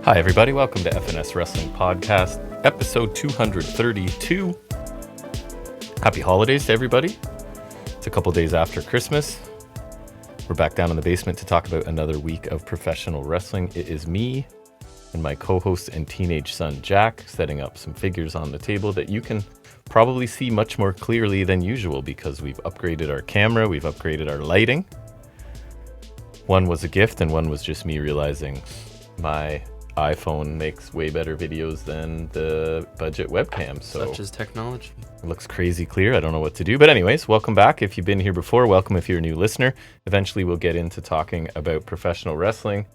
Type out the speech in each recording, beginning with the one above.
Hi, everybody. Welcome to FNS Wrestling Podcast, episode 232. Happy holidays to everybody. It's a couple days after Christmas. We're back down in the basement to talk about another week of professional wrestling. It is me and my co-host and teenage son, Jack, setting up some figures on the table that you can probably see much more clearly than usual because we've upgraded our camera, we've upgraded our lighting. One was a gift and one was just me realizing my iPhone makes way better videos than the budget webcam. So such is technology. It looks crazy clear. I don't know what to do. But anyways, welcome back. If you've been here before, welcome if you're a new listener. Eventually we'll get into talking about professional wrestling.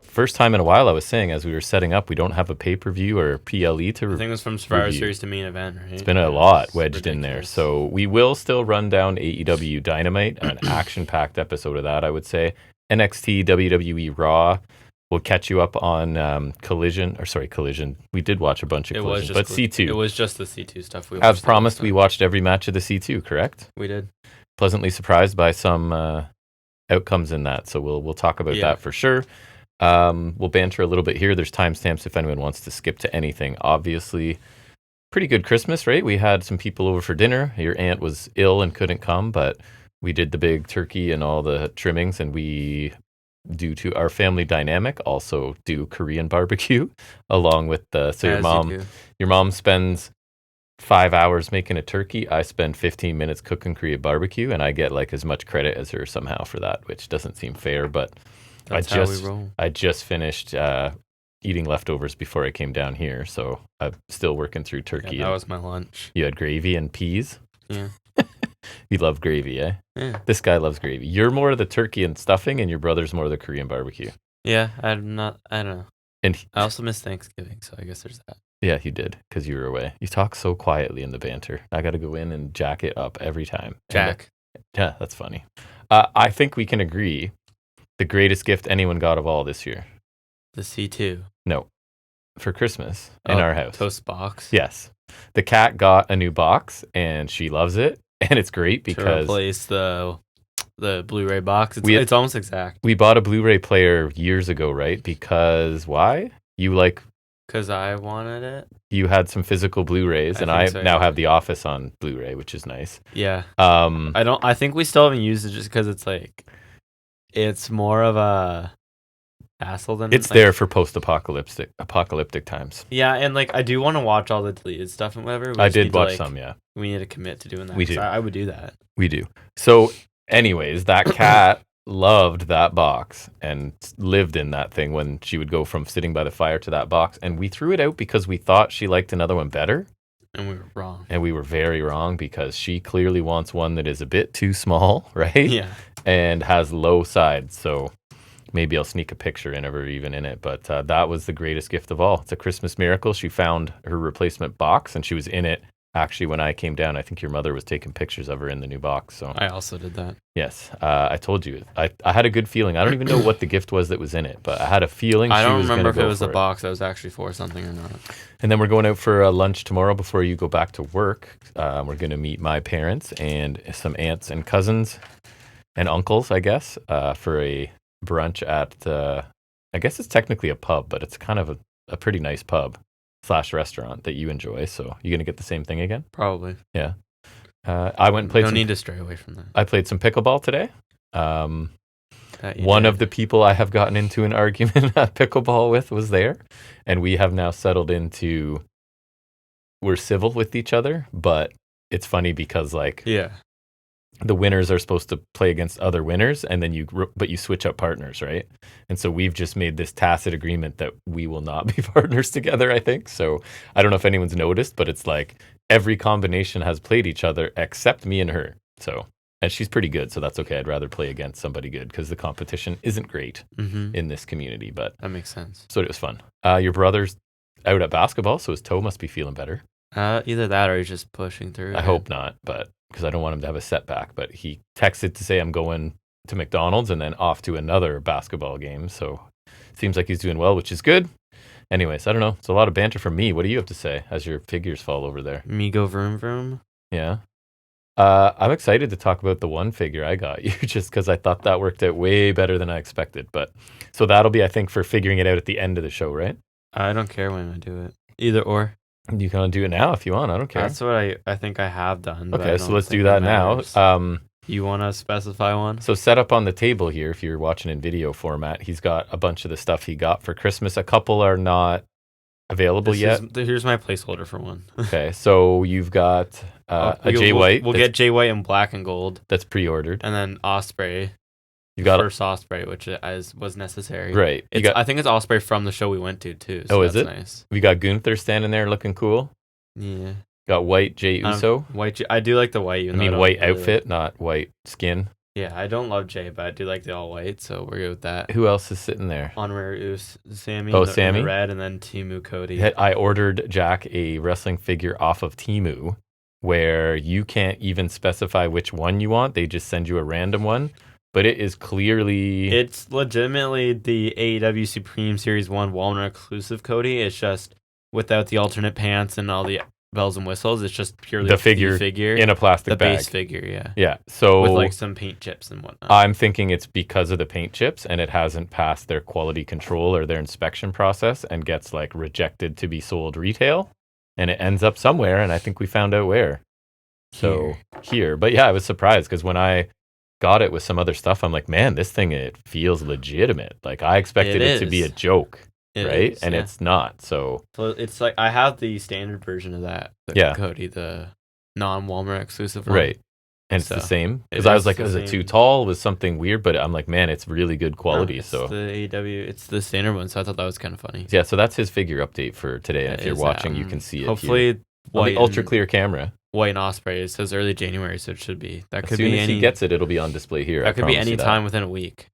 First time in a while, I was saying, as we were setting up, we don't have a pay-per-view or PLE to review. I think it was from Survivor Series to main event, right? It's been a lot wedged in there. So we will still run down AEW Dynamite, an action-packed episode of that, I would say. NXT, WWE Raw. We'll catch you up on Collision. We did watch a bunch of Collision, but C2. It was just the C2 stuff. As promised, we watched every match of the C2, correct? We did. Pleasantly surprised by some outcomes in that, so we'll talk about that for sure. We'll banter a little bit here. There's timestamps if anyone wants to skip to anything. Obviously, pretty good Christmas, right? We had some people over for dinner. Your aunt was ill and couldn't come, but we did the big turkey and all the trimmings, and we, due to our family dynamic, also do Korean barbecue along with your mom spends 5 hours making a turkey. I spend 15 minutes cooking Korean barbecue, and I get like as much credit as her somehow for that, which doesn't seem fair, but that's how we roll. I just finished eating leftovers before I came down here, so I'm still working through turkey. Yeah, that was my lunch. You had gravy and peas? Yeah. You love gravy, eh? Yeah. This guy loves gravy. You're more of the turkey and stuffing, and your brother's more of the Korean barbecue. Yeah, I don't know. And I also miss Thanksgiving, so I guess there's that. Yeah, you did, because you were away. You talk so quietly in the banter. I got to go in and jack it up every time. Jack. Yeah, that's funny. I think we can agree the greatest gift anyone got of all this year. The C2. No. For Christmas in our house. Toast box. Yes. The cat got a new box, and she loves it. And it's great because to replace the Blu-ray box. It's almost exact. We bought a Blu-ray player years ago, right? Because why? Because I wanted it. You had some physical Blu-rays, and I now have The Office on Blu-ray, which is nice. Yeah. I think we still haven't used it just because it's more of a hassle than it's there for apocalyptic times. Yeah, and I do want to watch all the deleted stuff and whatever. I did watch some, yeah. We need to commit to doing that. We do. I would do that. We do. So, anyways, that cat loved that box and lived in that thing when she would go from sitting by the fire to that box. And we threw it out because we thought she liked another one better. And we were wrong. And we were very wrong because she clearly wants one that is a bit too small, right? Yeah. And has low sides. So maybe I'll sneak a picture in of her even in it. But that was the greatest gift of all. It's a Christmas miracle. She found her replacement box and she was in it. Actually, when I came down, I think your mother was taking pictures of her in the new box. So I also did that. Yes. I told you. I had a good feeling. I don't even know what the gift was that was in it, but I had a feeling I she don't was remember if go it was for the box that was actually for something or not. And then we're going out for lunch tomorrow before you go back to work. We're going to meet my parents and some aunts and cousins and uncles, I guess, for a brunch at, I guess it's technically a pub, but it's kind of a pretty nice pub / restaurant that you enjoy. So you going to get the same thing again? Probably. Yeah. I went and played. No need to stray away from that. I played some pickleball today. One of the people I have gotten into an argument at pickleball with was there, and we have now settled into we're civil with each other, but it's funny because the winners are supposed to play against other winners, and then you switch up partners, right? And so we've just made this tacit agreement that we will not be partners together, I think. So I don't know if anyone's noticed, but it's every combination has played each other except me and her. So, and she's pretty good, so that's okay. I'd rather play against somebody good because the competition isn't great in this community, but that makes sense. So it was fun. Your brother's out at basketball, so his toe must be feeling better. Either that or he's just pushing through. I hope not, but because I don't want him to have a setback. But he texted to say I'm going to McDonald's and then off to another basketball game. So it seems like he's doing well, which is good. Anyways, I don't know. It's a lot of banter from me. What do you have to say as your figures fall over there? Me go vroom vroom? Yeah. I'm excited to talk about the one figure I got you, just because I thought that worked out way better than I expected. But so that'll be, I think, for figuring it out at the end of the show, right? I don't care when I do it. Either or. You can do it now if you want. I don't care. That's what I think I have done. Okay, so let's do that now. You want to specify one? So set up on the table here, if you're watching in video format, he's got a bunch of the stuff he got for Christmas. A couple are not available yet. Here's my placeholder for one. Okay, so you've got a Jay White. We'll get Jay White in black and gold. That's pre-ordered. And then Osprey. You got first Osprey, which was necessary. Right. I think it's Osprey from the show we went to too. So is it? Nice. We got Gunther standing there looking cool. Yeah. Got white Jay Uso. I do like the white. I mean, white outfit, not white skin. Yeah, I don't love Jay, but I do like the all white, so we're good with that. Who else is sitting there? Honorary Sammy. Sammy? In the red, and then Temu Cody. I ordered Jack a wrestling figure off of Temu, where you can't even specify which one you want. They just send you a random one, but it is clearly... It's legitimately the AEW Supreme Series 1 Walmart exclusive Cody. It's just without the alternate pants and all the bells and whistles. It's just purely the figure in a plastic bag. The base figure, yeah. Yeah, so... with like some paint chips and whatnot. I'm thinking it's because of the paint chips and it hasn't passed their quality control or their inspection process and gets like rejected to be sold retail. And it ends up somewhere, and I think we found out where. So here. But yeah, I was surprised because when I got it with some other stuff, I'm like, man, this thing, it feels legitimate. Like I expected it to be a joke. Right? And it's not. So it's like I have the standard version of that. Cody, the non-Walmart exclusive one. Right. And it's the same. Because I was like, is it too tall? Was something weird? But I'm like, man, it's really good quality. It's the AEW, it's the standard one. So I thought that was kind of funny. Yeah, so that's his figure update for today. And if you're watching, you can see it. Hopefully, on the ultra clear camera. White and Osprey. It says early January, so it should be. That could as soon as he gets it, it'll be on display here. That could be any time within a week.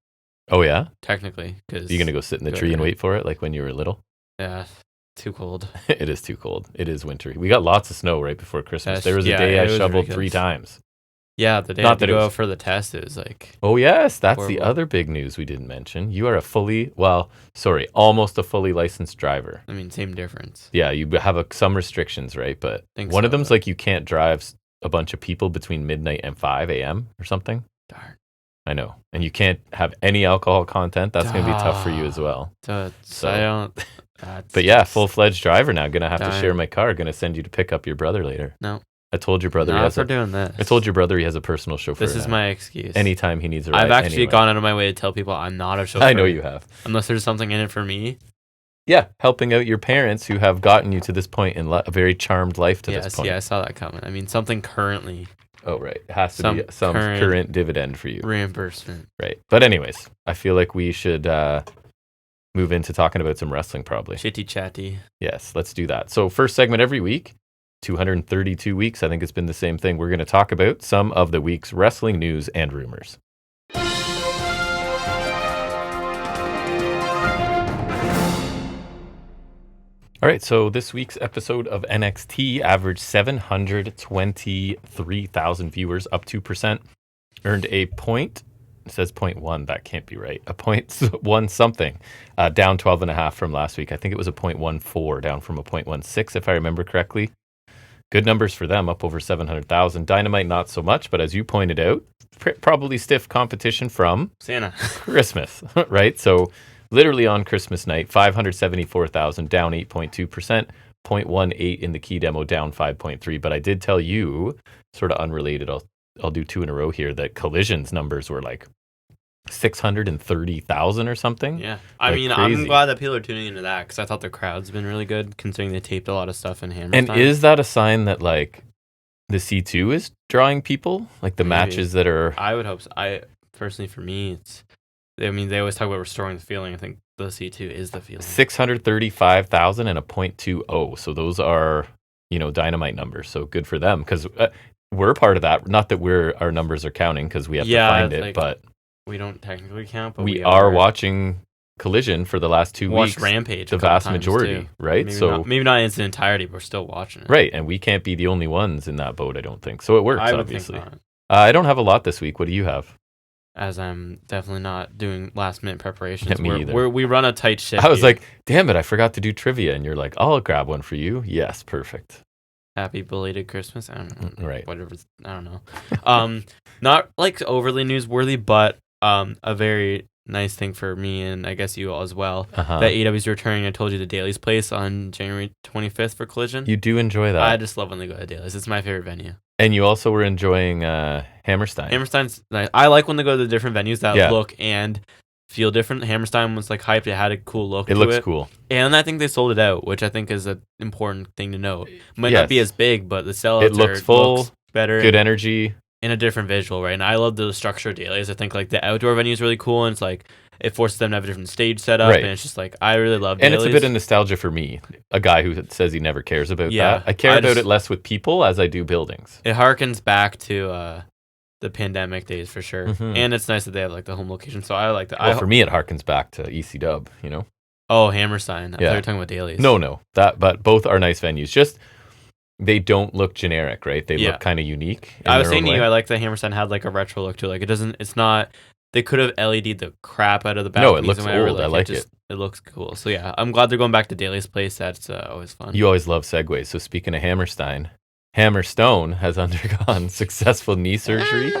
Oh, yeah? Technically. Cause you're going to go sit in the tree and wait for it like when you were little? Yeah, too cold. It is too cold. It is wintry. We got lots of snow right before Christmas. There was a day I shoveled 3 times. Yeah, the day I had to go out for the test, it was like... Oh, yes. That's horrible. The other big news we didn't mention. You are almost a fully licensed driver. I mean, same difference. Yeah, you have some restrictions, right? But one of them's like you can't drive a bunch of people between midnight and 5 a.m. or something. Darn. I know. And you can't have any alcohol content. That's going to be tough for you as well. But yeah, full-fledged driver now. Going to have to share my car. Going to send you to pick up your brother later. No. I told your brother doing this. I told your brother he has a personal chauffeur. This is my excuse. Anytime he needs a ride. I've actually gone out of my way to tell people I'm not a chauffeur. I know you have. Unless there's something in it for me. Yeah, helping out your parents who have gotten you to this point in a very charmed life to this point. Yeah, I saw that coming. I mean, something currently. Oh, right. It has to be some current dividend for you. Reimbursement. Right. But anyways, I feel like we should move into talking about some wrestling probably. Chitty chatty. Yes, let's do that. So first segment every week, 232 weeks. I think it's been the same thing. We're going to talk about some of the week's wrestling news and rumors. All right, so this week's episode of NXT averaged 723,000 viewers, up 2%. Earned a point. It says 0.1. That can't be right. A 0.1 something. Down 12.5 from last week. I think it was a 0.14, down from a 0.16, if I remember correctly. Good numbers for them, up over 700,000. Dynamite, not so much, but as you pointed out, probably stiff competition from Santa. Christmas, right? So literally on Christmas night, 574,000, down 8.2%, 0.18 in the key demo, down 5.3. But I did tell you, sort of unrelated, I'll do 2 in a row here, that Collision's numbers were like 630,000 or something. Yeah. I mean, crazy. I'm glad that people are tuning into that because I thought the crowd's been really good considering they taped a lot of stuff in Hammerstein. And is that a sign that like the C2 is drawing people? Like the matches that are... I would hope so. Personally, for me, they always talk about restoring the feeling. I think the C2 is the feeling. 635,000 and a 0.20. So those are, Dynamite numbers. So good for them because we're part of that. Not that our numbers are counting because we have to find it, but we don't technically count. But we are watching Collision for the last 2 weeks. Rampage, the vast majority, right? Maybe not in its entirety, but we're still watching it, right? And we can't be the only ones in that boat. I don't think so. It works, obviously. Think not. I don't have a lot this week. What do you have? As I'm definitely not doing last minute preparations. Me either. We run a tight ship. I was like, damn it, I forgot to do trivia. And you're like, I'll grab one for you. Yes, perfect. happy belated Christmas. I don't know. Right. Whatever. I don't know. Not like overly newsworthy, but a very nice thing for me and I guess you all as well. That AEW's returning. I told you the Daly's place on January 25th for Collision. You do enjoy that. I just love when they go to Daly's. It's my favorite venue. And you also were enjoying Hammerstein. Hammerstein's nice. I like when they go to the different venues that look and feel different. Hammerstein was like hyped. It had a cool look. It looks cool. And I think they sold it out, which I think is an important thing to note. Might not be as big, but the sellouts looks full, looks better. Good energy. In a different visual, right? And I love the structure of Daly's. I think like the outdoor venue is really cool, and it's like it forces them to have a different stage setup, and it's just like I really love Daly's. And it's a bit of nostalgia for me, a guy who says he never cares about that. I care about it less with people as I do buildings. It harkens back to the pandemic days for sure, and it's nice that they have like the home location. So I like that. Well, for me, it harkens back to EC Dub. You know. Oh, Hammerstein. I thought you were talking about Daly's. No, but both are nice venues. Just. They don't look generic, right? They look kind of unique. I was saying to you, I like that Hammerstein had like a retro look too. Like it's not. They could have LED'd the crap out of the back. No, it looks old. I like it. It looks cool. So yeah, I'm glad they're going back to Daly's place. That's always fun. You always love segues. So speaking of Hammerstein, Hammerstone has undergone successful knee surgery.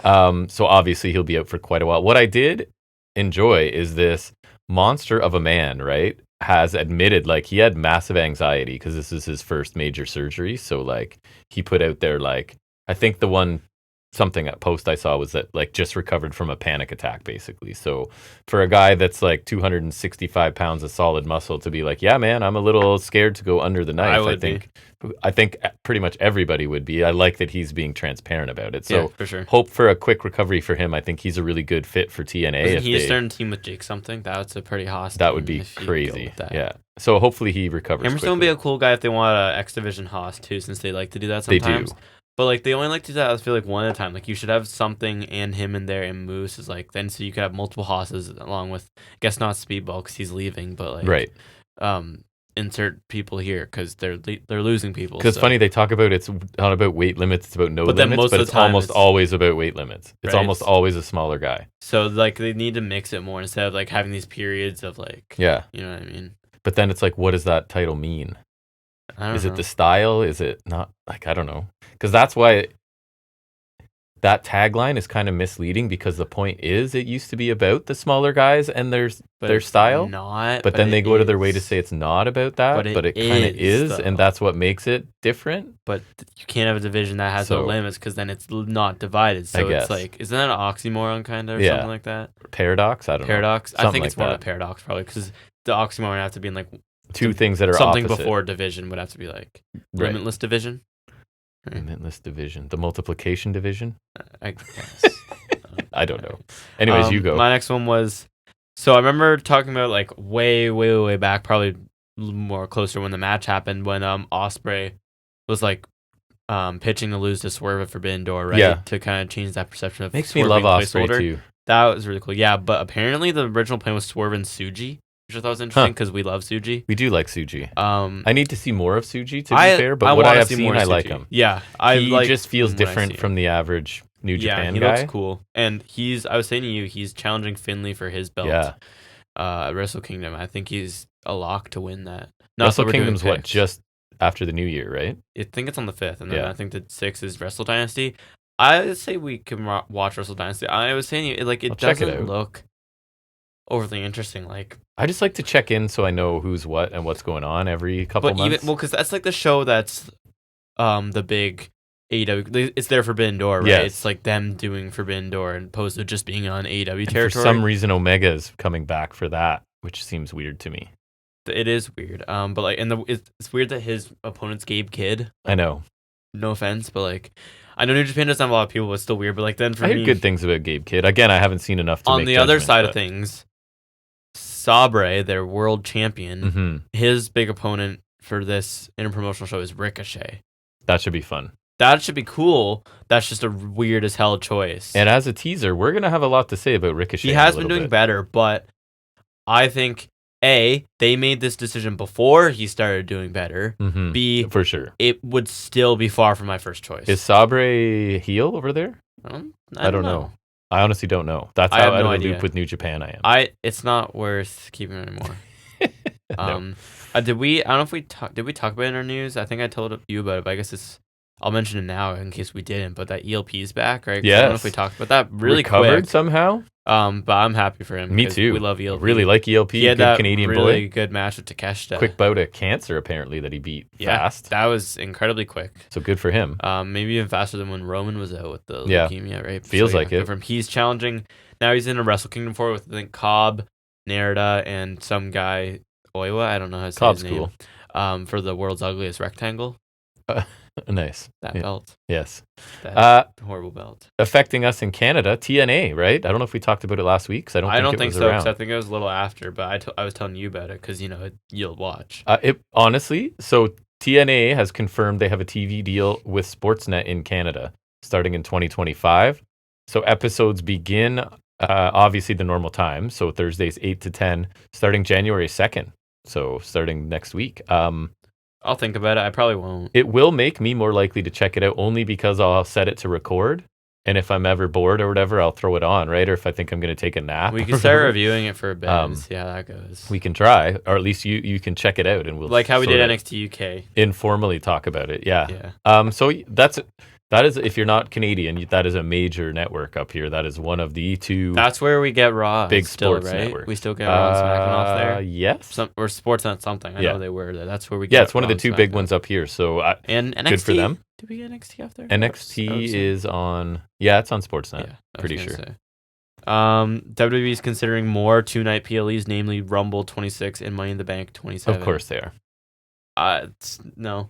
So obviously he'll be out for quite a while. What I did enjoy is this monster of a man, right? Has admitted like he had massive anxiety because this is his first major surgery. So like he put out there like I think the one post I saw was that like just recovered from a panic attack basically. So for a guy that's like 265 pounds of solid muscle to be like, yeah, man, I'm a little scared to go under the knife. I think pretty much everybody would be. I like that he's being transparent about it. So for sure. Hope for a quick recovery for him. I think he's a really good fit for TNA. Isn't he a starting team with Jake something? That's a pretty hostile. That would be crazy. Yeah. So hopefully he recovers. Hammerstone would be a cool guy if they want a X Division host too, since they like to do that sometimes. They do. But like they only like to do that, I feel like one at a time. Like you should have something and him in there, and Moose is like then so you could have multiple hosses along with I guess not Speedball because he's leaving, but like insert people here because they're losing people. Because funny they talk about it's not about weight limits, it's about limits, but it's almost always about weight limits. It's almost always a smaller guy. So like they need to mix it more instead of like having these periods of like you know what I mean. But then it's like, what does that title mean? Is it the style? Is it not? Like I don't know. Because that's why that tagline is kind of misleading because the point is it used to be about the smaller guys and their style. But then they go to their way to say it's not about that, but it kind of is, and that's what makes it different. But you can't have a division that has no limits because then it's not divided. So it's like, isn't that an oxymoron kind of or something like that? Paradox? I don't know. Paradox? I think it's more of a paradox probably because the oxymoron would have to be in like two things that are something opposite. Before division would have to be like limitless division. Limitless division. The multiplication division? I guess. I don't know. Anyways, you go. My next one was... So I remember talking about like way back, probably more closer when the match happened, when Ospreay was like pitching to lose to Swerve at Forbidden Door, right? Yeah. To kind of change that perception of Makes Swerve me love being Ospreay too. That was really cool. Yeah, but apparently the original plan was Swerve and Suji, which I thought was interesting because we love Suji. We do like Suji. I need to see more of Suji to be fair, but what I have seen, I like him. Yeah, he just feels different from the average New Japan guy. Yeah, he looks cool, and I was saying to you, he's challenging Finlay for his belt. Yeah. Wrestle Kingdom. I think he's a lock to win that. Wrestle Kingdom's what, just after the new year, right? I think it's on the 5th, and then I think the 6th is Wrestle Dynasty. I would say we can watch Wrestle Dynasty. I was saying it doesn't look overly interesting. Like I just like to check in so I know who's what and what's going on every couple months. Because that's like the show that's the big AEW. It's their Forbidden Door, right? Yes. It's like them doing Forbidden Door, and opposed to just being on AEW territory. For some reason, Omega is coming back for that, which seems weird to me. It is weird. But like, it's weird that his opponent's Gabe Kidd. Like, I know. No offense, but like, I know New Japan doesn't have a lot of people, but it's still weird. But like, then for me, I heard good things about Gabe Kidd. Again, I haven't seen enough to on make the other side of things. Sabre, their world champion, his big opponent for this interpromotional show is Ricochet. That should be fun. That should be cool. That's just a weird as hell choice. And as a teaser, we're going to have a lot to say about Ricochet. He has been doing better, but I think, A, they made this decision before he started doing better. B, for sure, it would still be far from my first choice. Is Sabre heel over there? I don't know. I honestly don't know. That's how out of the loop with New Japan I am. It's not worth keeping anymore. Did we? I don't know if we did we talk about it in our news? I think I told you about it, but I guess I'll mention it now in case we didn't. But that ELP's back, right? Yes. I don't know if we talked about that really recovered quick somehow. But I'm happy for him. Me too. We love ELP. Really like ELP. He had good that Canadian really boy. good match with Takeshita. Quick bout of cancer apparently that he beat fast. That was incredibly quick. So good for him. Maybe even faster than when Roman was out with the leukemia, right? Feels like it. From he's challenging. Now he's in a Wrestle Kingdom 4 with I think Cobb, Nerida, and some guy Oiwa. I don't know how to say Cobb's his name. Cool. For the world's ugliest rectangle. Nice. That belt. Yes. That horrible belt. Affecting us in Canada, TNA, right? I don't know if we talked about it last week, because I don't think so. Because I think it was a little after, but I was telling you about it because you'll watch. Honestly, so TNA has confirmed they have a TV deal with Sportsnet in Canada starting in 2025. So episodes begin obviously the normal time, so Thursdays 8 to 10, starting January 2nd. So starting next week. I'll think about it. I probably won't. It will make me more likely to check it out only because I'll set it to record. And if I'm ever bored or whatever, I'll throw it on, right? Or if I think I'm going to take a nap. We can start reviewing it for a bit and see how that goes. We can try, or at least you can check it out and we'll like how we did NXT UK. Informally talk about it, yeah. So that is, if you're not Canadian, that is a major network up here. That is one of the two. That's where we get Raw. Big still, sports right? networks. We still get Raw and SmackDown off there. Yes. Or Sportsnet something. I know they were there. That's where we get. Yeah, it's one of the two big ones up here. So and NXT, good for them. Did we get NXT off there? NXT is on. Yeah, it's on Sportsnet. Yeah, pretty sure. WWE is considering more 2-night PLEs, namely Rumble 26 and Money in the Bank 27. Of course they are. No.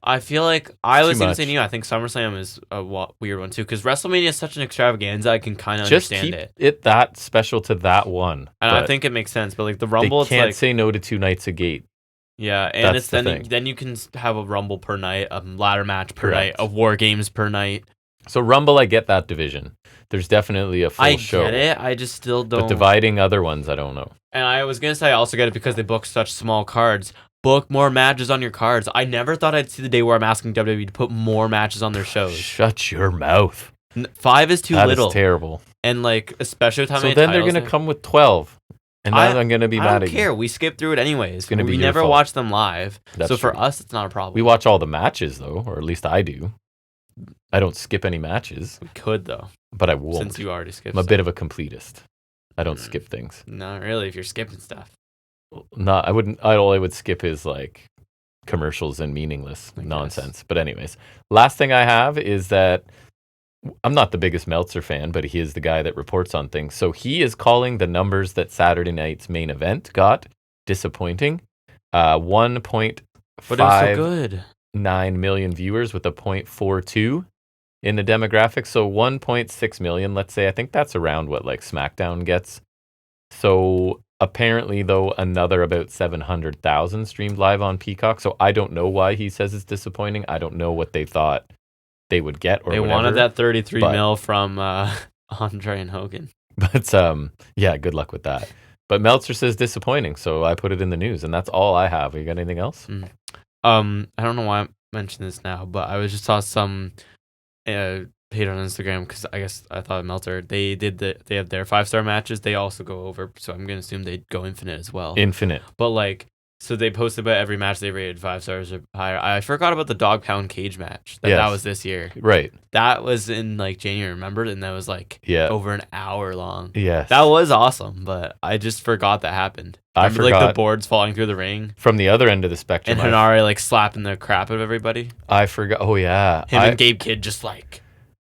I feel like I was even saying I think SummerSlam is a weird one too because WrestleMania is such an extravaganza. I can kind of understand it. Just keep it that special to that one, and I think it makes sense. But like the Rumble, they can't say no to 2 nights a gate. Yeah, and it's then you can have a Rumble per night, a ladder match per night, a War Games per night. So Rumble, I get that division. There's definitely a full show. I get it. I just still don't. But dividing other ones, I don't know. And I was gonna say I also get it because they book such small cards. Book more matches on your cards. I never thought I'd see the day where I'm asking WWE to put more matches on their shows. Shut your mouth. 5 is too little. That is terrible. And like, especially with how many titles. So then they're going to come with 12. And then I'm going to be mad at you. I don't care. We skip through it anyways. We never watch them live. So for us, it's not a problem. We watch all the matches, though. Or at least I do. I don't skip any matches. We could, though. But I won't. Since you already skipped I'm a bit of a completist. I don't skip things. Not really, if you're skipping stuff. No, I wouldn't. All I would skip is like commercials and meaningless nonsense. But anyways, last thing I have is that I'm not the biggest Meltzer fan, but he is the guy that reports on things. So he is calling the numbers that Saturday night's main event got disappointing. 1.59 million viewers with a 0.42 in the demographic. So 1.6 million, let's say. I think that's around what like SmackDown gets. So apparently, though, another about 700,000 streamed live on Peacock. So I don't know why he says it's disappointing. I don't know what they thought they would get or they whatever. Wanted that 33 mil from Andre and Hogan. But yeah, good luck with that. But Meltzer says disappointing, so I put it in the news, and that's all I have. You got anything else? I don't know why I mentioned this now, but I just saw some page on Instagram because I guess I thought Meltzer they have their 5-star matches. They also go over, so I'm gonna assume they'd go infinite as well. Infinite, but like. So they posted about every match they rated 5 stars or higher. I forgot about the dog pound cage match. That was this year. Right. That was in like January, remember? And that was like over an hour long. Yes. That was awesome, but I just forgot that happened. I forgot. Like the boards falling through the ring. From the other end of the spectrum. And Hanare like slapping the crap out of everybody. I forgot. Oh, yeah. Him and Gabe Kidd just like.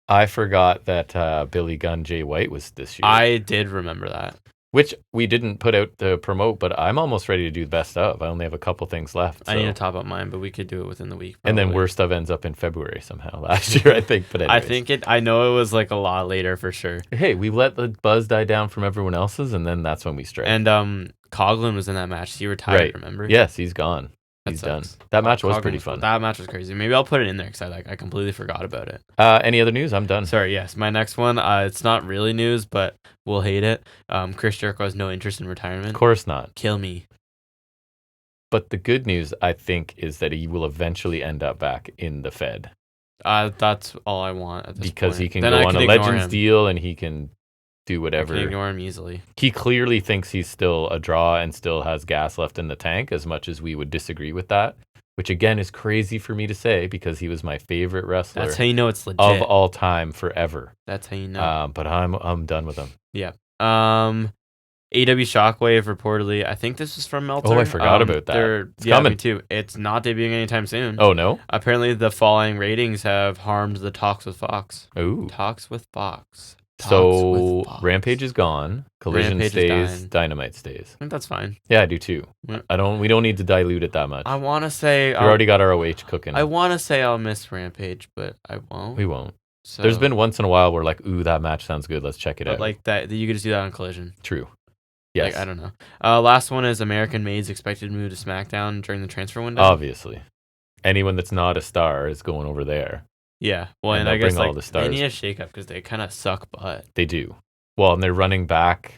I forgot that Billy Gunn, Jay White was this year. I did remember that. Which we didn't put out to promote, but I'm almost ready to do the best of. I only have a couple things left. So. I need to top up mine, but we could do it within the week. Probably. And then worst of ends up in February somehow last year, I think. But anyways. I know it was like a lot later for sure. Hey, we let the buzz die down from everyone else's, and then that's when we strike. And Coughlin was in that match. He retired, remember? Yes, he's gone. He's done. That match was pretty fun. That match was crazy. Maybe I'll put it in there because I completely forgot about it. Any other news? I'm done. Sorry, yes. My next one, it's not really news, but we'll hate it. Chris Jericho has no interest in retirement. Of course not. Kill me. But the good news, I think, is that he will eventually end up back in the Fed. That's all I want at this point. Because he can go on a Legends deal and he can do whatever. I can ignore him easily. He clearly thinks he's still a draw and still has gas left in the tank, as much as we would disagree with that. Which again is crazy for me to say because he was my favorite wrestler. That's how you know it's legit of all time, forever. That's how you know. But I'm done with him. Yeah. AEW Shockwave reportedly. I think this is from Meltzer. Oh, I forgot about that. It's coming. Me too. It's not debuting anytime soon. Oh no. Apparently, the falling ratings have harmed the Talks with Fox. Ooh. Talks with Fox. So Rampage is gone. Collision stays. Dynamite stays. I think that's fine. Yeah, I do too. Yeah. We don't need to dilute it that much. I want to say we already got ROH cooking. I want to say I'll miss Rampage, but I won't. We won't. So, there's been once in a while where like, ooh, that match sounds good. Let's check it out. Like that, you could just do that on Collision. True. Yes. Like, I don't know. Last one is American Maid's expected to move to SmackDown during the transfer window. Obviously, anyone that's not a star is going over there. Yeah. Well, and I guess like they need a shakeup because they kind of suck butt. They do. Well, and they're running back,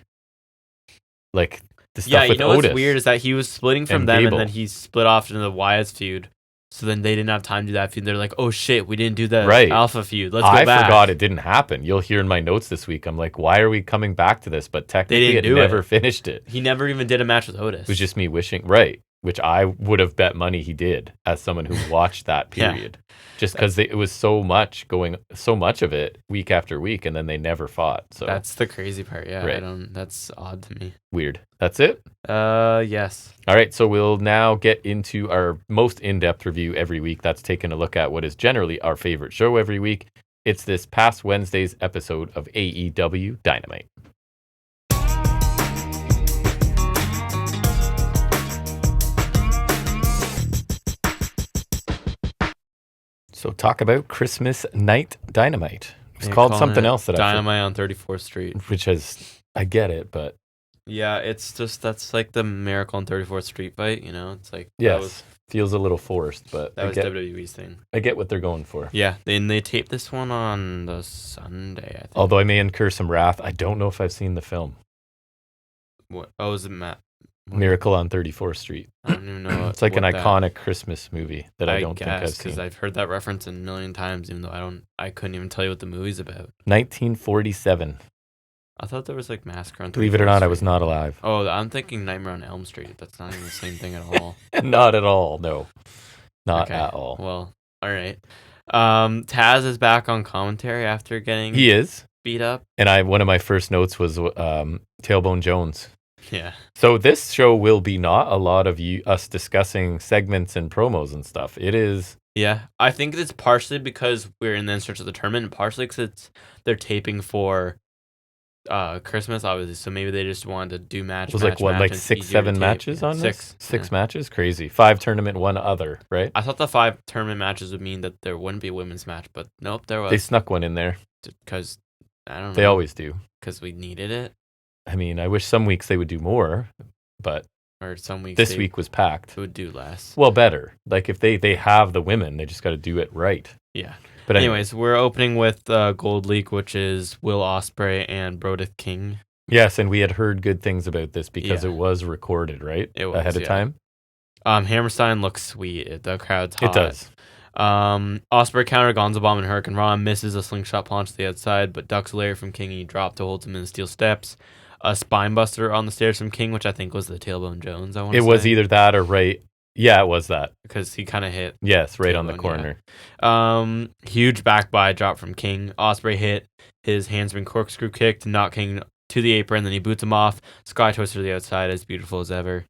like the stuff with Otis. What's weird is that he was splitting from them, Gable. And then he split off into the Wyatts feud. So then they didn't have time to do that feud. They're like, oh shit, we didn't do the Alpha feud. Let's go back. I forgot it didn't happen. You'll hear in my notes this week. I'm like, why are we coming back to this? But technically, it never finished it. He never even did a match with Otis. It was just me wishing, right? Which I would have bet money he did as someone who watched that period. Yeah. Just because it was so much of it week after week, and then they never fought. So that's the crazy part. Yeah, right. That's odd to me. Weird. That's it? Yes. All right, so we'll now get into our most in-depth review every week. That's taking a look at what is generally our favorite show every week. It's this past Wednesday's episode of AEW Dynamite. So talk about Christmas Night Dynamite. It's called something else that Dynamite on 34th Street. Which is, I get it, but... Yeah, it's just, that's like the Miracle on 34th Street fight, you know? It's like... Yes, feels a little forced, but... That was WWE's thing. I get what they're going for. Yeah, they taped this one on the Sunday, I think. Although I may incur some wrath, I don't know if I've seen the film. What? Oh, is it Matt? Miracle on 34th Street. I don't even know. It's like an iconic Christmas movie that I don't think I've seen. Because I've heard that reference a million times, even though I couldn't even tell you what the movie's about. 1947. I thought there was like Massacre on 34th Believe it or not, I was not alive. Oh, I'm thinking Nightmare on Elm Street. That's not even the same thing at all. Not at all, no. Not at all. Well, all right. Taz is back on commentary after getting beat up. And one of my first notes was Tailbone Jones. Yeah. So this show will be not a lot of us discussing segments and promos and stuff. It is. Yeah, I think it's partially because we're in the stretch of the tournament, and partially because they're taping for Christmas, obviously. So maybe they just wanted to do match. It was like 6, 7 matches on this? Six matches? Crazy. 5 tournament, 1 other, right? I thought the 5 tournament matches would mean that there wouldn't be a women's match, but nope, there was. They snuck one in there. Because, I don't know. They always do. Because we needed it. I mean, I wish some weeks they would do more, but or some weeks this week was packed. It would do less. Well, better. Like if they have the women, they just got to do it right. Yeah. But anyways, we're opening with Gold Leak, which is Will Ospreay and Brodeth King. Yes, and we had heard good things about this because it was recorded, right? It was ahead of time. Hammerstein looks sweet. The crowd's hot. It does. Ospreay countered Gonzo Bomb and Hurricane Ron, misses a slingshot punch to the outside, but ducks a layer from King and he dropped to hold him in the steel steps. A spine buster on the stairs from King, which I think was the Tailbone Jones. It was either that or right. Yeah, it was that. Because he kind of hit. Yes, right on the corner. Yeah. Huge back body drop from King. Ospreay hit his handspring corkscrew kick to knock King to the apron, then he boots him off. Sky twister to the outside, as beautiful as ever.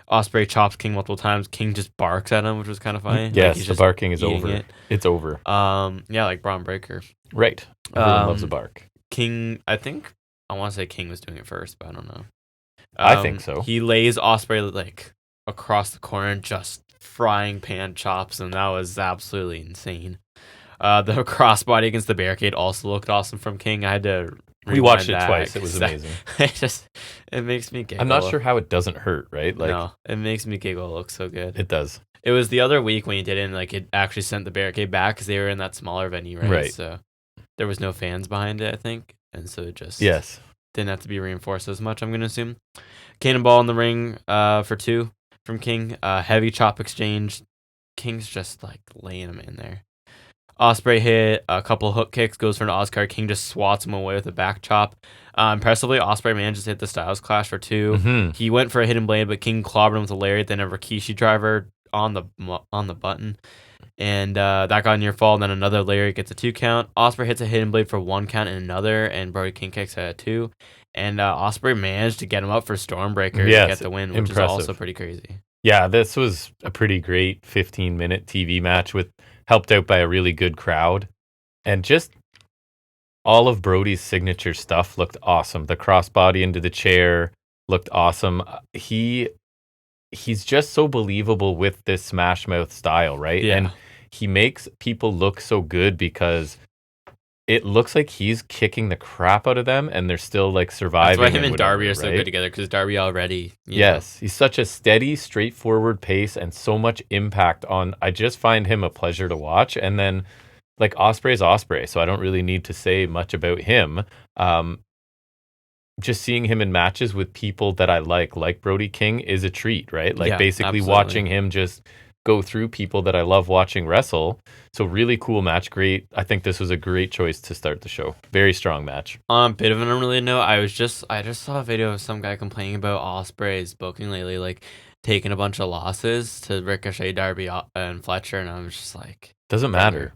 Ospreay chops King multiple times. King just barks at him, which was kind of funny. Yes, the barking is over. It's over. Yeah, like Braun Breaker. Right. Everyone loves a bark. King, I want to say King was doing it first, but I don't know. I think so. He lays Ospreay like across the corner and just frying pan chops, and that was absolutely insane. The crossbody against the barricade also looked awesome from King. I had to we watched it twice. It was amazing. It makes me giggle. I'm not sure how it doesn't hurt, right? Like, no, it makes me giggle. It looks so good. It does. It was the other week when he did it, and like it actually sent the barricade back because they were in that smaller venue, right? So there was no fans behind it, I think. And so it just didn't have to be reinforced as much, I'm going to assume. Cannonball in the ring for 2 from King. Heavy chop exchange. King's just like laying him in there. Ospreay hit a couple hook kicks, goes for an Oscar. King just swats him away with a back chop. Impressively, Ospreay manages to hit the Styles Clash for 2. Mm-hmm. He went for a hidden blade, but King clobbered him with a lariat, then a Rikishi driver on the button. And that got a near fall. Then another lariat gets a 2 count. Ospreay hits a hidden blade for 1 count and another. And Brody King kicks at a 2. And Ospreay managed to get him up for Stormbreaker to get the win, which is also pretty crazy. Yeah, this was a pretty great 15-minute TV match helped out by a really good crowd. And just all of Brody's signature stuff looked awesome. The crossbody into the chair looked awesome. He's just so believable with this Smash Mouth style, right? Yeah. And he makes people look so good because it looks like he's kicking the crap out of them and they're still like surviving. That's why him and Darby are so good together, because Darby already... Yes, he's such a steady, straightforward pace and so much impact on... I just find him a pleasure to watch. And then, like, Ospreay's Ospreay, so I don't really need to say much about him. Just seeing him in matches with people that I like Brody King is a treat, right? Like, basically absolutely. Watching him just go through people that I love watching wrestle. So really cool match, great. I think this was a great choice to start the show. Very strong match. Bit of an unrelated note, I just saw a video of some guy complaining about Ospreay's booking lately, like taking a bunch of losses to Ricochet, Darby, and Fletcher, and I was just like, doesn't matter.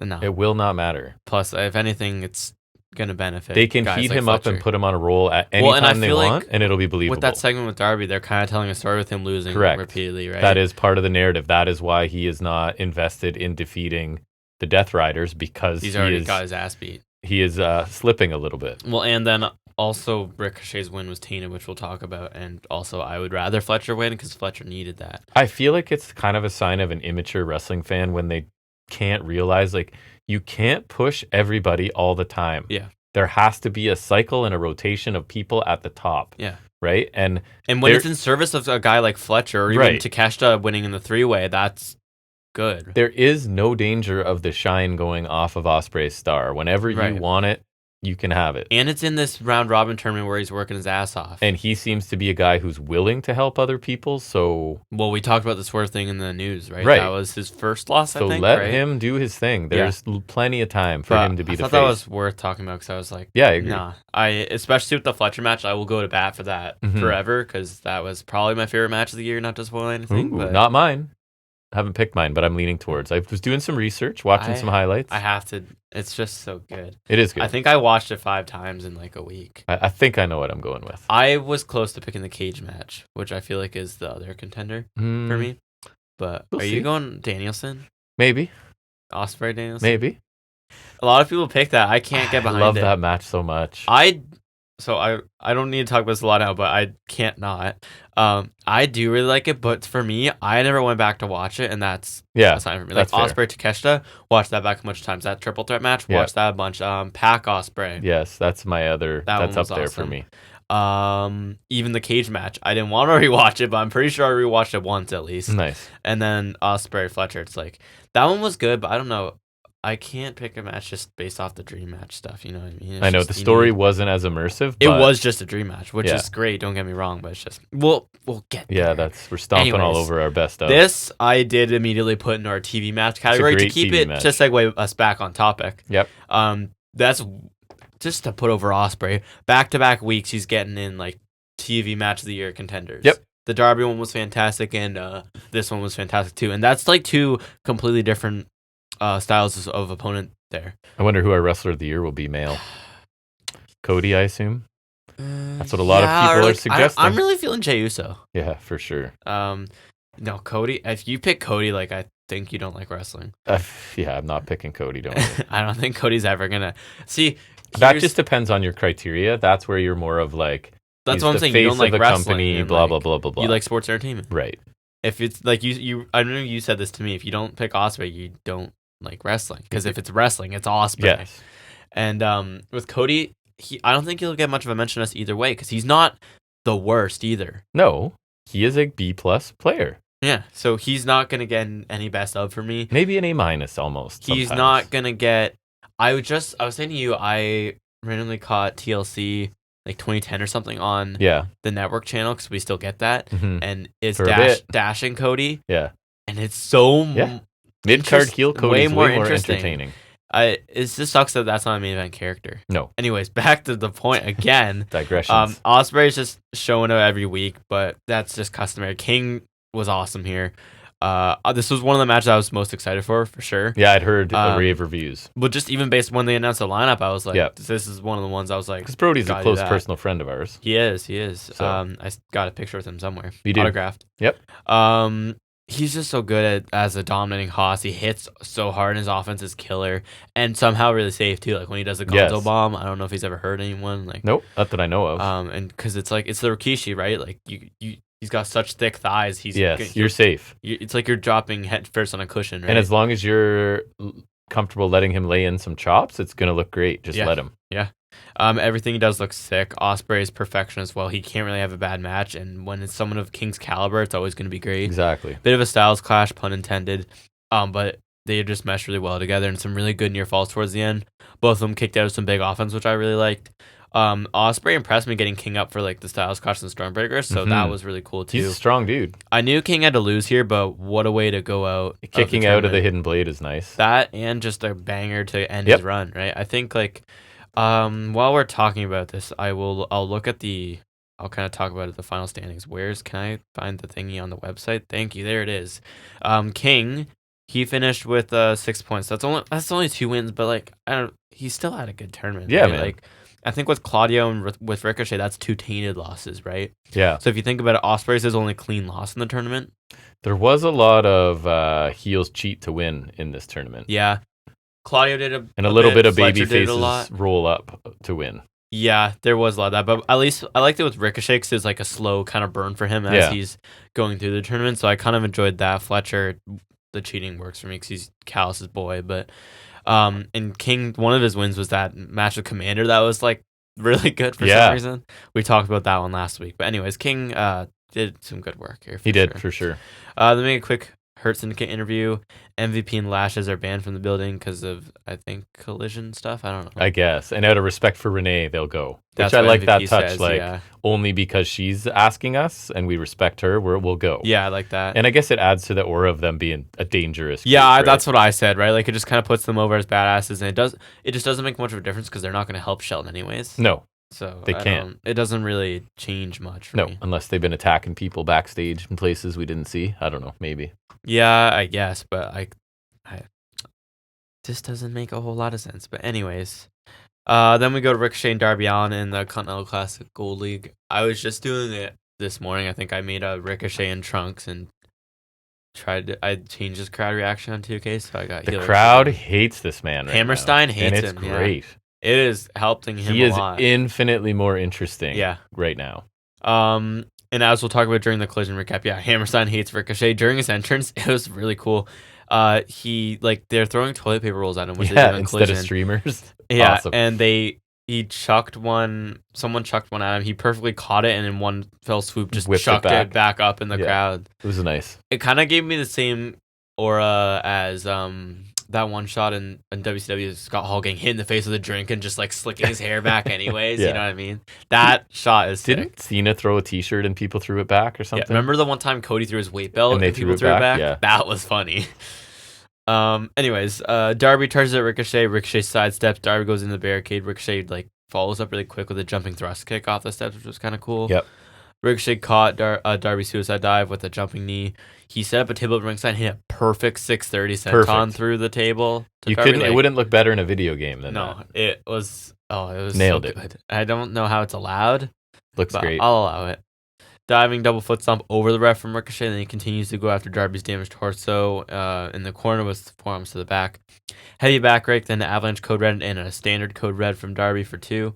No, it will not matter. Plus, if anything, it's gonna benefit. They can heat him up and put him on a roll at any time they want, and it'll be believable. With that segment with Darby, they're kind of telling a story with him losing repeatedly, right? That is part of the narrative. That is why he is not invested in defeating the Death Riders, because he's already got his ass beat. He is slipping a little bit. Well, and then also Ricochet's win was tainted, which we'll talk about, and also I would rather Fletcher win because Fletcher needed that. I feel like it's kind of a sign of an immature wrestling fan when they can't realize, like, you can't push everybody all the time. Yeah. There has to be a cycle and a rotation of people at the top. Yeah. Right? And when it's in service of a guy like Fletcher or even Takeshita winning in the 3-way, that's good. There is no danger of the shine going off of Ospreay's star. Whenever you want it, you can have it. And it's in this round robin tournament where he's working his ass off. And he seems to be a guy who's willing to help other people, so... Well, we talked about the Swerve thing in the news, right? That was his first loss, I think, So let him do his thing. There's plenty of time for him to be the face. I thought that was worth talking about, because I was like... Yeah, I agree. Nah. Especially with the Fletcher match, I will go to bat for that forever, because that was probably my favorite match of the year, not to spoil anything. Ooh, but... Not mine. I haven't picked mine, but I'm leaning towards. I was doing some research, watching some highlights. I have to. It's just so good. It is good. I think I watched it 5 times in like a week. I think I know what I'm going with. I was close to picking the cage match, which I feel like is the other contender for me. But we'll see. You going Danielson? Maybe. Ospreay Danielson? Maybe. A lot of people pick that. I can't get behind it. I love that match so much. I don't need to talk about this a lot now, but I can't not. I do really like it, but for me, I never went back to watch it, and that's a sign for me. Like Ospreay Takeshita, watch that back a bunch of times. That triple threat match, watch that a bunch. Pac Ospreay. Yes, that's my other. That's up there awesome. For me. Even the cage match, I didn't want to rewatch it, but I'm pretty sure I rewatched it once at least. Nice. And then Ospreay Fletcher, it's like that one was good, but I don't know. I can't pick a match just based off the dream match stuff. You know what I mean? I know the story wasn't as immersive. It was just a dream match, which is great. Don't get me wrong, but it's just we'll get there. Yeah, we're stomping all over our best stuff. This I did immediately put into our TV match category to keep TV match. To segue us back on topic. Yep. That's just to put over Ospreay. Back-to-back weeks, he's getting in like TV match of the year contenders. Yep. The Darby one was fantastic, and this one was fantastic too. And that's like 2 completely different styles of opponent there. I wonder who our wrestler of the year will be, male. Cody, I assume. That's what a lot of people are suggesting. I'm really feeling Jey Uso. Yeah, for sure. No, Cody. If you pick Cody, like I think you don't like wrestling. Yeah, I'm not picking Cody. Don't worry. I don't think Cody's ever gonna see. That just depends on your criteria. That's where you're more of like. That's what I'm saying. You don't like wrestling. Company, blah blah blah blah blah. You like sports entertainment, right? If it's like you, I know you said this to me. If you don't pick Ospreay, you don't like wrestling, because if it's wrestling, it's Ospreay. Yes. And with Cody, I don't think he'll get much of a mention us either way, because he's not the worst either. No, he is a B+ player. Yeah, so he's not gonna get any best of for me. Maybe an A- almost. He's not gonna get. I was saying to you, I randomly caught TLC like 2010 or something on the network channel, because we still get that, and it's Dash and Cody. Yeah, and it's so Mid-card heel Cody is way more entertaining. It just sucks that that's not a main event character. No. Anyways, back to the point again. Digressions. Ospreay's just showing up every week, but that's just customary. King was awesome here. This was one of the matches I was most excited for sure. Yeah, I'd heard rave reviews. But just even based when they announced the lineup, I was like, this is one of the ones I was like, because Brody's a close personal friend of ours. He is. So. I got a picture with him somewhere. You do. Autographed. Yep. He's just so good as a dominating hoss. He hits so hard, and his offense is killer, and somehow really safe too. Like when he does a Gonzo bomb, I don't know if he's ever hurt anyone. Like nope, not that I know of. And because it's the Rikishi, right? Like he's got such thick thighs. You're safe. It's like you're dropping head first on a cushion, right? And as long as you're comfortable letting him lay in some chops, it's gonna look great. Just let him. Yeah. Everything he does looks sick. Ospreay is perfection as well. He can't really have a bad match, and when it's someone of King's caliber, it's always going to be great. Exactly. Bit of a styles clash, pun intended. But they just meshed really well together, and some really good near falls towards the end. Both of them kicked out of some big offense, which I really liked. Ospreay impressed me getting King up for like the styles clash and Stormbreaker, so that was really cool too. He's a strong dude. I knew King had to lose here, but what a way to go out. Kicking out of the Hidden Blade is nice. That and just a banger to end his run, right? I think like. While we're talking about this, I'll look at I'll kind of talk about the final standings. Can I find the thingy on the website? Thank you. There it is. King, he finished with 6 points. That's only 2 wins, but like he still had a good tournament. Yeah, right? man. Like I think with Claudio and with Ricochet, that's 2 tainted losses, right? Yeah. So if you think about it, Ospreay's his only clean loss in the tournament. There was a lot of heels cheat to win in this tournament. Yeah. Claudio did a little bit of baby faces roll up to win. Yeah, there was a lot of that, but at least I liked it with Ricochet because it's like a slow kind of burn for him as he's going through the tournament. So I kind of enjoyed that. Fletcher, the cheating works for me because he's Callus's boy, but and King, one of his wins was that match with Commander that was like really good for some reason. We talked about that one last week, but anyways, King did some good work here. He did for sure. Let me make a quick Hurt Syndicate interview. MVP and Lashes are banned from the building because of, I think, collision stuff. I don't know. I guess. And out of respect for Renee, they'll go. Which I like MVP that touch. Says, only because she's asking us and we respect her, we'll go. Yeah, I like that. And I guess it adds to the aura of them being a dangerous group, right? That's what I said, right? Like, it just kind of puts them over as badasses. And it just doesn't make much of a difference because they're not going to help Shelton anyways. No. So they can't. It doesn't really change much for me. Unless they've been attacking people backstage in places we didn't see. I don't know. Maybe. Yeah, I guess, but I this doesn't make a whole lot of sense. But anyways, then we go to Ricochet and Darby Allin in the Continental Classic Gold League. I was just doing it this morning. I think I made a Ricochet in trunks and I changed his crowd reaction on 2K, so I got the crowd hates this man. Hammerstein hates him. And it's great. Yeah. It is helping him. He is a lot. Infinitely more interesting. Right now. And as we'll talk about during the collision recap, Hammerstein hates Ricochet. During his entrance, it was really cool. They're throwing toilet paper rolls at him, which they did on instead collision. Of streamers. Yeah, awesome. And he chucked one. Someone chucked one at him. He perfectly caught it, and in one fell swoop, just chucked it back up in the crowd. It was nice. It kind of gave me the same aura as that one shot in WCW, Scott Hall getting hit in the face with a drink and just like slicking his hair back anyways. You know what I mean? That shot is sick. Didn't Cena throw a t-shirt and people threw it back or something? Yeah, remember the one time Cody threw his weight belt and people threw it back? Yeah. That was funny. Anyways, Darby charges at Ricochet. Ricochet sidesteps. Darby goes in the barricade. Ricochet follows up really quick with a jumping thrust kick off the steps, which was kind of cool. Yep. Ricochet caught Darby's suicide dive with a jumping knee. He set up a table at ringside and hit a perfect 630 senton through the table. It wouldn't look better in a video game than that. No, it was nailed so it. Good. I don't know how it's allowed. Looks great. I'll allow it. Diving double foot stomp over the ref from Ricochet, and then he continues to go after Darby's damaged torso in the corner with forearms to the back. Heavy back rake, then the avalanche code red and a standard code red from Darby for 2.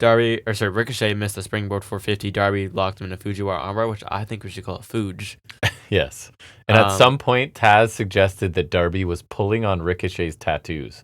Ricochet missed a springboard 450. Darby locked him in a Fujiwara armbar, which I think we should call it Fuge. Yes. And at some point, Taz suggested that Darby was pulling on Ricochet's tattoos.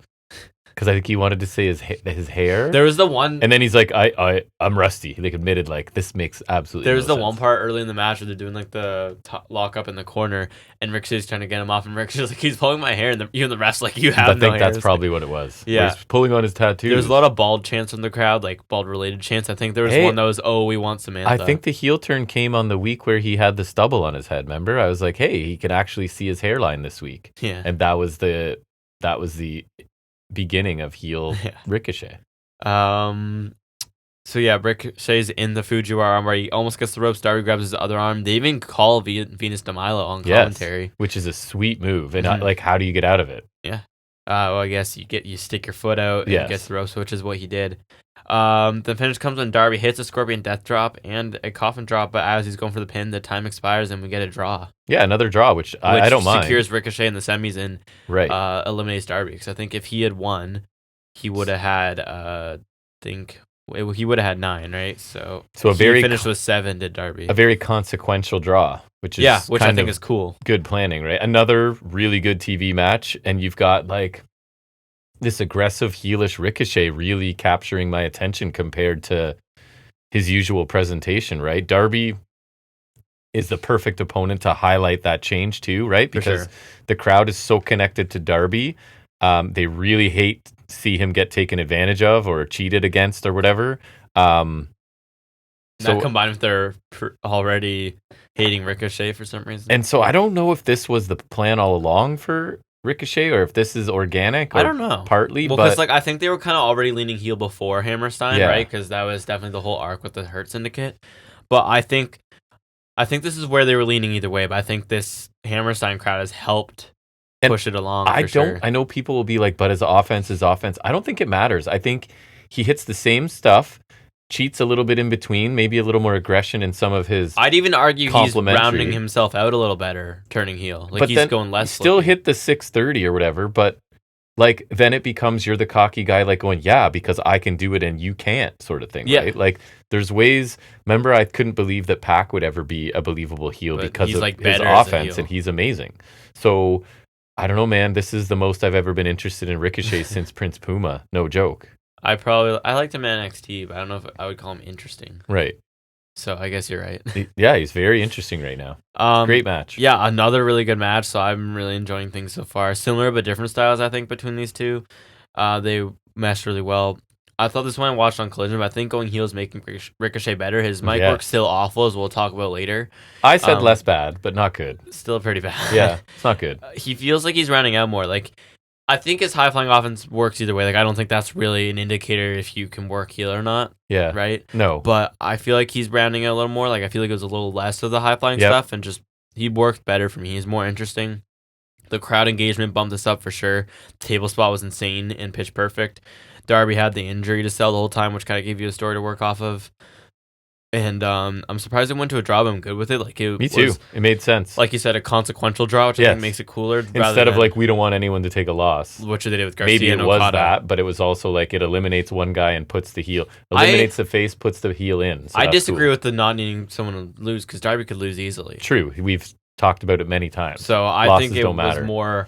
because I think he wanted to say his hair. There was the one, and then he's like, I'm rusty. He admitted like this makes absolutely. There's no the sense. one part early in the match where they're doing like the lock up in the corner, and Ricochet's trying to get him off, and Ricochet's like, he's pulling my hair, and the rest like you have. I think that's probably what it was. Yeah, he's pulling on his tattoo. There's a lot of bald chants from the crowd, like bald related chants. I think there was one that was, "Oh, we want Samantha." I think the heel turn came on the week where he had the stubble on his head. Remember, I was like, hey, he can actually see his hairline this week. Yeah, and that was the beginning of heel Ricochet. So yeah, Ricochet's in the Fujiwara arm where he almost gets the ropes. Darby grabs his other arm. They even call Venus de Milo on commentary, which is a sweet move. And like, how do you get out of it? Yeah. Well, I guess you stick your foot out and get the ropes, which is what he did. The finish comes when Darby hits a Scorpion Death Drop and a Coffin Drop, but as he's going for the pin, the time expires and we get a draw. Yeah, another draw, which I don't mind. Secures Ricochet in the semis and eliminates Darby. Because I think if he had won, he would have had, he would have had 9, right? So a very finished with 7 to Darby. A very consequential draw, which is which I think is cool. Good planning, right? Another really good TV match, and you've got like this aggressive heelish Ricochet really capturing my attention compared to his usual presentation, right? Darby is the perfect opponent to highlight that change too, right? Because the crowd is so connected to Darby. They really hate see him get taken advantage of or cheated against or whatever. That combined with their already hating Ricochet for some reason. And so I don't know if this was the plan all along for Ricochet or if this is organic. Or I don't know. Partly, well, because like I think they were kind of already leaning heel before Hammerstein, right? Because that was definitely the whole arc with the Hurt Syndicate. But I think this is where they were leaning either way. But I think this Hammerstein crowd has helped push it along. I know people will be like, but his offense is offense. I don't think it matters. I think he hits the same stuff, cheats a little bit in between, maybe a little more aggression in some of his. I'd even argue he's rounding himself out a little better, turning heel. Like he's going less. Still hit the 630 or whatever, but like then it becomes you're the cocky guy, like going, yeah, because I can do it and you can't, sort of thing. Yeah. Right? Like there's ways. Remember, I couldn't believe that Pac would ever be a believable heel because of his offense, and he's amazing. So I don't know, man. This is the most I've ever been interested in Ricochet since Prince Puma. No joke. I liked him in NXT, but I don't know if I would call him interesting. Right. So I guess you're right. He's very interesting right now. Great match. Yeah, another really good match. So I'm really enjoying things so far. Similar but different styles, I think, between these two. They meshed really well. I thought this one I watched on Collision, but I think going heel is making Ricochet better. His mic work's still awful, as we'll talk about later. I said less bad, but not good. Still pretty bad. Yeah, it's not good. He feels like he's rounding out more. Like, I think his high-flying offense works either way. Like, I don't think that's really an indicator if you can work heel or not. Yeah. Right? No. But I feel like he's rounding out a little more. Like, I feel like it was a little less of the high-flying stuff, and just he worked better for me. He's more interesting. The crowd engagement bumped us up for sure. Table spot was insane and pitch perfect. Darby had the injury to sell the whole time, which kind of gave you a story to work off of. And I'm surprised it went to a draw, but I'm good with it. Like Me too. It made sense. Like you said, a consequential draw, which I think makes it cooler. Instead of like, we don't want anyone to take a loss. What did they do with Garcia Maybe and it Okada. was that, but it was also like it eliminates one guy and puts the heel. Eliminates the face, puts the heel in. So I disagree with the not needing someone to lose, because Darby could lose easily. True. We've talked about it many times. So I think it was more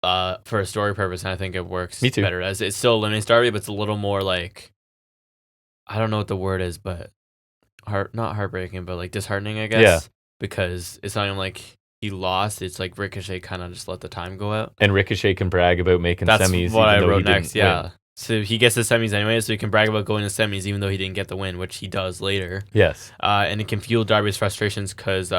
for a story purpose, and I think it works better. As it still eliminates Darby, but it's a little more like, I don't know what the word is, but not heartbreaking, but like disheartening, I guess. Yeah. Because it's not even like he lost. It's like Ricochet kind of just let the time go out. And Ricochet can brag about making semis. That's what I wrote next, yeah. So he gets the semis anyway, so he can brag about going to semis even though he didn't get the win, which he does later. Yes. And it can fuel Darby's frustrations because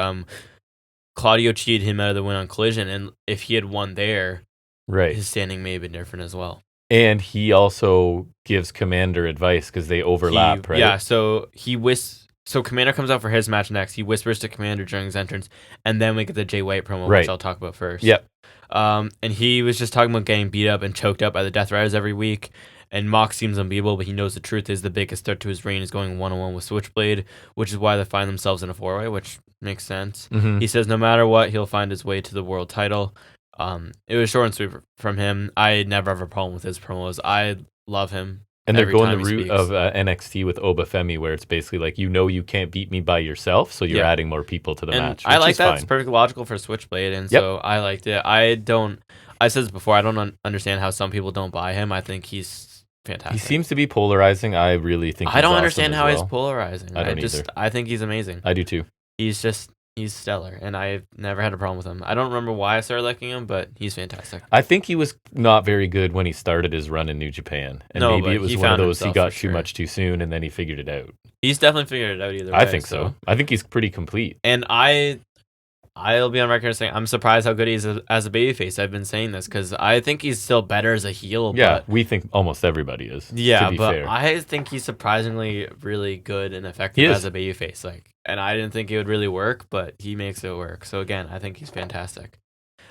Claudio cheated him out of the win on Collision, and if he had won there, his standing may have been different as well. And he also gives Commander advice because they overlap, right? Yeah, so So Commander comes out for his match next. He whispers to Commander during his entrance, and then we get the Jay White promo, which I'll talk about first. Yep. And he was just talking about getting beat up and choked up by the Death Riders every week. And Mox seems unbeatable, but he knows the truth is the biggest threat to his reign is going one-on-one with Switchblade, which is why they find themselves in a four-way, which makes sense. Mm-hmm. He says no matter what, he'll find his way to the world title. It was short and sweet from him. I never have a problem with his promos. I love him. And they're going the route of NXT with Obafemi, where it's basically like, you can't beat me by yourself, so you're adding more people to the match. I like that. It's perfectly logical for Switchblade, and so I liked it. I said this before. I don't understand how some people don't buy him. I think he's fantastic. He seems to be polarizing. I really think I don't understand how he's polarizing. I don't either. I think he's amazing. I do too. He's stellar, and I've never had a problem with him. I don't remember why I started liking him, but he's fantastic. I think he was not very good when he started his run in New Japan. And maybe it was one of those he got too much too soon, and then he figured it out. He's definitely figured it out either way. I think so. I think he's pretty complete. And I'll be on record saying I'm surprised how good he is as a babyface. I've been saying this because I think he's still better as a heel. Yeah, we think almost everybody is. Yeah, to be but fair. I think he's surprisingly really good and effective as a babyface. And I didn't think it would really work, but he makes it work. So again, I think he's fantastic.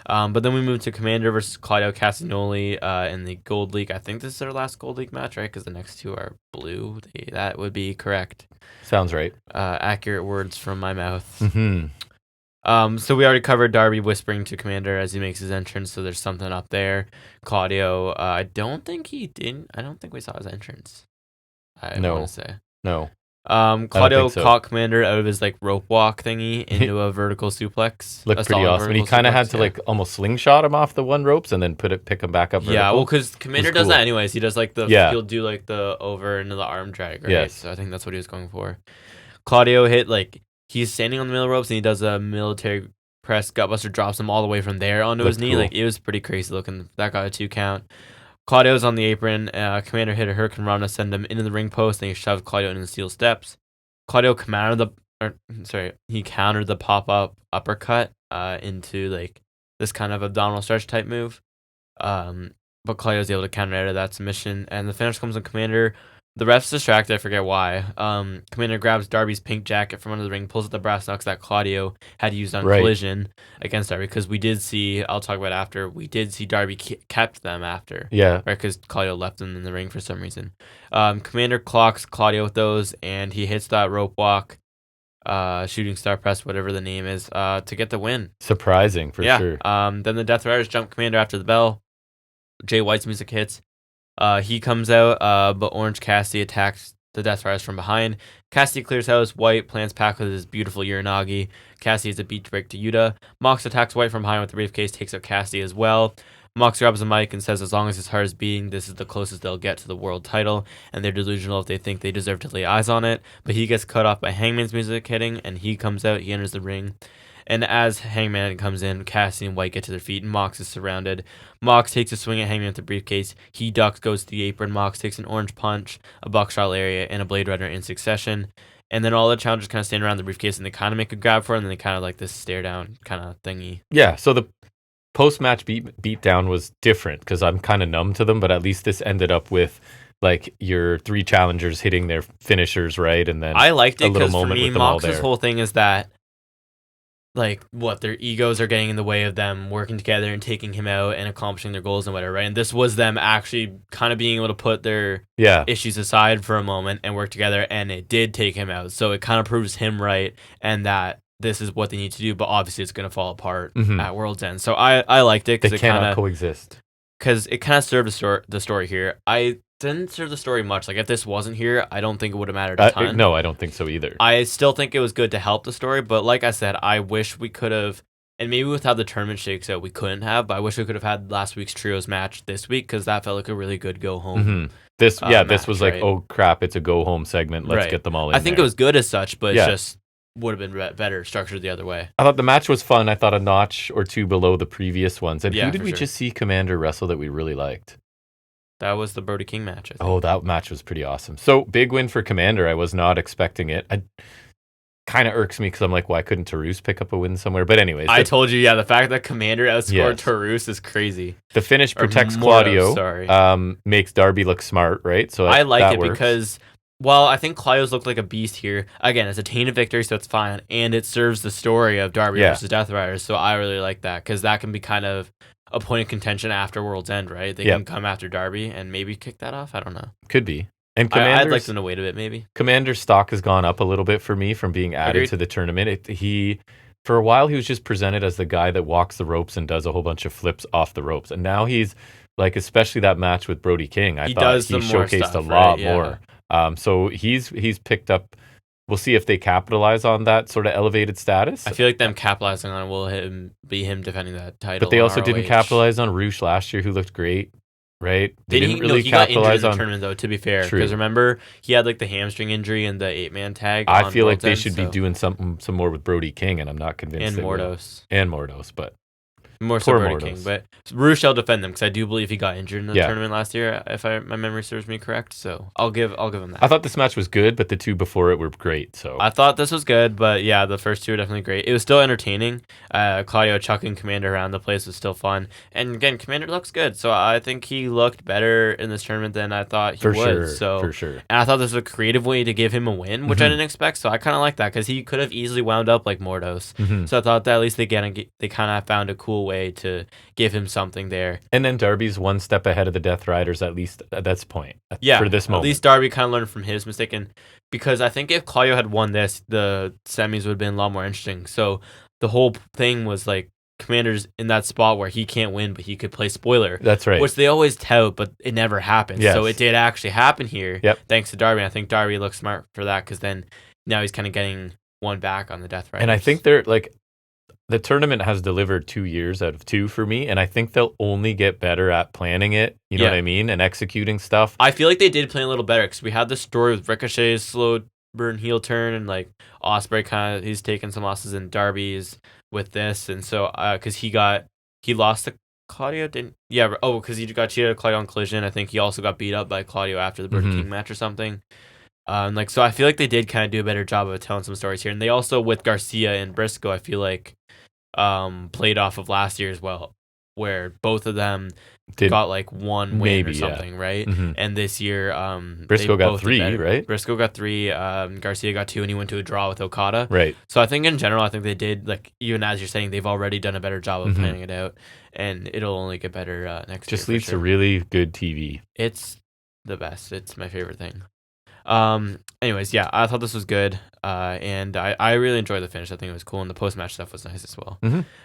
But then we move to Commander versus Claudio Castagnoli in the Gold League. I think this is their last Gold League match, right? Because the next two are blue. That would be correct. Sounds right. Accurate words from my mouth. Mm-hmm. So we already covered Darby whispering to Commander as he makes his entrance. So there's something up there. Claudio, I don't think we saw his entrance. I want to say no. Claudio caught Commander out of his rope walk thingy into a vertical suplex. Looked pretty awesome. And he kind of had to almost slingshot him off the one ropes and then pick him back up. Vertical. Yeah, well, because Commander does that anyways. He does he'll do the over into the arm drag, right? Yes. So I think that's what he was going for. Claudio hit he's standing on the middle ropes and he does a military press gutbuster, drops him all the way from there onto his knee. Cool. It was pretty crazy looking. That got a 2 count. Claudio's on the apron. Commander hit a Hurricane Rana, send him into the ring post, and he shoved Claudio into the steel steps. Claudio countered the pop-up uppercut into this kind of abdominal stretch type move. But Claudio's able to counter out of that submission, and the finish comes on Commander. The ref's distracted, I forget why. Commander grabs Darby's pink jacket from under the ring, pulls out the brass knucks that Claudio had used on Collision against Darby, because we did see, I'll talk about it after, we did see Darby kept them after. Yeah. Right, because Claudio left them in the ring for some reason. Commander clocks Claudio with those, and he hits that rope walk, shooting star press, whatever the name is, to get the win. Surprising, for sure. Then the Death Riders jump Commander after the bell. Jay White's music hits. He comes out, but Orange Cassidy attacks the Death Riders from behind. Cassidy clears house. White plants Pac with his beautiful Uranagi. Cassidy is a beat break to Yuta. Mox attacks White from behind with the briefcase, takes out Cassidy as well. Mox grabs a mic and says as long as his heart is beating, this is the closest they'll get to the world title, and they're delusional if they think they deserve to lay eyes on it. But he gets cut off by Hangman's music hitting, and he comes out, he enters the ring. And as Hangman comes in, Cassidy and White get to their feet, and Mox is surrounded. Mox takes a swing at Hangman with the briefcase. He ducks, goes to the apron. Mox takes an orange punch, a buckshot lariat, and a Blade Runner in succession. And then all the challengers kind of stand around the briefcase, and they kind of make a grab for it, and then they kind of this stare down kind of thingy. Yeah, so the post-match beat down was different, because I'm kind of numb to them, but at least this ended up with your 3 challengers hitting their finishers, right? And then I liked it because for me, Mox's whole thing is that their egos are getting in the way of them working together and taking him out and accomplishing their goals and whatever, right? And this was them actually kind of being able to put their issues aside for a moment and work together, and it did take him out. So it kind of proves him right, and that this is what they need to do, but obviously it's going to fall apart at World's End. So I liked it, because it cannot coexist. Because it kind of served the story here. I didn't serve the story much. If this wasn't here, I don't think it would have mattered a ton. No, I don't think so either. I still think it was good to help the story, but like I said, I wish we could have, and maybe with how the tournament shakes out, we couldn't have, but I wish we could have had last week's trios match this week, because that felt like a really good go-home This match, was right? Oh crap, it's a go-home segment. Let's get them all in I think there. It was good as such, but it's just would have been better structured the other way. I thought the match was fun. I thought a notch or 2 below the previous ones. And who did we just see Commander wrestle that we really liked? That was the Brody King match, I think. Oh, that match was pretty awesome. So, big win for Commander. I was not expecting it. Kind of irks me, because I'm like, why couldn't Tarus pick up a win somewhere? But anyways. I told you, the fact that Commander outscored Tarus is crazy. The finish protects Claudio. Makes Darby look smart, right? So I like it because, well, I think Claudio's looked like a beast here. Again, it's a tainted victory, so it's fine. And it serves the story of Darby versus Death Riders. So I really like that, because that can be kind of a point of contention after World's End, right? They can come after Darby and maybe kick that off. I don't know. Could be. And I'd like them to wait a bit, maybe. Commander's stock has gone up a little bit for me from being added to the tournament. For a while, he was just presented as the guy that walks the ropes and does a whole bunch of flips off the ropes. And now he's, especially that match with Brody King, I thought he showcased a lot more. So he's picked up we'll see if they capitalize on that sort of elevated status. I feel like them capitalizing on it will be him defending that title. But they also didn't capitalize on Roosh last year, who looked great, right? They didn't really capitalize on the tournament, though, to be fair. Because remember, he had like the hamstring injury and the 8-man tag. I feel like they should be doing some more with Brody King, and I'm not convinced. And Mordos. And Mordos, but more so Brody King. But Roosh shall defend them because I do believe he got injured in the tournament last year, if my memory serves me correct. So I'll give him that. I thought this match was good, but the two before it were great. So I thought this was good, but yeah, the first two were definitely great. It was still entertaining. Claudio chucking Commander around the place was still fun, and again, Commander looks good. So I think he looked better in this tournament than I thought he would. For sure. And I thought this was a creative way to give him a win, which I didn't expect. So I kind of like that because he could have easily wound up like Mordos. So I thought that at least they kind of found a cool way to give him something there. And then Darby's one step ahead of the Death Riders, at least at this point. Yeah, for this moment. At least Darby kind of learned from his mistake. And because I think if Claudio had won this, the semis would have been a lot more interesting. So the whole thing was like Commander's in that spot where he can't win, but he could play spoiler. That's right. Which they always tout, but it never happens. Yes. So it did actually happen here. Yep. Thanks to Darby. I think Darby looks smart for that because then now he's kind of getting one back on the Death Riders. And I think they're like, the tournament has delivered 2 years out of 2 for me, and I think they'll only get better at planning it, you know what I mean, and executing stuff. I feel like they did plan a little better, because we had the story with Ricochet's slow burn heel turn, and like Ospreay kind of, he's taking some losses, and Darby's with this, and so, because he lost to Claudio, because he got cheated at Claudio on Collision. I think he also got beat up by Claudio after the Brody King match or something. So I feel like they did kind of do a better job of telling some stories here, and they also, with Garcia and Briscoe, I feel like played off of last year as well, where both of them got like one win or something, right? And this year, Briscoe got 3, right? Briscoe got 3, Garcia got 2, and he went to a draw with Okada. Right. So I think in general, I think they did, like, even as you're saying, they've already done a better job of planning it out, and it'll only get better next year. Just leads to really good TV. It's the best. It's my favorite thing. Anyways, yeah, I thought this was good, and I really enjoyed the finish. I think it was cool, and the post-match stuff was nice as well.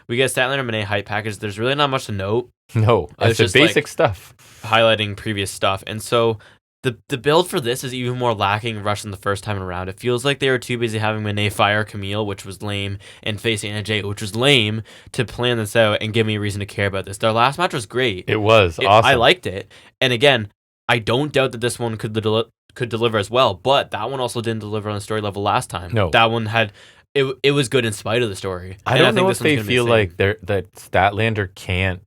We get Statlander Monet hype package. There's really not much to note. No, it's just basic stuff. Highlighting previous stuff, and so the build for this is even more lacking in Rush than the first time around. It feels like they were too busy having Monet fire Camille, which was lame, and facing AJ, which was lame, to plan this out and give me a reason to care about this. Their last match was great. It was awesome. I liked it, and again, I don't doubt that this one could deliver as well, but that one also didn't deliver on the story level last time. No. That one had it was good in spite of the story. I don't know if they feel like that Statlander can't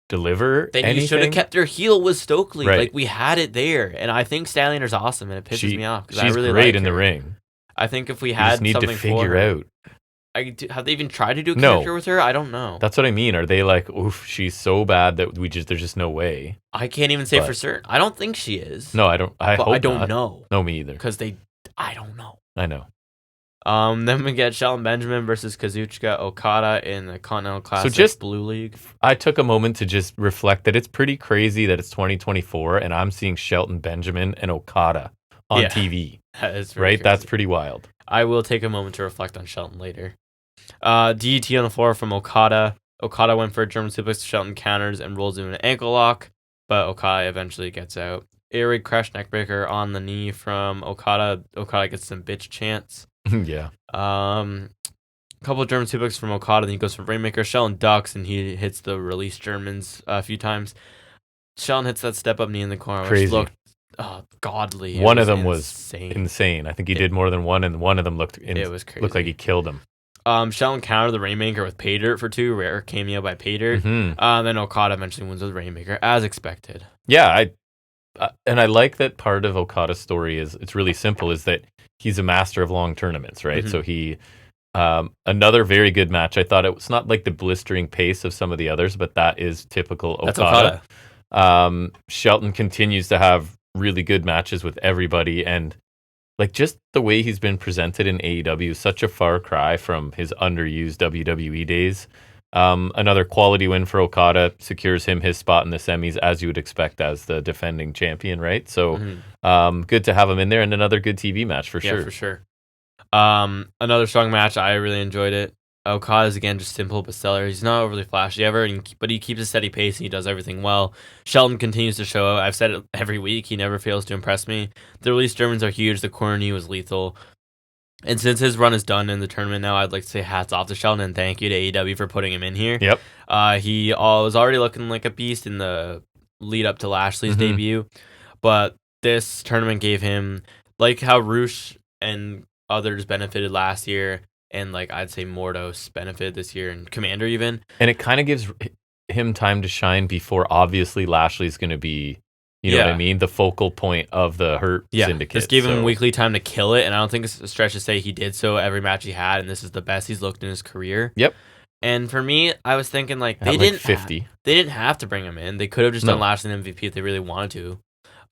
deliver then anything. You should have kept their heel with Stokely. Right. Like, we had it there, and I think Statlander's awesome, and it pisses me off because I really great like in her. the ring. I think if we had just need something to figure for her, out. Have they even tried to do a character with her? I don't know. That's what I mean. Are they like, oof, she's so bad that there's just no way? I can't even say for certain. I don't think she is. No, I don't. I don't know. No, me either. Because I don't know. I know. Then we get Shelton Benjamin versus Kazuchika Okada in the Continental Classic Blue League. I took a moment to just reflect that it's pretty crazy that it's 2024 and I'm seeing Shelton Benjamin and Okada on TV. That is right? Crazy. That's pretty wild. I will take a moment to reflect on Shelton later. DDT on the floor from Okada. Okada went for a German suplex. Shelton counters and rolls into an ankle lock, but Okada eventually gets out. Air raid crash neckbreaker on the knee from Okada. Okada gets some bitch chants. Yeah. Couple of German suplex from Okada, then he goes for Rainmaker. Shelton ducks and he hits the release Germans a few times. Shelton hits that step up knee in the corner, which looked godly. One of them was insane. I think he did more than one, and one of them looked crazy. Looked like he killed him. Shelton countered the Rainmaker with pay dirt for 2, rare cameo by pay dirt. Then Okada eventually wins with Rainmaker, as expected. Yeah, I like that part of Okada's story it's really simple, is that he's a master of long tournaments, right? So he, another very good match. I thought it was not like the blistering pace of some of the others, but that is typical Okada. That's Okada. Shelton continues to have really good matches with everybody, and like just the way he's been presented in AEW is such a far cry from his underused WWE days. Another quality win for Okada secures him his spot in the semis, as you would expect as the defending champion, right? So good to have him in there, and another good TV match for sure. Yeah, for sure. Another strong match. I really enjoyed it. Okada's again just simple but stellar. He's not overly flashy ever, but he keeps a steady pace and he does everything well. Shelton continues to show out. I've said it every week. He never fails to impress me. The release Germans are huge. The corner knee was lethal. And since his run is done in the tournament now, I'd like to say hats off to Shelton and thank you to AEW for putting him in here. Yep. He was already looking like a beast in the lead up to Lashley's debut, but this tournament gave him, like how Roosh and others benefited last year, and like I'd say Mordos benefited this year, and Commander even. And it kind of gives him time to shine before obviously Lashley's going to be, you know what I mean, the focal point of the Hurt Syndicate. Just gave him weekly time to kill it, and I don't think it's a stretch to say he did so every match he had, and this is the best he's looked in his career. Yep. And for me, I was thinking like they didn't have to bring him in. They could have just done Lashley and MVP if they really wanted to.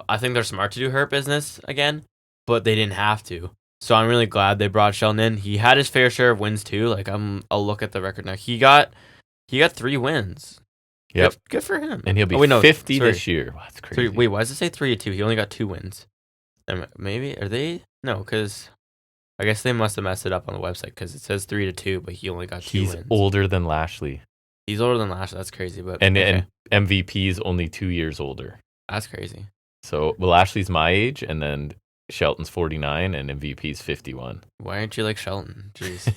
I think they're smart to do Hurt business again, but they didn't have to. So I'm really glad they brought Shelton in. He had his fair share of wins too. Like I'll look at the record now. He got 3 wins. Yep. Good for him. And he'll be 50 this year. Wow, that's crazy. Wait, why does it say 3-2? He only got 2 wins. Maybe are they? No, because I guess they must have messed it up on the website because it says 3-2, but he only got 2 wins. He's older than Lashley. He's older than Lashley. That's crazy. But and MVP is only 2 years older. That's crazy. So Lashley's my age, and then Shelton's 49, and MVP's 51. Why aren't you like Shelton? Jeez.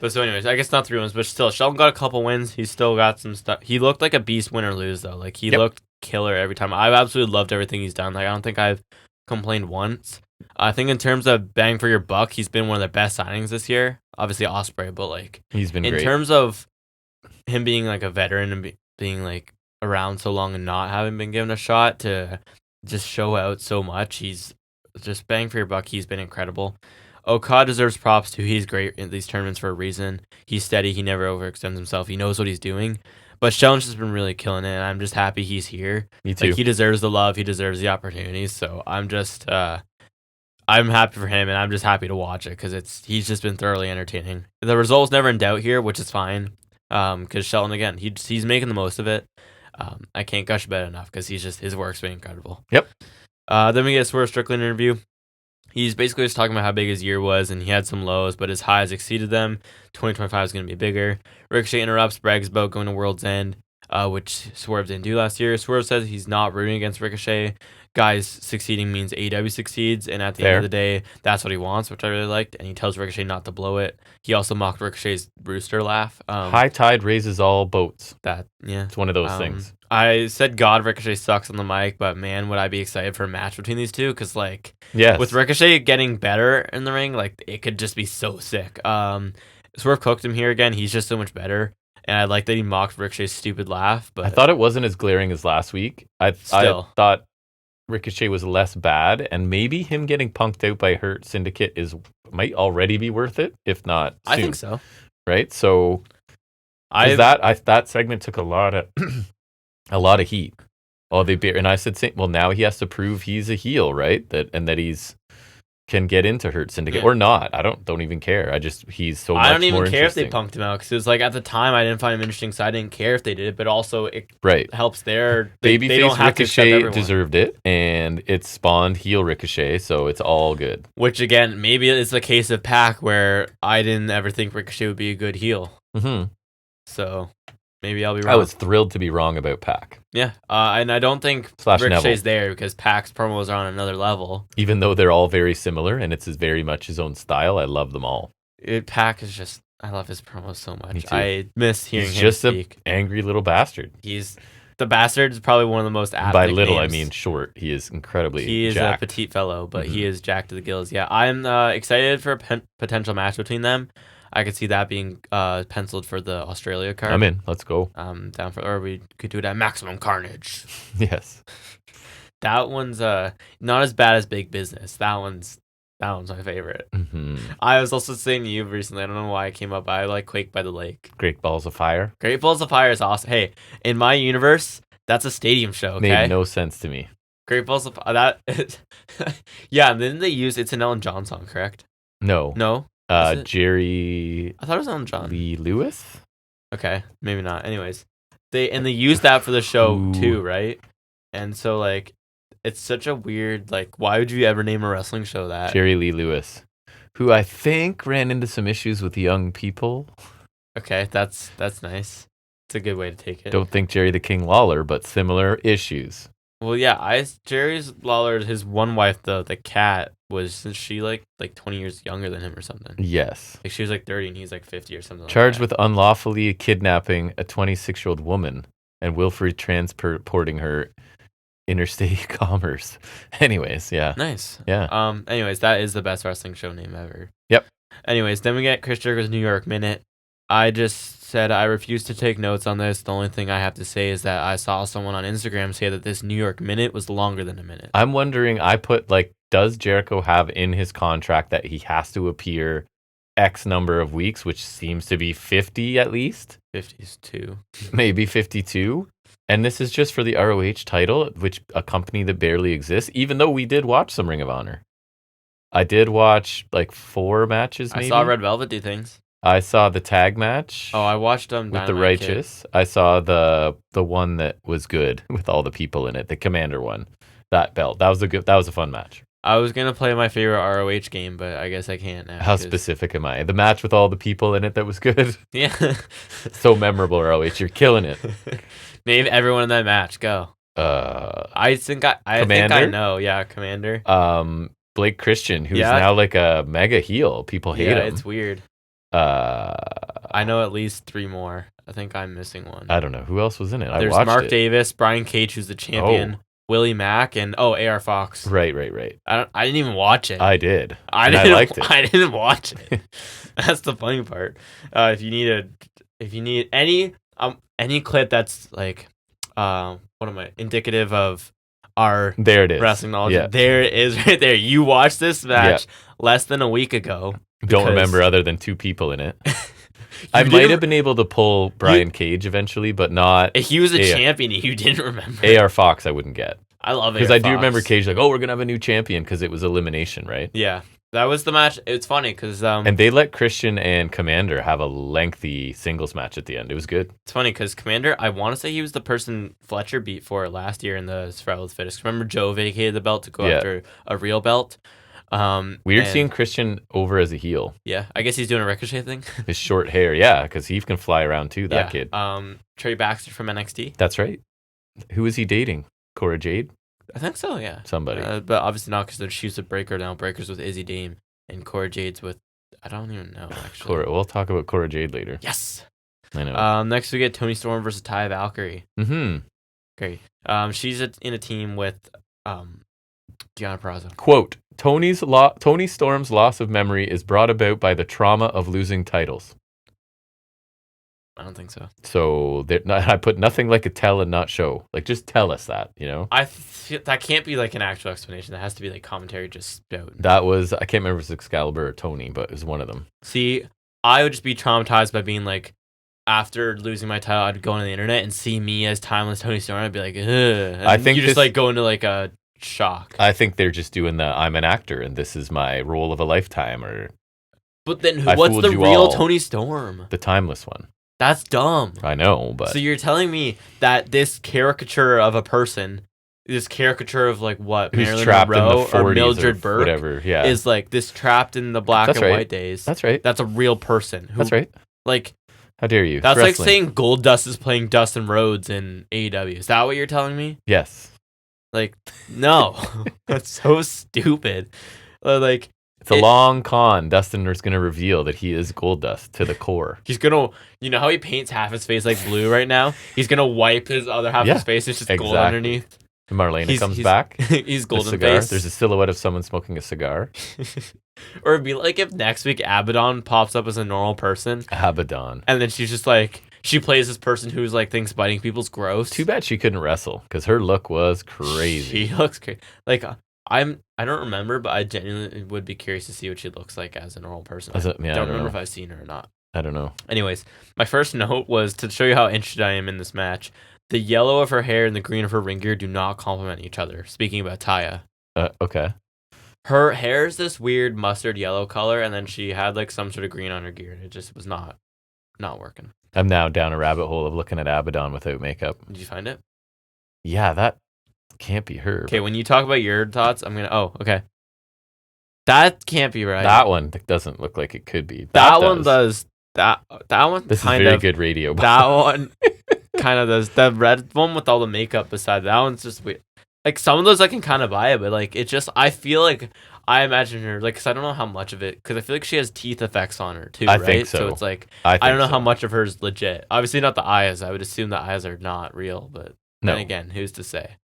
But so anyways, I guess not 3 wins, but still, Shelton got a couple wins. He's still got some stuff. He looked like a beast, win or lose, though. Like, he looked killer every time. I've absolutely loved everything he's done. Like, I don't think I've complained once. I think in terms of bang for your buck, he's been one of the best signings this year. Obviously, Ospreay, but, like, he's been great. In terms of him being, like, a veteran and being, like, around so long and not having been given a shot to just show out so much, he's just bang for your buck. He's been incredible. Okada deserves props too. He's great in these tournaments for a reason. He's steady. He never overextends himself. He knows what he's doing. But Shelton's just been really killing it, and I'm just happy he's here. Me too. Like, he deserves the love. He deserves the opportunities. So I'm just, I'm happy for him, and I'm just happy to watch it because he's just been thoroughly entertaining. The result's never in doubt here, which is fine. Because Shelton, again, he's making the most of it. I can't gush about it enough because his work's been incredible. Yep. Then we get a Swerve Strickland interview. He's basically just talking about how big his year was, and he had some lows, but his highs exceeded them. 2025 is going to be bigger. Ricochet interrupts, brags about going to World's End, which Swerve didn't do last year. Swerve says he's not rooting against Ricochet. Guys succeeding means AEW succeeds, and at the end of the day, that's what he wants, which I really liked. And he tells Ricochet not to blow it. He also mocked Ricochet's Brewster laugh. High tide raises all boats. It's one of those things. I said God, Ricochet sucks on the mic, but man, would I be excited for a match between these two? Because with Ricochet getting better in the ring, like it could just be so sick. Swerve cooked him here again. He's just so much better. And I like that he mocked Ricochet's stupid laugh. But I thought it wasn't as glaring as last week. I thought Ricochet was less bad, and maybe him getting punked out by Hurt Syndicate might already be worth it, if not soon. I think so. Right? So that segment took a lot of heat. And I said, well, now he has to prove he's a heel, right? That he's can get into Hurt Syndicate or not. I don't even care. He's so much more I don't even care if they punked him out because it was like at the time I didn't find him interesting, so I didn't care if they did it. But also it helps their they don't have Ricochet to deserved it, and it spawned heel Ricochet, so it's all good. Which again, maybe it's a case of Pac where I didn't ever think Ricochet would be a good heel. Mm-hmm. So maybe I'll be wrong. I was thrilled to be wrong about Pac. Yeah, and I don't think Ricochet's there because Pac's promos are on another level. Even though they're all very similar and it's very much his own style, I love them all. Pac is just, I love his promos so much. I miss hearing him speak. He's just an angry little bastard. The bastard is probably one of the most apt By nicknames. little, I mean short. He is incredibly He is jacked. a petite fellow, but he is jacked to the gills. Yeah, I'm excited for a potential match between them. I could see that being penciled for the Australia card. I'm in. Let's go. Down for, or we could do it at Maximum Carnage. Yes. That one's not as bad as Big Business. That one's my favorite. Mm-hmm. I was also saying to you recently, I don't know why it came up, I like Quake by the Lake. Great Balls of Fire. Great Balls of Fire is awesome. Hey, in my universe, that's a stadium show, okay? Made no sense to me. Great Balls of Fire, yeah, and then they use, it's an Ellen John song, correct? No. No? Jerry... I thought it was Ellen John. Lee Lewis? Okay, maybe not. Anyways, they used that for the show too, right? And so like, it's such a weird, like, why would you ever name a wrestling show that? Jerry Lee Lewis, who I think ran into some issues with young people. Okay, that's nice. It's a good way to take it. Don't think Jerry the King Lawler, but similar issues. Well, yeah, Jerry's Lawler, his one wife, the cat, wasn't she like 20 years younger than him or something? Yes. Like she was like 30 and he's like 50 or something. Charged with unlawfully kidnapping a 26-year-old woman and willfully transporting her interstate commerce. Anyways, yeah. Nice. Yeah. Anyways, that is the best wrestling show name ever. Yep. Anyways, then we get Chris Jericho's New York Minute. I just said I refuse to take notes on this. The only thing I have to say is that I saw someone on Instagram say that this New York Minute was longer than a minute. I'm wondering, I put like, does Jericho have in his contract that he has to appear X number of weeks, which seems to be 50 at least? 52. Maybe 52. And this is just for the ROH title, which a company that barely exists, even though we did watch some Ring of Honor. I did watch like 4 matches, maybe. I saw Red Velvet do things. I saw the tag match. Oh, I watched with Dynamite the Righteous. Kid. I saw the one that was good with all the people in it, the Commander one. That belt. That was a fun match. I was gonna play my favorite ROH game, but I guess I can't now. How specific am I? The match with all the people in it that was good. Yeah. So memorable, ROH. You're killing it. Name everyone in that match. Go. I think I know. Yeah, Commander. Blake Christian, who's now like a mega heel. People hate him. Yeah, it's weird. I know at least 3 more. I think I'm missing one. I don't know who else was in it. There's Mark Davis, Brian Cage, who's the champion, Willie Mack, and AR Fox. Right. I didn't even watch it. I did. I liked it. I didn't watch it. That's the funny part. If you need any clip that's like indicative of our there it is wrestling knowledge. Yeah. There it is right there. You watched this match less than a week ago. Don't remember other than 2 people in it. I might have been able to pull Brian Cage eventually, but not. He was a champion. You didn't remember. AR Fox, I wouldn't get. I love it because I do remember Cage like, we're gonna have a new champion because it was elimination, right? Yeah, that was the match. It's funny because and they let Christian and Commander have a lengthy singles match at the end. It was good. It's funny because Commander, I want to say he was the person Fletcher beat for last year in the Survival Fittest. Remember Joe vacated the belt to go after a real belt. Weird seeing Christian over as a heel. Yeah, I guess he's doing a Ricochet thing. His short hair, yeah, because he can fly around too. That kid. Trey Baxter from NXT. That's right. Who is he dating? Cora Jade. I think so. Yeah. Somebody. But obviously not because she's with Breaker now. Breaker's with Izzy Dame, and Cora Jade's with I don't even know actually. We'll talk about Cora Jade later. Yes. I know. Next we get Toni Storm versus Taya Valkyrie. Mm-hmm. Great. She's in a team with Deonna Purrazzo. Quote, Toni Storm's loss of memory is brought about by the trauma of losing titles. I don't think so. So I put nothing like a tell and not show. Like, just tell us that, you know? That can't be like an actual explanation. That has to be like commentary just out. That was, I can't remember if it was Excalibur or Tony, but it was one of them. See, I would just be traumatized by being like, after losing my title, I'd go on the internet and see me as timeless Toni Storm. I'd be like, ugh. And I think you just like go into like a shock. I think they're just doing the I'm an actor and this is my role of a lifetime. But then what's the real Toni Storm? The timeless one. That's dumb. I know, but so you're telling me that this caricature of a person, this caricature of like what who's Marilyn trapped Monroe in the 40s or Mildred Burke, whatever, is like this trapped in the black and white days. That's right. That's a real person. That's right. Like, how dare you? That's like saying Goldust is playing Dustin Rhodes in AEW. Is that what you're telling me? Yes. Like, no, that's so stupid. Like. It's a long con. Dustin is going to reveal that he is Goldust to the core. He's going to, you know how he paints half his face like blue right now? He's going to wipe his other half of his face. It's just gold underneath. And Marlena comes back. He's golden face. There's a silhouette of someone smoking a cigar. Or it'd be like if next week Abaddon pops up as a normal person. Abaddon. And then she's just like, she plays this person who's like thinks biting people's gross. Too bad she couldn't wrestle because her look was crazy. She looks crazy. Like, I don't remember, but I genuinely would be curious to see what she looks like as a normal person. I don't remember if I've seen her or not. I don't know. Anyways, my first note was to show you how interested I am in this match. The yellow of her hair and the green of her ring gear do not complement each other. Speaking about Taya. Okay. Her hair is this weird mustard yellow color, and then she had like some sort of green on her gear, and it just was not working. I'm now down a rabbit hole of looking at Abaddon without makeup. Did you find it? Yeah, that can't be her. Okay, when you talk about your thoughts, I'm gonna. Oh, okay. That can't be right. That one doesn't look like it could be. That one does. That one. This is very good radio. That one kind of does. The red one with all the makeup beside that one's just weird. Like, some of those I can kind of buy it, but, like, it just, I feel like, I imagine her, like, because I don't know how much of it, because I feel like she has teeth effects on her, too, right? I think so. So it's like, I don't know how much of her is legit. Obviously not the eyes. I would assume the eyes are not real, but then again, who's to say?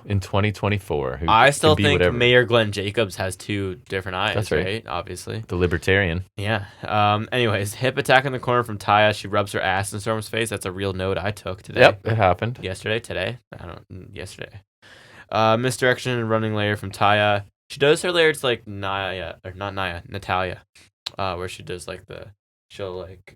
In 2024, I still think Mayor Glenn Jacobs has 2 different eyes. That's right. Obviously, the libertarian. Yeah. Anyways, hip attack in the corner from Taya. She rubs her ass in Storm's face. That's a real note I took today. Yep, it happened yesterday. Yesterday. Misdirection and running layer from Taya. She does her layer. It's like Natalia, where she does like she'll like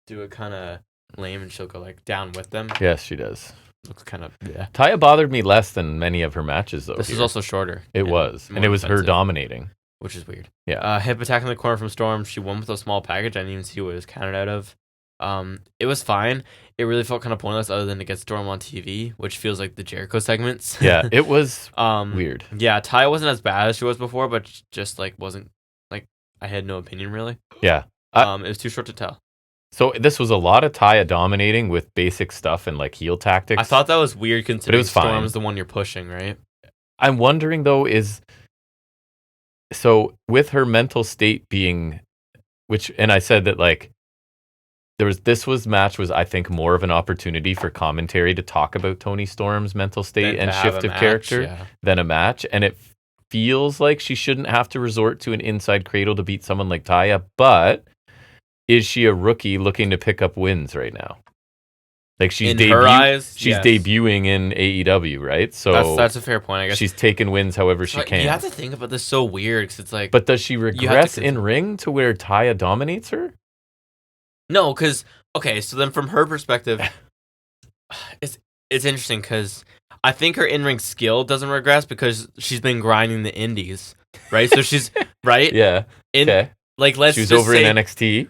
do it kind of lame and she'll go like down with them. Yes, she does. Looks kind of, yeah. Taya bothered me less than many of her matches, though. This is also shorter. It was. And it was her dominating. Which is weird. Yeah. Hip attack in the corner from Storm. She won with a small package. I didn't even see what it was counted out of. It was fine. It really felt kind of pointless other than to get Storm on TV, which feels like the Jericho segments. Yeah, it was weird. Yeah, Taya wasn't as bad as she was before, but just like wasn't, like, I had no opinion really. Yeah. It was too short to tell. So this was a lot of Taya dominating with basic stuff and like heel tactics. I thought that was weird considering Storm was the one you're pushing, right? I'm wondering though so with her mental state being, and I said that like this match was I think more of an opportunity for commentary to talk about Toni Storm's mental state and shift of character than a match, and it feels like she shouldn't have to resort to an inside cradle to beat someone like Taya, but is she a rookie looking to pick up wins right now? Like she's debuting in AEW, right? So that's a fair point, I guess. She's taking wins however she can. You have to think about this so weird because it's like. But does she regress in ring to where Taya dominates her? No, because so then from her perspective, it's interesting because I think her in-ring skill doesn't regress because she's been grinding the indies, right? So she's right. Yeah. Like let's. She was over in NXT.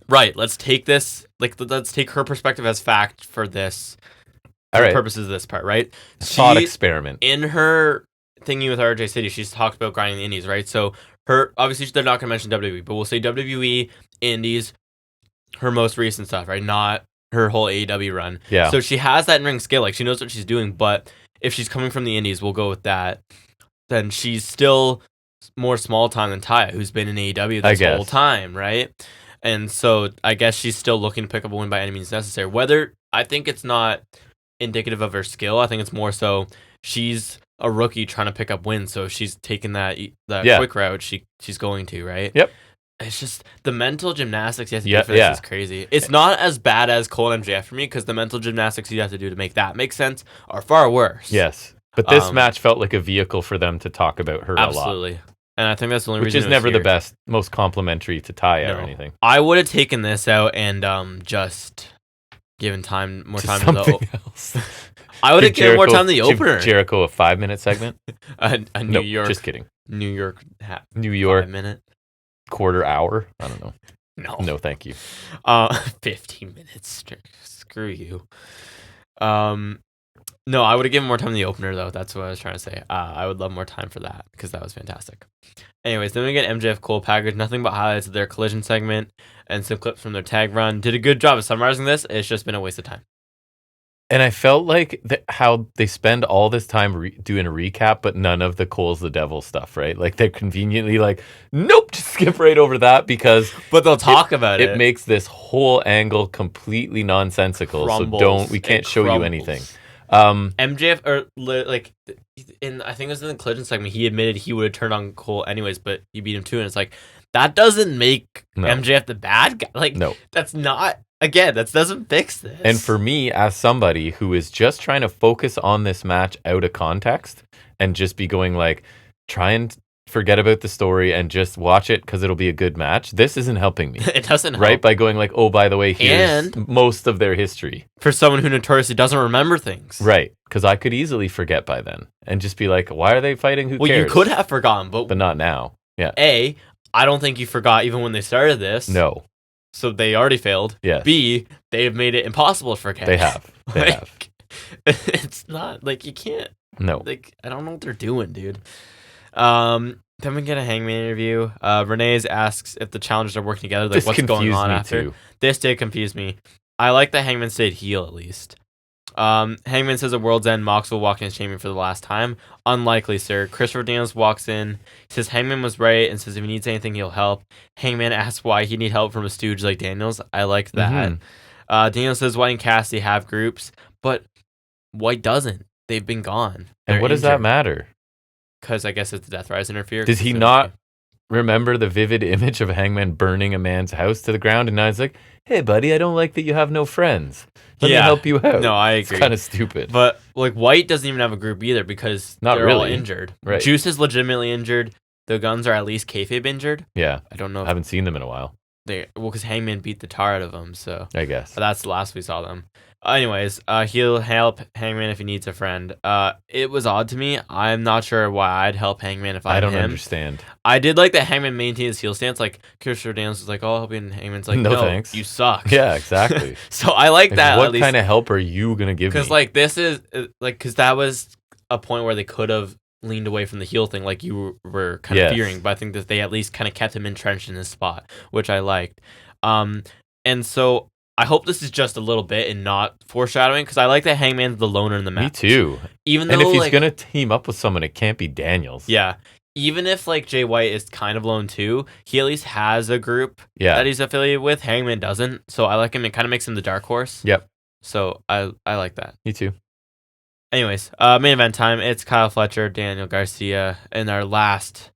Right, let's take this, let's take her perspective as fact for this, for the purposes of this part, right? Thought experiment. In her thingy with RJ City, she's talked about grinding the indies, right? So obviously they're not going to mention WWE, but we'll say WWE, indies, her most recent stuff, right? Not her whole AEW run. Yeah. So she has that in-ring skill, like she knows what she's doing, but if she's coming from the indies, we'll go with that, then she's still more small time than Taya, who's been in AEW this whole time, right? And so I guess she's still looking to pick up a win by any means necessary. I think it's not indicative of her skill. I think it's more so she's a rookie trying to pick up wins. So she's taking that quick route. She's going to, right? Yep. It's just the mental gymnastics you have to do for this is crazy. It's not as bad as Cole and MJF for me because the mental gymnastics you have to do to make that make sense are far worse. Yes. But this match felt like a vehicle for them to talk about her a lot. Absolutely. And I think that's the only reason. Which is never the best, most complimentary to Taya or anything. I would have taken this out and just given more time to the else. I would have given more time to the opener. Jericho a 5-minute segment. a New York. Just kidding. New York 5-minute. Quarter hour. I don't know. No, thank you. 15 minutes. Screw you. No, I would have given more time to the opener, though. That's what I was trying to say. I would love more time for that because that was fantastic. Anyways, then we get MJF Cole package. Nothing but highlights of their collision segment and some clips from their tag run. Did a good job of summarizing this. It's just been a waste of time. And I felt like how they spend all this time doing a recap, but none of the Cole's the Devil stuff, right? Like they're conveniently like, nope, just skip right over that because. But they'll talk about it. It makes this whole angle completely nonsensical. So we can't show you anything. MJF I think it was in the collision segment, he admitted he would have turned on Cole anyways, but he beat him too, and it's like that doesn't make MJF the bad guy. Like that's not that doesn't fix this. And for me, as somebody who is just trying to focus on this match out of context and just be going like, try and forget about the story and just watch it because it'll be a good match. This isn't helping me. It doesn't help. Right? By going like, oh, by the way, here's most of their history. For someone who notoriously doesn't remember things. Right. Because I could easily forget by then and just be like, why are they fighting? Who cares? Well, you could have forgotten, but not now. Yeah. I don't think you forgot even when they started this. No. So they already failed. Yes. B, they've made it impossible to forget. They have. It's not like you can't. No. Like I don't know what they're doing, dude. Then we get a Hangman interview. Renee's asks if the challengers are working together. Like what's going on after. This did confuse me. I like that Hangman stayed heel at least. Hangman says at World's End, Mox will walk in his chamber for the last time. Unlikely, sir. Christopher Daniels walks in, says Hangman was right, and says if he needs anything, he'll help. Hangman asks why he need help from a stooge like Daniels. I like that. Daniels says White and Cassidy have groups, but White doesn't. They've been gone. And what does that matter? Because I guess it's the Death Rise interfere. Does he not remember the vivid image of Hangman burning a man's house to the ground? And now he's like, hey, buddy, I don't like that you have no friends. Let me help you out. No, I agree. It's kind of stupid. But like White doesn't even have a group either because they're all injured. Right. Juice is legitimately injured. The Guns are at least kayfabe injured. Yeah. I don't know. I haven't seen them in a while. Because Hangman beat the tar out of them, so I guess. But that's the last we saw them. Anyways, he'll help Hangman if he needs a friend. It was odd to me. I'm not sure why I'd help Hangman if I don't understand. I did like that Hangman maintained his heel stance. Like Christopher Daniels was like, "Oh, I'll help you," and Hangman's like, "No, thanks. You suck." Yeah, exactly. So I like that. What kind of help are you gonna give me? Because like this is because that was a point where they could have leaned away from the heel thing, like you were kind of fearing. But I think that they at least kind of kept him entrenched in his spot, which I liked. And so I hope this is just a little bit and not foreshadowing, because I like that Hangman's the loner in the match. Me too. Even though, and if he's gonna team up with someone, it can't be Daniels. Yeah. Even if like Jay White is kind of lone too, he at least has a group that he's affiliated with. Hangman doesn't, so I like him. It kind of makes him the dark horse. Yep. So I like that. Me too. Anyways, main event time. It's Kyle Fletcher, Daniel Garcia in our last,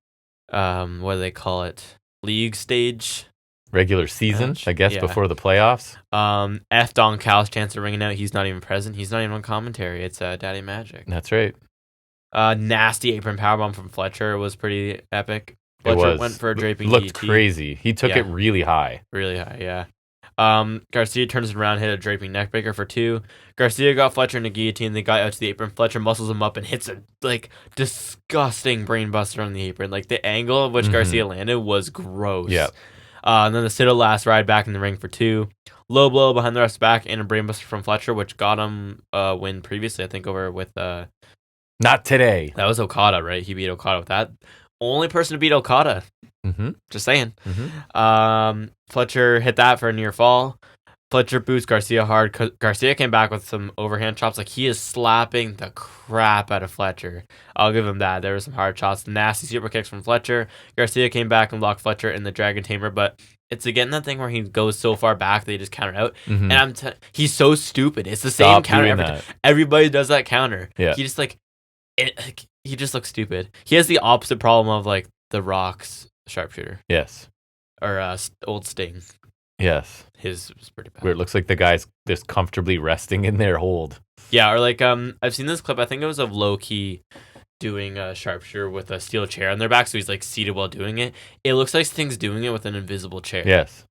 what do they call it? League stage. Regular season, match. I guess, before the playoffs. F Don Cal's chance of ringing out. He's not even present. He's not even on commentary. It's Daddy Magic. That's right. Nasty apron powerbomb from Fletcher was pretty epic. Fletcher went for a draping Looked DDT. Crazy. He took it really high. Really high, yeah. Garcia turns it around, hit a draping neckbreaker for 2. Garcia got Fletcher in a guillotine. They got out to the apron. Fletcher muscles him up and hits a disgusting brainbuster on the apron. Like the angle of which Garcia landed was gross. Yeah. And then the Citadel last ride back in the ring for 2. Low blow behind the ref's back and a brainbuster from Fletcher, which got him a win previously, I think, over with... Not today. That was Okada, right? He beat Okada with that. Only person to beat Okada. Just saying. Fletcher hit that for a near fall. Fletcher boots Garcia hard. Garcia came back with some overhand chops. Like, he is slapping the crap out of Fletcher. I'll give him that. There were some hard shots. Nasty super kicks from Fletcher. Garcia came back and blocked Fletcher in the Dragon Tamer, but it's again that thing where he goes so far back that he just countered out. And he's so stupid. It's the same counter every time. Everybody does that counter. Yeah. He just he just looks stupid. He has the opposite problem of like The Rock's sharpshooter. Yes. Or old Sting. Yes. His was pretty bad. Where it looks like the guy's just comfortably resting in their hold. Yeah, or like I've seen this clip. I think it was of Low-Key doing a sharpshooter with a steel chair on their back, so he's like seated while doing it. It looks like Sting's doing it with an invisible chair. Yes.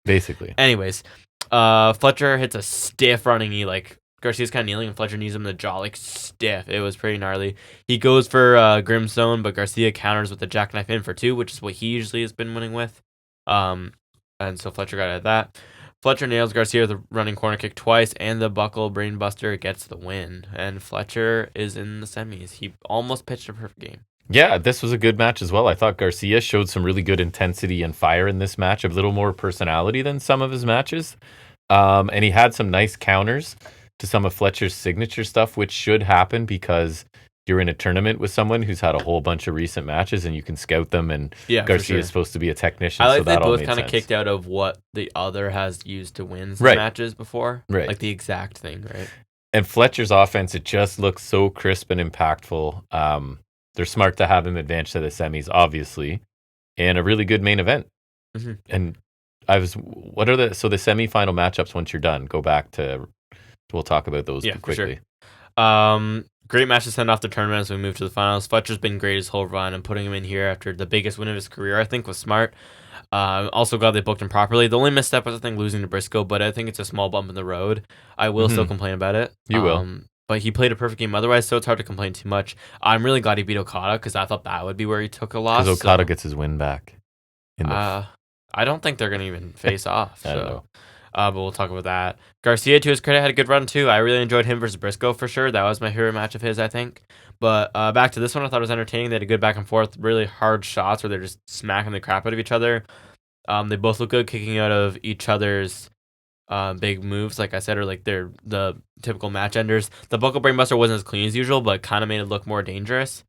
Basically. Anyways, Fletcher hits a stiff running knee. Like Garcia's kind of kneeling, and Fletcher knees him in the jaw like stiff. It was pretty gnarly. He goes for Grimstone, but Garcia counters with a jackknife in for 2, which is what he usually has been winning with. And so Fletcher got at that. Fletcher nails Garcia with a running corner kick twice, and the buckle brainbuster gets the win. And Fletcher is in the semis. He almost pitched a perfect game. Yeah, this was a good match as well. I thought Garcia showed some really good intensity and fire in this match, a little more personality than some of his matches. And he had some nice counters to some of Fletcher's signature stuff, which should happen because you're in a tournament with someone who's had a whole bunch of recent matches and you can scout them, and Garcia is supposed to be a technician. I like so that they all both made kind of sense. kicked out of what the other has used to win some matches before. Right. Like the exact thing, right? And Fletcher's offense, it just looks so crisp and impactful. They're smart to have him advance to the semis, obviously, and a really good main event. And what are the semifinal matchups once you're done? Go back to, we'll talk about those quickly. Great match to send off the tournament as we move to the finals. Fletcher's been great his whole run, and putting him in here after the biggest win of his career, I think, was smart. Also glad they booked him properly. The only misstep was, I think, losing to Briscoe, but I think it's a small bump in the road. I will still complain about it. You will. But he played a perfect game otherwise, so it's hard to complain too much. I'm really glad he beat Okada, because I thought that would be where he took a loss. Because Okada gets his win back. I don't think they're going to even face off. I don't know. But we'll talk about that. Garcia, to his credit, had a good run too. I really enjoyed him versus Briscoe for sure. That was my favorite match of his, I think. But back to this one, I thought it was entertaining. They had a good back and forth, really hard shots where they're just smacking the crap out of each other. They both look good kicking out of each other's big moves, like I said, or like they're the typical match enders. The buckle brainbuster wasn't as clean as usual, but kind of made it look more dangerous.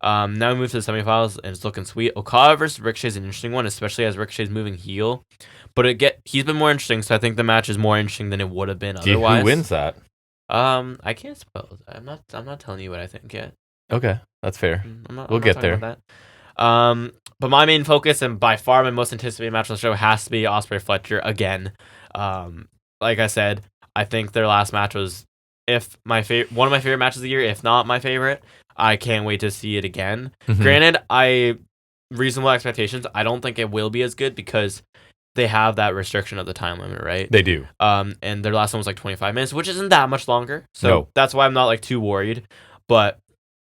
Now we move to the semifinals, and it's looking sweet. Okada versus Ricochet is an interesting one, especially as Ricochet's moving heel. But he's been more interesting, so I think the match is more interesting than it would have been otherwise. Who wins that? I can't suppose. I'm not telling you what I think yet. Okay, that's fair. We'll get there. About that. But my main focus and by far my most anticipated match on the show has to be Ospreay Fletcher again. Like I said, I think their last match was one of my favorite matches of the year, if not my favorite. I can't wait to see it again. Mm-hmm. Granted, reasonable expectations. I don't think it will be as good because they have that restriction of the time limit, right? They do. And their last one was like 25 minutes, which isn't that much longer. So That's why I'm not like too worried. But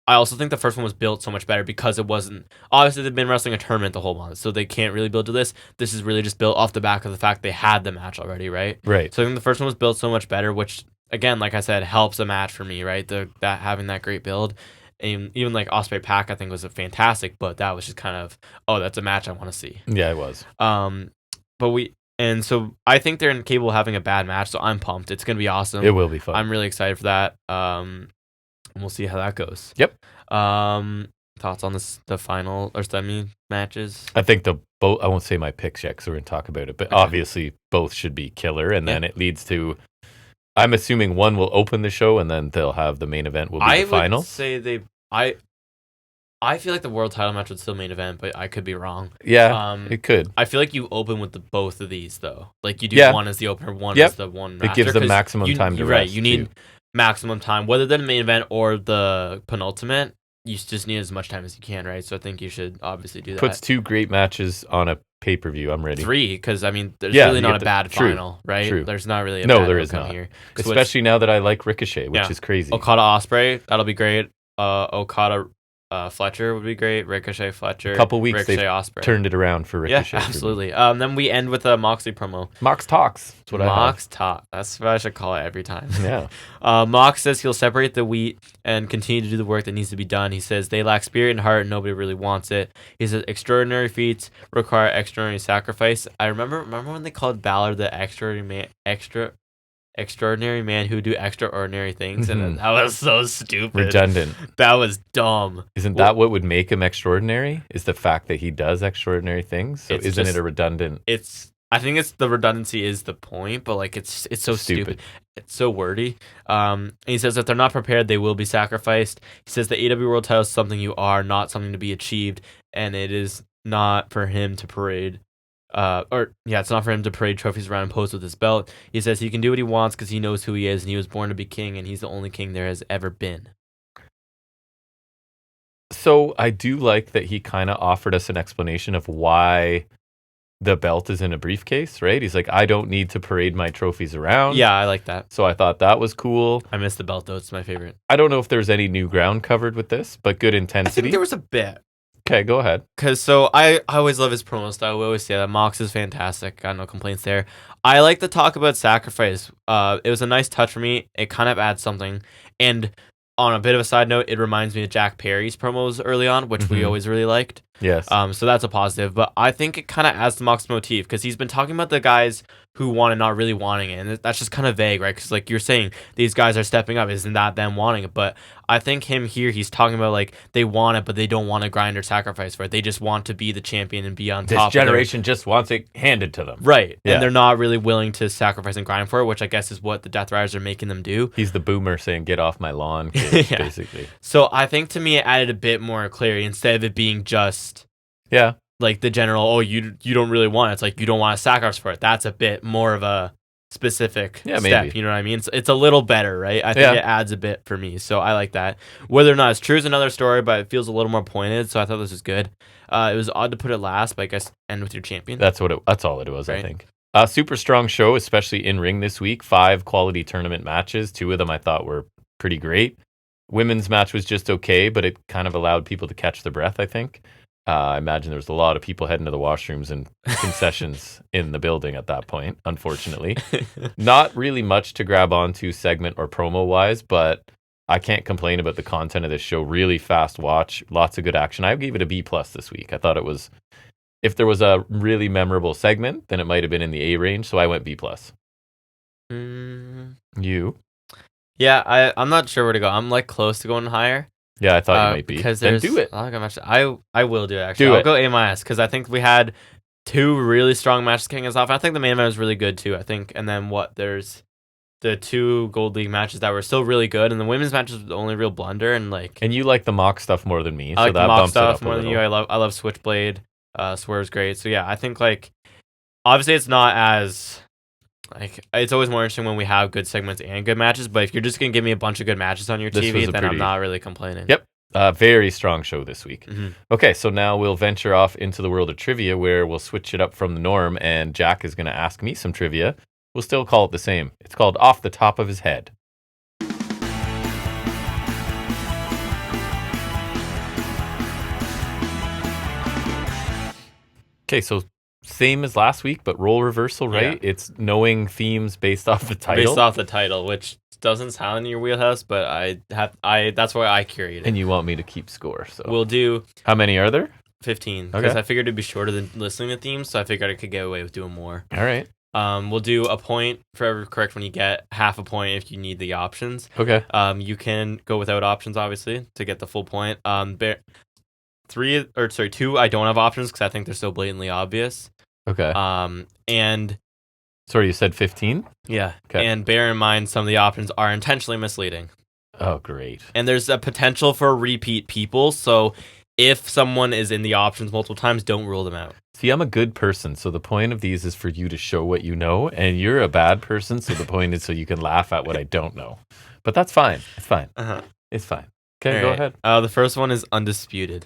I also think the first one was built so much better because it wasn't... Obviously, they've been wrestling a tournament the whole month, so they can't really build to this. This is really just built off the back of the fact they had the match already, right? Right. So I think the first one was built so much better, which, again, like I said, helps a match for me, right? Having that great build. And even like Ospreay Pac, I think was fantastic, but that was just kind of, that's a match I want to see. Yeah, it was. So I think they're incapable of having a bad match, so I'm pumped. It's gonna be awesome. It will be fun. I'm really excited for that. And we'll see how that goes. Yep. Thoughts on the final or semi matches? I think I won't say my picks yet because we're gonna talk about it, but obviously both should be killer, and then it leads to. I'm assuming one will open the show, and then they'll have the main event will be the final. I would say I feel like the world title match would still main event, but I could be wrong. Yeah, it could. I feel like you open with both of these, though. Like, you do one as the opener, one as the one after. It gives them maximum time to rest. Right, you need maximum time. Whether the main event or the penultimate, you just need as much time as you can, right? So I think you should obviously do that. Puts 2 great matches on a pay-per-view. I'm ready. 3, because, I mean, there's really not a bad final, right? True. There's not really a bad there is not. Here. Especially now that I like Ricochet, which is crazy. Okada Ospreay, that'll be great. Okada Fletcher would be great. Ricochet Fletcher. A couple weeks Ricochet Ospreay. Turned it around for Ricochet. Yeah, absolutely. Then we end with a Moxley promo. Mox talks. That's what Mox talk. That's what I should call it every time. Yeah. Mox says he'll separate the wheat and continue to do the work that needs to be done. He says they lack spirit and heart and nobody really wants it. He says extraordinary feats require extraordinary sacrifice. I remember when they called Balor the extraordinary man who do extraordinary things, and that was so stupid. Redundant. That was dumb. Isn't that what would make him extraordinary? Is the fact that he does extraordinary things? So isn't it a redundant? I think it's the redundancy is the point, but like it's so stupid. It's so wordy. And he says if they're not prepared, they will be sacrificed. He says the AEW World Title is something you are, not something to be achieved, and it is not for him to parade. It's not for him to parade trophies around and pose with his belt. He says he can do what he wants because he knows who he is and he was born to be king and he's the only king there has ever been. So I do like that he kind of offered us an explanation of why the belt is in a briefcase, right? He's like, I don't need to parade my trophies around. Yeah, I like that. So I thought that was cool. I miss the belt though. It's my favorite. I don't know if there's any new ground covered with this, but good intensity. I think there was a bit. Okay, go ahead. Because I always love his promo style. We always say that Mox is fantastic. Got no complaints there. I like the talk about sacrifice. It was a nice touch for me. It kind of adds something. And on a bit of a side note, it reminds me of Jack Perry's promos early on, which we always really liked. Yes. So that's a positive. But I think it kind of adds to Mox's motif because he's been talking about the guys who want it not really wanting it. And that's just kind of vague, right? Because like you're saying, these guys are stepping up. Isn't that them wanting it? But I think he's talking about like they want it, but they don't want to grind or sacrifice for it. They just want to be the champion and be on top. This generation just wants it handed to them. Right. Yeah. And they're not really willing to sacrifice and grind for it, which I guess is what the Death Riders are making them do. He's the boomer saying, get off my lawn, kid, basically. So I think to me it added a bit more clarity instead of it being just... Yeah. Like the general, you don't really want it. It's like you don't want to sacrifice for it. That's a bit more of a specific step. Maybe. You know what I mean? It's a little better, right? I think it adds a bit for me. So I like that. Whether or not it's true is another story, but it feels a little more pointed. So I thought this was good. It was odd to put it last, but I guess end with your champion. That's all it was, right? I think. Super strong show, especially in ring this week. 5 quality tournament matches. 2 of them I thought were pretty great. Women's match was just okay, but it kind of allowed people to catch their breath, I think. I imagine there was a lot of people heading to the washrooms and concessions in the building at that point, unfortunately. Not really much to grab onto segment or promo-wise, but I can't complain about the content of this show. Really fast watch, lots of good action. I gave it a B+ this week. I thought it was, if there was a really memorable segment, then it might have been in the A range, so I went B+. You? Yeah, I'm not sure where to go. I'm like close to going higher. Yeah, I thought you might be. Because then there's do it. a lot of good matches. I will do it actually. Do I'll it. go A- because I think we had 2 really strong matches kicking us off. I think the main event was really good too. I think, and then there's the 2 Gold League matches that were still really good, and the women's match was the only real blunder. And you like the mock stuff more than me, I so like that the mock bumps stuff it up more a than little. you. I love Switchblade. Swerve's great. So yeah, I think like obviously it's not as like it's always more interesting when we have good segments and good matches. But if you're just gonna give me a bunch of good matches on your TV, then I'm not really complaining. Yep. Very strong show this week. Mm-hmm. Okay, so now we'll venture off into the world of trivia where we'll switch it up from the norm, and Jack is going to ask me some trivia. We'll still call it the same. It's called Off the Top of His Head. Okay, so same as last week, but role reversal, right? Yeah. It's knowing themes based off the title. Based off the title, which doesn't sound in your wheelhouse, but that's why I curated. And you want me to keep score, so we'll do. How many are there? 15, because I figured it'd be shorter than listening to themes, so I figured I could get away with doing more. All right. We'll do a point for every correct one you get, half a point if you need the options. Okay. You can go without options, obviously, to get the full point. 2, I don't have options because I think they're so blatantly obvious. Okay. And sorry, you said 15? Yeah. Okay. And bear in mind, some of the options are intentionally misleading. Oh, great. And there's a potential for repeat people, so if someone is in the options multiple times, don't rule them out. See, I'm a good person, so the point of these is for you to show what you know, and you're a bad person, so the point is so you can laugh at what I don't know. But that's fine. It's fine. Uh-huh. It's fine. Okay, All go right. ahead. The first one is Undisputed.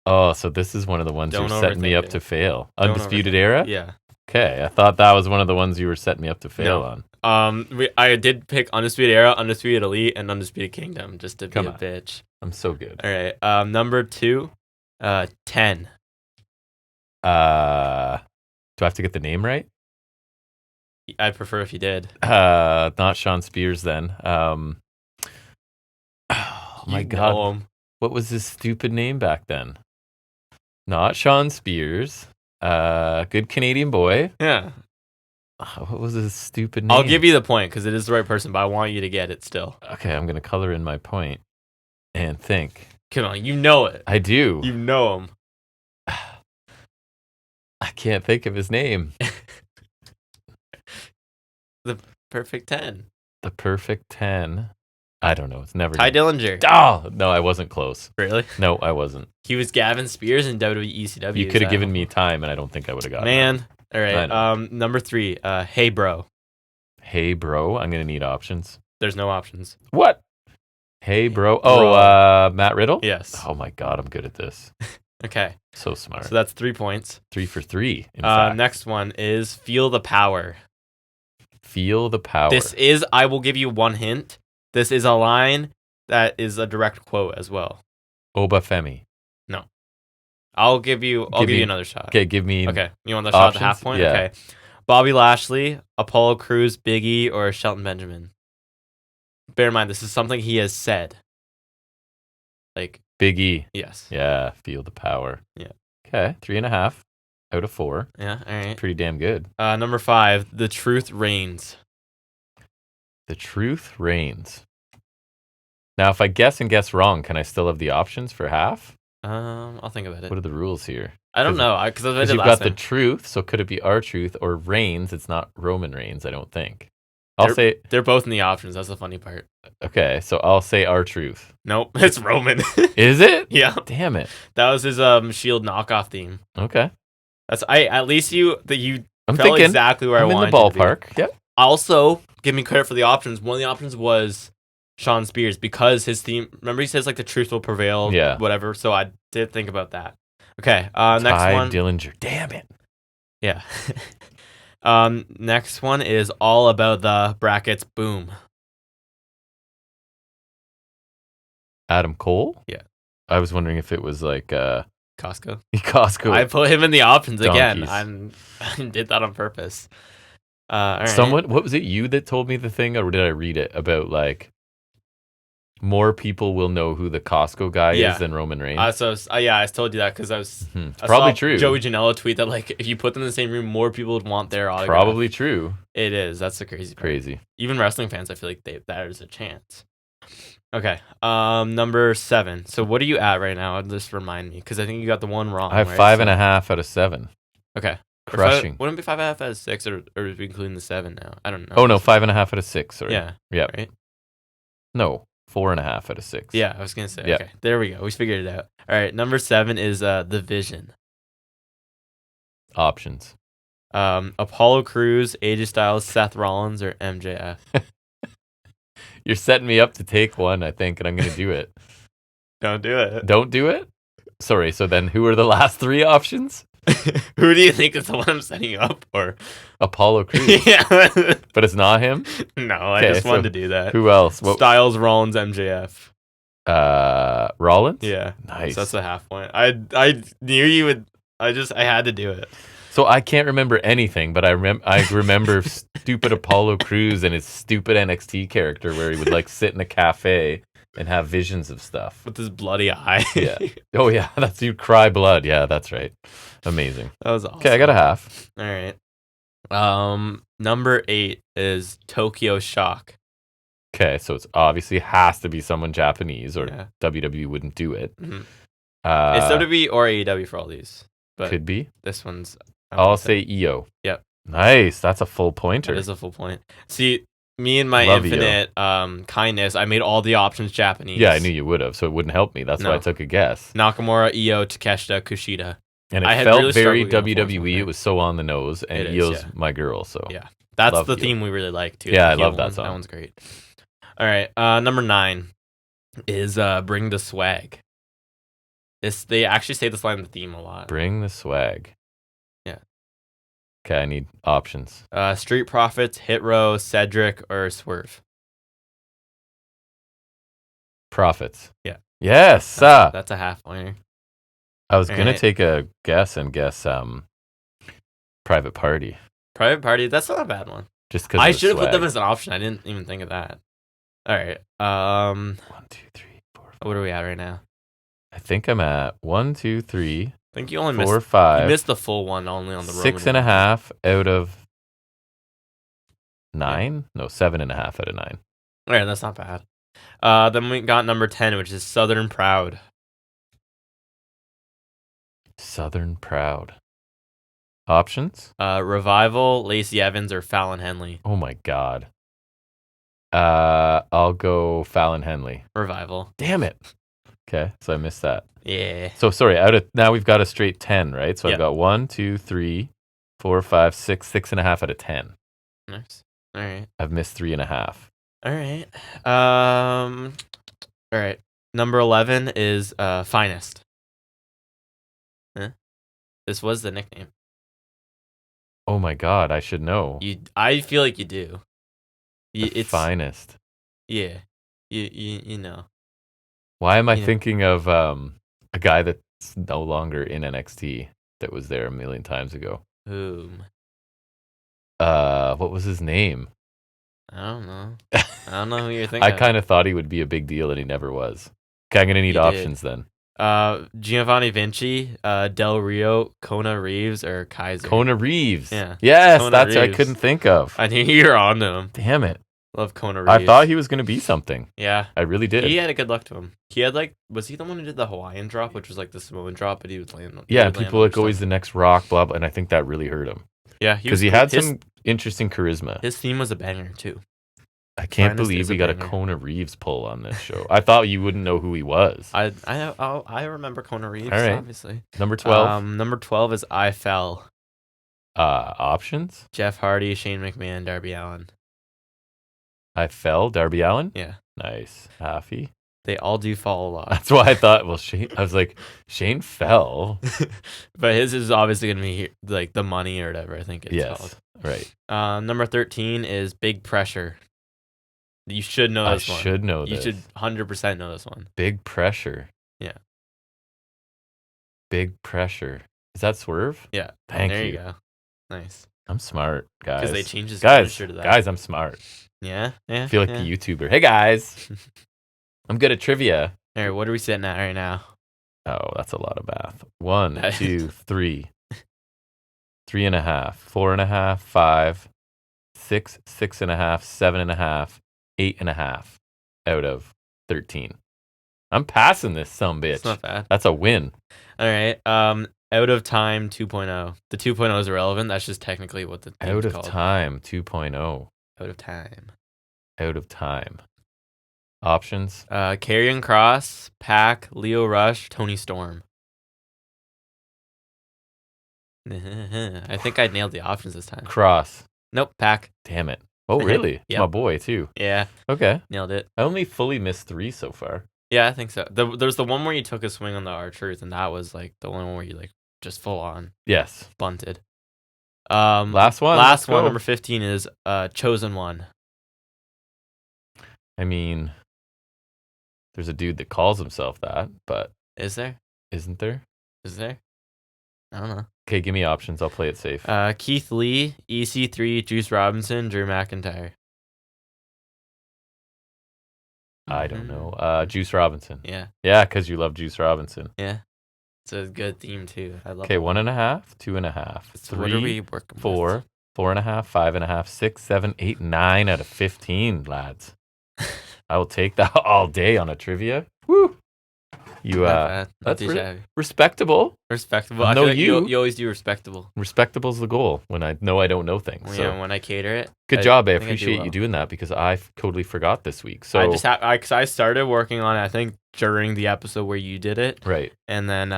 Oh, so this is one of the ones you're setting me up to fail. Undisputed Era? Yeah. Okay, I thought that was one of the ones you were setting me up to fail on. I did pick Undisputed Era, Undisputed Elite, and Undisputed Kingdom, just to be a bitch. I'm so good. All right. Number 2, 10. Do I have to get the name right? I'd prefer if you did. Not Sean Spears then. Oh my God. What was his stupid name back then? Not Sean Spears. Good Canadian boy. Yeah. What was his stupid name? I'll give you the point because it is the right person, but I want you to get it still. Okay, I'm going to color in my point and think. Come on, you know it. I do. You know him. I can't think of his name. The Perfect 10. The Perfect 10. I don't know. It's never. Ty Dillinger. Oh, no, I wasn't close. Really? No, I wasn't. He was Gavin Spears in WWE ECW. You could have given me time, and I don't think I would have gotten it. Man. All right. Number 3. Hey, bro. Hey, bro. I'm going to need options. There's no options. What? Hey, bro. Oh, Matt Riddle? Yes. Oh, my God. I'm good at this. Okay. So smart. So that's 3 points. 3 for 3, in fact. Next one is Feel the Power. Feel the Power. I will give you one hint. This is a line that is a direct quote as well. Obafemi. No. I'll give you another shot. Okay, give me. Okay. You want the shot at the half point? Yeah. Okay. Bobby Lashley, Apollo Crews, Big E, or Shelton Benjamin? Bear in mind, this is something he has said. Like Big E. Yes. Yeah, Feel the Power. Yeah. Okay, 3.5 out of 4. Yeah, all right. Pretty damn good. Number 5, The Truth Reigns. The Truth Reigns. Now, if I guess wrong, can I still have the options for half? I'll think about it. What are the rules here? I don't know, because you've got the truth, so could it be our truth or Reigns? It's not Roman Reigns, I don't think. Say they're both in the options. That's the funny part. Okay, so I'll say our truth. Nope, it's Roman. Is it? Yeah. Damn it. That was his Shield knockoff theme. Okay. At least you I'm felt thinking exactly where I wanted. I'm in the ballpark. Yep. Also, give me credit for the options. One of the options was Sean Spears because his theme. Remember, he says like the truth will prevail. Yeah. Whatever. So I did think about that. Okay. Next one. Ty Dillinger. Damn it. Yeah. Next one is all about the brackets. Boom. Adam Cole? Yeah. I was wondering if it was like Costco. Costco. I put him in the options Donkeys. again. I did that on purpose. All right. Someone, what was it? You that told me the thing, or did I read it about like More people will know who the Costco guy is than Roman Reigns. I told you that because I probably saw true. Joey Janela tweet that like if you put them in the same room, more people would want their autograph. Probably true. It is. That's the crazy. Even wrestling fans, I feel like that is a chance. Okay. Number 7. So what are you at right now? Just remind me because I think you got the one wrong. I have 5.5 out of 7. Okay. Crushing. Wouldn't it be 5.5 out of 6, or are we including the 7 now? I don't know. Oh no, 5.5 out of 6. Sorry. Yeah. Right. No, 4.5 out of 6. Yeah, I was gonna say. Yeah. Okay, there we go. We figured it out. All right, number 7 is the Vision. Options. Apollo Crews, AJ Styles, Seth Rollins, or MJF. You're setting me up to take one, I think, and I'm gonna do it. Don't do it. Don't do it? Sorry. So then, who are the last 3 options? Who do you think is the one I'm setting you up for? Apollo Crews. Yeah. But it's not him? No, I just wanted to do that. Who else? Styles, Rollins, MJF. Rollins? Yeah. Nice. So that's a half point. I knew you would. I had to do it. So I can't remember anything, but I remember stupid Apollo Crews and his stupid NXT character where he would like sit in a cafe and have visions of stuff. With his bloody eye. Yeah. Oh yeah, that's you cry blood. Yeah, that's right. Amazing. That was awesome. Okay, I got a half. All right. Number 8 is Tokyo Shock. Okay, so it's obviously has to be someone Japanese or WWE wouldn't do it. Mm-hmm. It's WWE or AEW for all these. But could be. This one's... I'll say EO. Yep. Nice. That's a full pointer. That is a full point. See, me and my infinite kindness, I made all the options Japanese. Yeah, I knew you would have, so it wouldn't help me. That's why I took a guess. Nakamura, EO, Takeshita, Kushida. And it felt very WWE. It was so on the nose, and EO's my girl, so... Yeah. That's the theme we really like, too. Yeah, I love that song. That one's great. All right. Number 9 is Bring the Swag. They actually say this line in the theme a lot. Bring the swag. Yeah. Okay, I need options. Street Profits, Hit Row, Cedric, or Swerve. Profits. Yeah. Yes. That's a half pointer. I was gonna take a guess and guess Private Party. Private Party. That's not a bad one. Just because I should have put them as an option. I didn't even think of that. All right. 1, 2, 3, 4, 5. What are we at right now? I think I'm at 1, 2, 3. I think you only 4, 5. You missed the full one only on the 6.5 out of 9. No, 7.5 out of 9. All right, that's not bad. Then we got number 10, which is Southern Proud. Southern Proud. Options? Revival, Lacey Evans, or Fallon Henley. Oh my god. I'll go Fallon Henley. Revival. Damn it. Okay, so I missed that. Yeah. So sorry, now we've got a straight 10, right? So I've got 1, 2, 3, 4, 5, 6, 6.5 out of 10. Nice. All right. I've missed 3.5. All right. All right. Number 11 is Finest. Huh? This was the nickname. Oh my god, I should know. I feel like you do. It's Finest. Yeah. You know. Why am I thinking of a guy that's no longer in NXT that was there a million times ago? Whom? What was his name? I don't know. I don't know who you're thinking. I kind of thought he would be a big deal, and he never was. Okay, I'm gonna need options then. Giovanni Vinci, Del Rio, Kona Reeves, or Kaiser. Kona Reeves. Yeah. Yes, that's what I couldn't think of. I knew you were on to him. Damn it. Love Kona Reeves. I thought he was gonna be something. Yeah. I really did. He had a good luck to him. He had was he the one who did the Hawaiian drop, which was like the Samoan drop, but he was landing. Yeah, people like always the next Rock, blah, blah, and I think that really hurt him. Yeah, because he had some interesting charisma. His theme was a banger too. I can't believe we got a Kona Reeves pull on this show. I thought you wouldn't know who he was. I remember Kona Reeves, obviously. Number 12. Number 12 is I Fell. Options? Jeff Hardy, Shane McMahon, Darby Allin. I Fell, Darby Allin? Yeah. Nice. Halfy. They all do fall a lot. That's why I thought, I was like, Shane fell. But his is obviously going to be like the money or whatever, I think it's called. Right. Number 13 is Big Pressure. You should know this one. I should know this. You should 100% know this one. Big Pressure. Yeah. Big Pressure. Is that Swerve? Yeah. Thank you. There you go. Nice. I'm smart, guys. Because they changed his finisher to that. Guys, I'm smart. Yeah? I feel like the YouTuber. Hey, guys. I'm good at trivia. All right, what are we sitting at right now? Oh, that's a lot of math. 1, 2, 3. 3.5, 4.5, 5, 6, 6.5, 7.5, 8.5 out of 13. I'm passing this sumbitch. It's not bad. That's a win. All right. Out of time 2.0. The 2.0 is irrelevant. That's just technically what the Out of called. time 2.0. Out of time. Out of time. Options? Karrion Kross, Pac, Lio Rush, Tony Storm. I think I nailed the options this time. Kross. Nope, Pac. Damn it. Oh, really? Yep. It's my boy, too. Yeah. Okay. Nailed it. I only fully missed 3 so far. Yeah, I think so. There's the one where you took a swing on the archers, and that was like the one where you like just full on bunted. Last one. Last one, number 15 is Chosen One. I mean, there's a dude that calls himself that, but is there? Isn't there? Is there? I don't know. Okay, give me options. I'll play it safe. Keith Lee, EC3, Juice Robinson, Drew McIntyre. I don't know. Juice Robinson. Yeah. Yeah, because you love Juice Robinson. Yeah. It's a good theme, too. I love it. Okay, 1.5, 2.5, so 3, what are we working 4, with? 4.5, 5.5, 6, 7, 8, 9 out of 15, lads. I will take that all day on a trivia. Woo! That's respectable. Respectable. I feel like you always do respectable. Respectable's the goal when I know I don't know things. Well, so. Yeah, when I cater it. Good job. I appreciate you doing that because I totally forgot this week. So I started working on it, I think, during the episode where you did it. Right. And then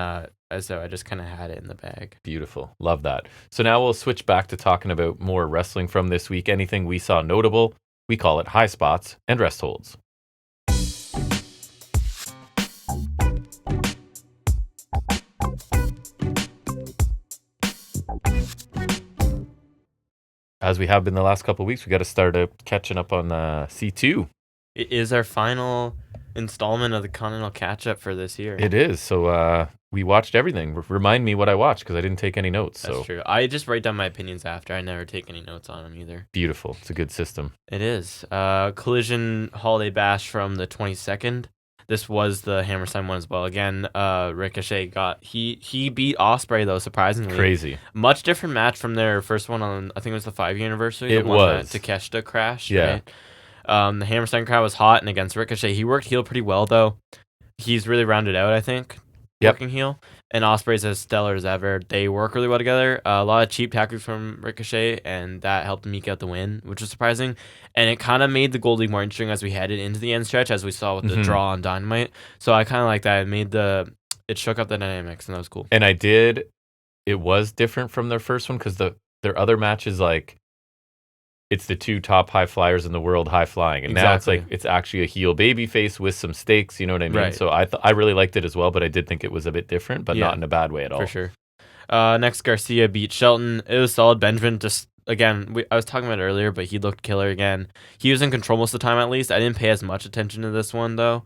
so I just kind of had it in the bag. Beautiful. Love that. So now we'll switch back to talking about more wrestling from this week. Anything we saw notable, we call it Highspots and Restholds. As we have been the last couple of weeks, we got to start catching up on C2. It is our final installment of the Continental Catch-Up for this year. It is. So we watched everything. Remind me what I watched because I didn't take any notes. That's true. I just write down my opinions after. I never take any notes on them either. Beautiful. It's a good system. It is. Collision Holiday Bash from the 22nd. This was the Hammerstein one as well. Again, Ricochet he beat Ospreay though, surprisingly. Crazy. Much different match from their first one on, I think it was the 5-year anniversary. It was. Takeshita crashed. Yeah. Right? The Hammerstein crowd was hot, and against Ricochet, he worked heel pretty well though. He's really rounded out, I think. Working heel. And Ospreay's as stellar as ever. They work really well together. A lot of cheap tactics from Ricochet, and that helped him eke out the win, which was surprising. And it kind of made the Gold League more interesting as we headed into the end stretch, as we saw with the draw on Dynamite. So I kind of like that. It shook up the dynamics, and that was cool. And it was different from their first one because their other matches, like, it's the 2 top high flyers in the world high flying. And now it's like, it's actually a heel baby face with some stakes, you know what I mean? Right. So I really liked it as well, but I did think it was a bit different, but not in a bad way at all. For sure. Next, Garcia beat Shelton. It was solid. Benjamin just, again, I was talking about it earlier, but he looked killer again. He was in control most of the time, at least. I didn't pay as much attention to this one, though.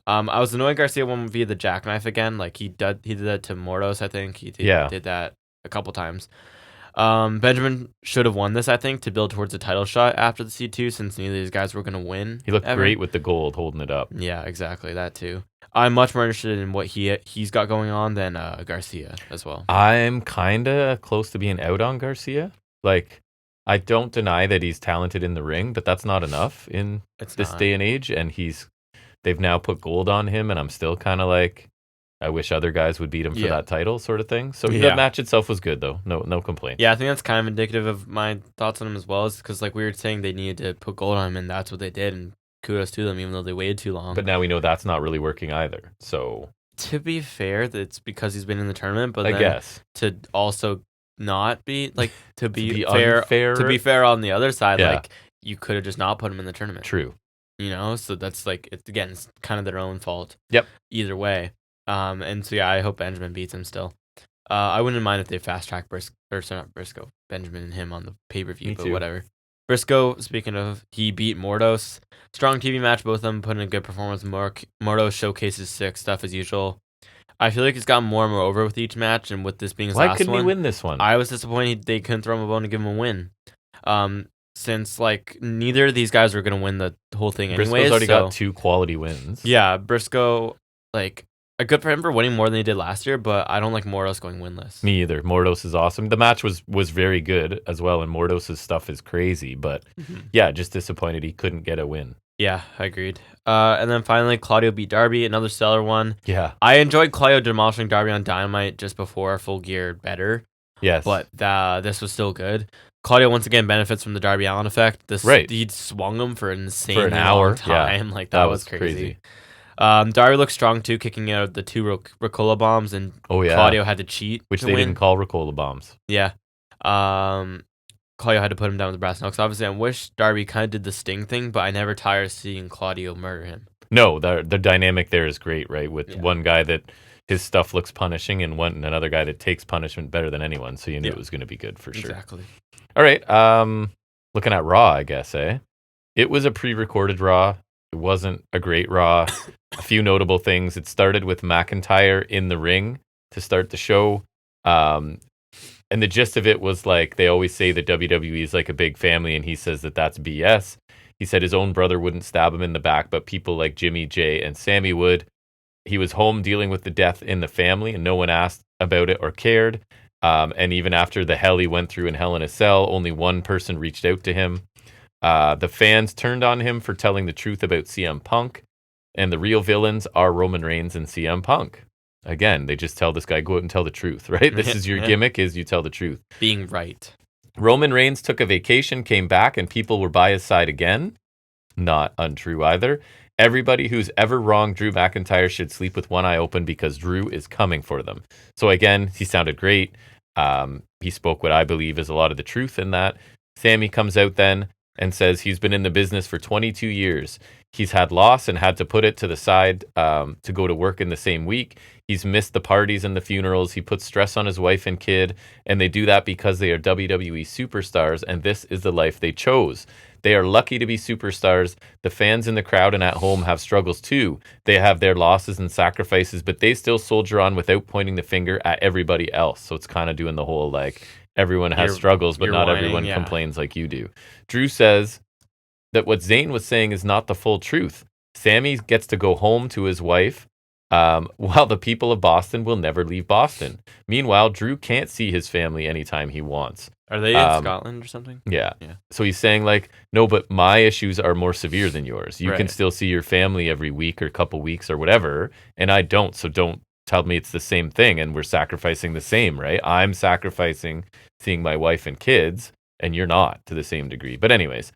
I was annoyed Garcia won via the jackknife again. Like, he did that to Mordos, I think. He did that a couple times. Benjamin should have won this, I think, to build towards a title shot after the C2, since neither of these guys were going to win. He looked great with the gold holding it up. Yeah, exactly. That too. I'm much more interested in what he's got going on than Garcia as well. I'm kind of close to being out on Garcia. Like, I don't deny that he's talented in the ring, but that's not enough in this day and age. And they've now put gold on him, and I'm still kind of like, I wish other guys would beat him for that title, sort of thing. So the match itself was good, though. No complaints. Yeah, I think that's kind of indicative of my thoughts on him as well, is because, like we were saying, they needed to put gold on him, and that's what they did. And kudos to them, even though they waited too long. But now we know that's not really working either. So to be fair, that's because he's been in the tournament. But I guess to also not be like to be fair, to be fair on the other side, like you could have just not put him in the tournament. True. You know, so that's like it's kind of their own fault. Yep. Either way. And so I hope Benjamin beats him still. I wouldn't mind if they fast track Benjamin and him on the pay-per-view, but whatever. Briscoe, speaking of, he beat Mordos. Strong TV match, both of them put in a good performance. Mordos showcases sick stuff as usual. I feel like he's gotten more and more over with each match, and with this being his last one. Why couldn't he win this one? I was disappointed they couldn't throw him a bone to give him a win. since like neither of these guys are gonna win the whole thing anyways. Briscoe's already got 2 quality wins. Yeah, Briscoe, like, good for him for winning more than he did last year, but I don't like Mordos going winless. Me either. Mordos is awesome. The match was very good as well, and Mordos' stuff is crazy, but yeah, just disappointed he couldn't get a win. Yeah, I agreed. And then finally, Claudio beat Darby, another stellar one. Yeah. I enjoyed Claudio demolishing Darby on Dynamite just before Full Gear better. Yes. But this was still good. Claudio once again benefits from the Darby Allin effect. He swung him for an insane long time. Yeah, like that was crazy. Darby looked strong too, kicking out the 2 Ricola bombs, and Claudio had to cheat, which they didn't call Ricola bombs. Yeah. Claudio had to put him down with the brass knuckles. Obviously, I wish Darby kind of did the Sting thing, but I never tire of seeing Claudio murder him. No, the dynamic there is great, right? With one guy that his stuff looks punishing, and another guy that takes punishment better than anyone. So you knew it was going to be good for sure. Exactly. All right. Looking at Raw, I guess, It was a pre-recorded Raw. It wasn't a great Raw. A few notable things. It started with McIntyre in the ring to start the show. And the gist of it was like, they always say that WWE is like a big family, and he says that that's BS. He said his own brother wouldn't stab him in the back, but people like Jimmy, Jay, and Sammy would. He was home dealing with the death in the family, and no one asked about it or cared. And even after the hell he went through in Hell in a Cell, only one person reached out to him. The fans turned on him for telling the truth about CM Punk, and the real villains are Roman Reigns and CM Punk. Again, they just tell this guy, go out and tell the truth, right? This is your gimmick, is you tell the truth. Being right. Roman Reigns took a vacation, came back, and people were by his side again. Not untrue either. Everybody who's ever wronged Drew McIntyre should sleep with one eye open, because Drew is coming for them. So again, he sounded great. He spoke what I believe is a lot of the truth in that. Sammy comes out then and says he's been in the business for 22 years. He's had loss and had to put it to the side to go to work in the same week. He's missed the parties and the funerals. He puts stress on his wife and kid, and they do that because they are WWE superstars, and this is the life they chose. They are lucky to be superstars. The fans in the crowd and at home have struggles too. They have their losses and sacrifices, but they still soldier on without pointing the finger at everybody else. So it's kind of doing the whole, like, everyone has struggles, but not everyone complains like you do. Drew says that what Zayn was saying is not the full truth. Sammy gets to go home to his wife, while the people of Boston will never leave Boston. Meanwhile, Drew can't see his family anytime he wants. Are they in Scotland or something? Yeah. So he's saying, like, no, but my issues are more severe than yours. You can still see your family every week or couple weeks or whatever, and I don't. So don't tell me it's the same thing and we're sacrificing the same, right? I'm sacrificing seeing my wife and kids, and you're not to the same degree. But anyways,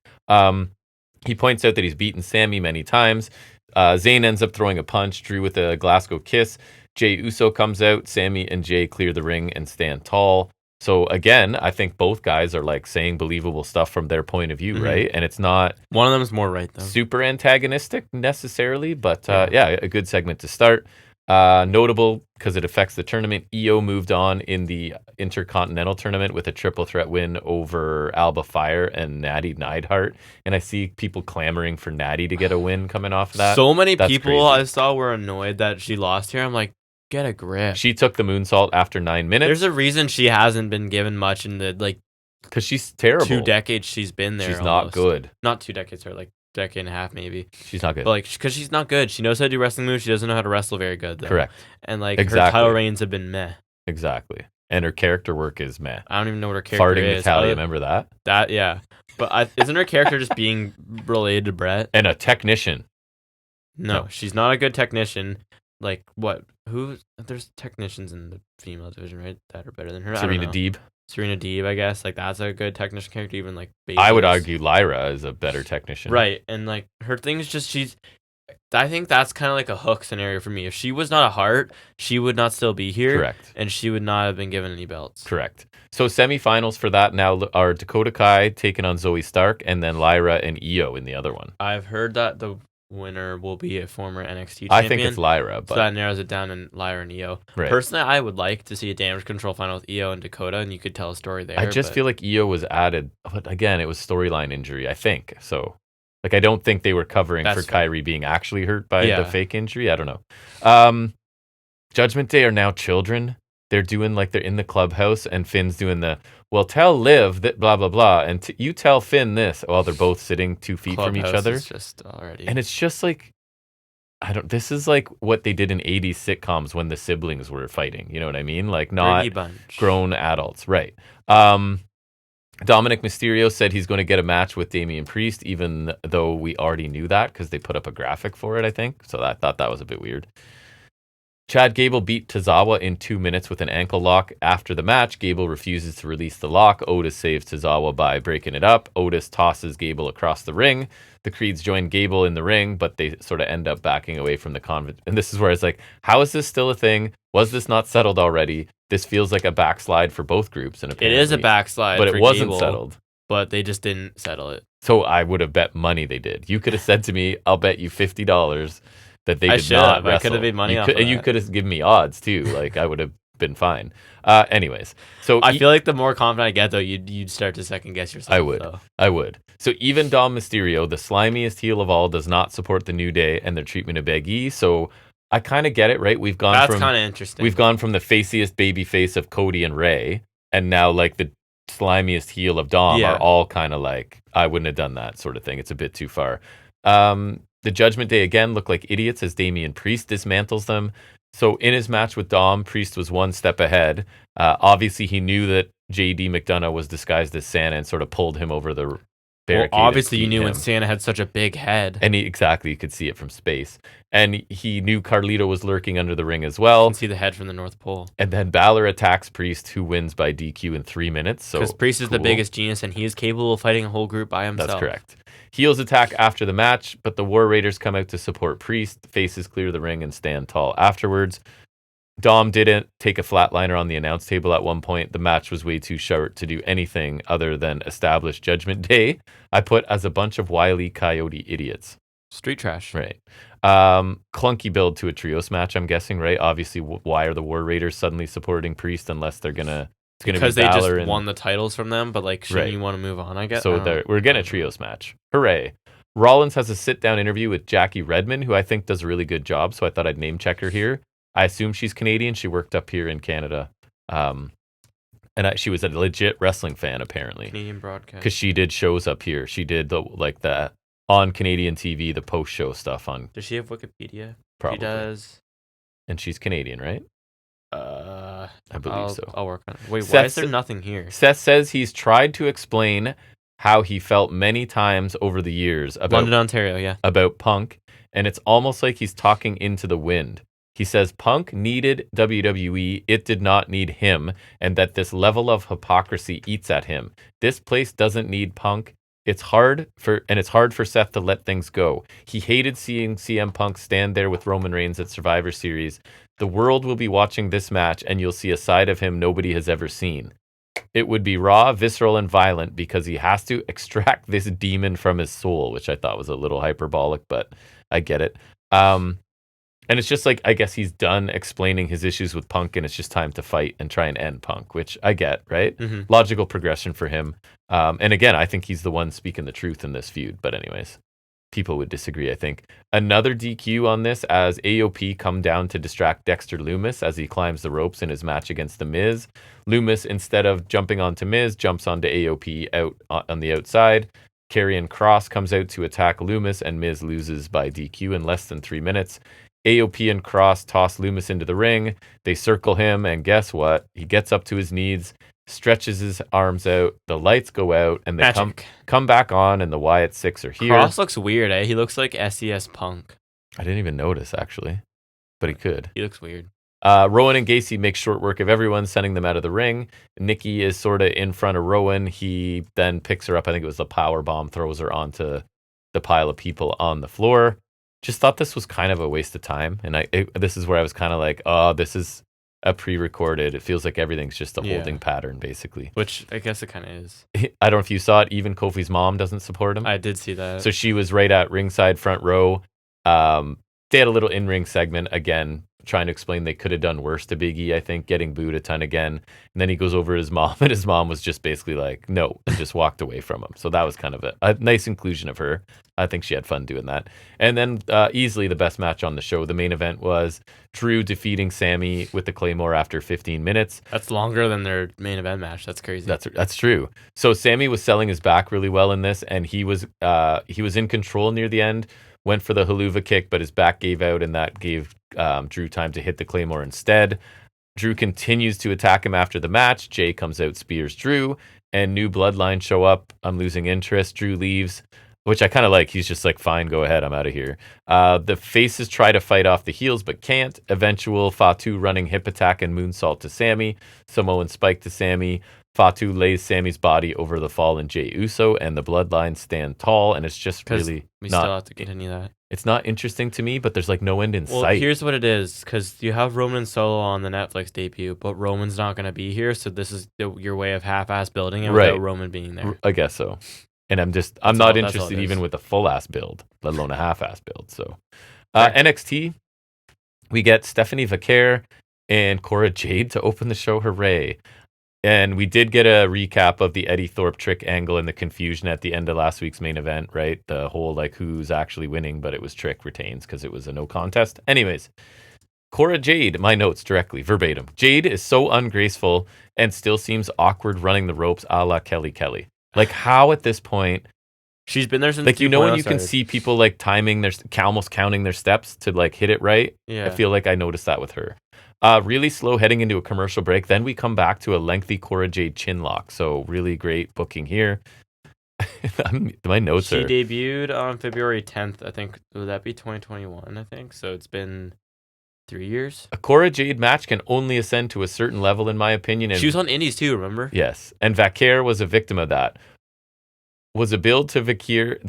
he points out that he's beaten Sammy many times. Zayn ends up throwing a punch, Drew with a Glasgow kiss. Jey Uso comes out. Sammy and Jay clear the ring and stand tall. So again, I think both guys are like saying believable stuff from their point of view, right? And it's not one of them is more right though. Super antagonistic necessarily, but a good segment to start. Notable because it affects the tournament. Io moved on in the Intercontinental Tournament with a triple threat win over Alba Fire and Natty Neidhart. And I see people clamoring for Natty to get a win coming off of that. So many people crazy. I saw were annoyed that she lost here. I'm like, get a grip. She took the moonsault after 9 minutes. There's a reason she hasn't been given much in the because she's terrible. 2 decades she's been there. She's not good. Not 2 decades, her decade and a half maybe. She's not good. But because she's not good. She knows how to do wrestling moves. She doesn't know how to wrestle very good though. Correct. And her title reigns have been meh. Exactly. And her character work is meh. I don't even know what her character Farting is. Natalia, remember that? That, yeah. But isn't her character just being related to Brett? And a technician. No, she's not a good technician. Like, what? There's technicians in the female division, right? That are better than her. Serena Deeb. Serena Deeb, I guess. Like, that's a good technician character. Even, like, Bayless. I would argue Lyra is a better technician. Right. And, like, her thing is just I think that's kind of like a hook scenario for me. If she was not a Hart, she would not still be here. Correct. And she would not have been given any belts. Correct. So semifinals for that now are Dakota Kai taking on Zoe Stark, and then Lyra and Io in the other one. I've heard that the winner will be a former NXT champion. I think it's Lyra. But so that narrows it down in Lyra and Io. Right. Personally, I would like to see a Damage Control final with Io and Dakota, and you could tell a story there. I just feel like Io was added, but again, it was storyline injury, I think. So, I don't think they were covering for Kairi being actually hurt by the fake injury. I don't know. Judgment Day are now children. They're doing they're in the clubhouse, and Finn's doing the well, tell Liv that blah, blah, blah. And you tell Finn this while they're both sitting 2 feet from each other. And it's just like, this is like what they did in 80s sitcoms when the siblings were fighting. You know what I mean? Like not grown adults. Right. Dominic Mysterio said he's going to get a match with Damian Priest, even though we already knew that because they put up a graphic for it, I think. So I thought that was a bit weird. Chad Gable beat Tozawa in 2 minutes with an ankle lock. After the match, Gable refuses to release the lock. Otis saves Tozawa by breaking it up. Otis tosses Gable across the ring. The Creeds join Gable in the ring, but they sort of end up backing away from the convent. And this is where it's like, how is this still a thing? Was this not settled already? This feels like a backslide for both groups. And it is a backslide, but it wasn't settled. But they just didn't settle it. So I would have bet money they did. You could have said to me, I'll bet you $50 that they did not wrestle. I could have made money off of that. And you could have given me odds, too. Like, I would have been fine. Anyways. So I feel like the more confident I get, though, you'd start to second-guess yourself. I would. So even Dom Mysterio, the slimiest heel of all, does not support the New Day and their treatment of Big E. So I kind of get it, right? That's kind of interesting. We've gone from the faciest baby face of Cody and Ray, and now, like, the slimiest heel of Dom are all kind of like, I wouldn't have done that sort of thing. It's a bit too far. The Judgment Day again look like idiots as Damian Priest dismantles them. So in his match with Dom, Priest was one step ahead. Obviously, he knew that JD McDonough was disguised as Santa and sort of pulled him over the barricade. Well, obviously, you knew when Santa had such a big head. And you could see it from space. And he knew Carlito was lurking under the ring as well. You can see the head from the North Pole. And then Balor attacks Priest, who wins by DQ in 3 minutes. Because Priest is the biggest genius, and he is capable of fighting a whole group by himself. That's correct. Heels attack after the match, but the War Raiders come out to support Priest. Faces clear the ring and stand tall afterwards. Dom didn't take a flatliner on the announce table at one point. The match was way too short to do anything other than establish Judgment Day. I put as a bunch of Wile E. Coyote idiots. Street trash. Right. Clunky build to a trios match, I'm guessing, right? Obviously, why are the War Raiders suddenly supporting Priest unless they're going to... Because they just won the titles from them, but like, shouldn't you want to move on, I guess? So we're getting a trios match. Hooray. Rollins has a sit-down interview with Jackie Redmond, who I think does a really good job, so I thought I'd name check her here. I assume she's Canadian. She worked up here in Canada. She was a legit wrestling fan, apparently. Canadian broadcast. Because she did shows up here. She did the on Canadian TV, the post-show stuff on... Does she have Wikipedia? Probably. She does. And she's Canadian, right? I believe so. I'll work on it. Wait, why is there nothing here? Seth says he's tried to explain how he felt many times over the years about London, Ontario, about Punk, and it's almost like he's talking into the wind. He says Punk needed WWE, it did not need him, and that this level of hypocrisy eats at him. This place doesn't need Punk. It's hard for Seth to let things go. He hated seeing CM Punk stand there with Roman Reigns at Survivor Series. The world will be watching this match, and you'll see a side of him nobody has ever seen. It would be raw, visceral, and violent because he has to extract this demon from his soul, which I thought was a little hyperbolic, but I get it. And it's just like, I guess he's done explaining his issues with Punk, and it's just time to fight and try and end Punk, which I get, right? Mm-hmm. Logical progression for him. And again, I think he's the one speaking the truth in this feud. But anyways, people would disagree, I think. Another DQ on this as AOP come down to distract Dexter Lumis as he climbs the ropes in his match against The Miz. Lumis, instead of jumping onto Miz, jumps onto AOP out on the outside. Karrion Kross comes out to attack Lumis, and Miz loses by DQ in less than 3 minutes. AOP and Kross toss Lumis into the ring. They circle him, and guess what? He gets up to his knees, stretches his arms out, the lights go out, and they come back on, and the Wyatt Six are here. Kross looks weird, eh? He looks like SES Punk. I didn't even notice, actually, but he could. He looks weird. Rowan and Gacy make short work of everyone, sending them out of the ring. Nikki is sort of in front of Rowan. He then picks her up. I think it was the power bomb, throws her onto the pile of people on the floor. Just thought this was kind of a waste of time. And this is where I was kind of like, oh, this is a pre-recorded. It feels like everything's just a holding pattern, basically. Which I guess it kind of is. I don't know if you saw it. Even Kofi's mom doesn't support him. I did see that. So she was right at ringside front row. They had a little in-ring segment, again, trying to explain they could have done worse to Big E, I think, getting booed a ton again. And then he goes over to his mom, and his mom was just basically like, no, and just walked away from him. So that was kind of a nice inclusion of her. I think she had fun doing that. And then easily the best match on the show. The main event was Drew defeating Sammy with the Claymore after 15 minutes. That's longer than their main event match. That's crazy. That's true. So Sammy was selling his back really well in this, and he was in control near the end. Went for the haluva kick, but his back gave out, and that gave Drew time to hit the Claymore instead. Drew continues to attack him after the match. Jay comes out, spears Drew, and new bloodline show up. I'm losing interest. Drew leaves, which I kind of like. He's just like, fine, go ahead. I'm out of here. The faces try to fight off the heels, but can't. Eventual Fatu running hip attack and moonsault to Sammy. Samoan spike to Sammy. Fatu lays Sammy's body over the fallen Jey Uso, and the bloodline stand tall, and it's just really we still have to continue that. It's not interesting to me, but there's like no end in sight. Well, here's what it is, because you have Roman Solo on the Netflix debut, but Roman's not going to be here, so this is your way of half-ass building it without Roman being there. I guess so. And I'm not interested even with a full-ass build, let alone a half-ass build. So NXT, we get Stephanie Vaquer and Cora Jade to open the show. Hooray. And we did get a recap of the Eddie Thorpe trick angle and the confusion at the end of last week's main event, right? The whole like who's actually winning, but it was Trick retains because it was a no contest. Anyways, Cora Jade, my notes directly, verbatim. Jade is so ungraceful and still seems awkward running the ropes a la Kelly Kelly. Like how at this point... She's been there since like, you know, when you can see people like timing their, almost counting their steps to like hit it right? Yeah. I feel like I noticed that with her. Really slow heading into a commercial break. Then we come back to a lengthy Cora Jade chin lock. So really great booking here. My notes She debuted on February 10th, I think. Would that be 2021, I think? So it's been 3 years. A Cora Jade match can only ascend to a certain level, in my opinion. And she was on Indies too, remember? Yes. And Vaquer was a victim of that. Was a build to Vaquer.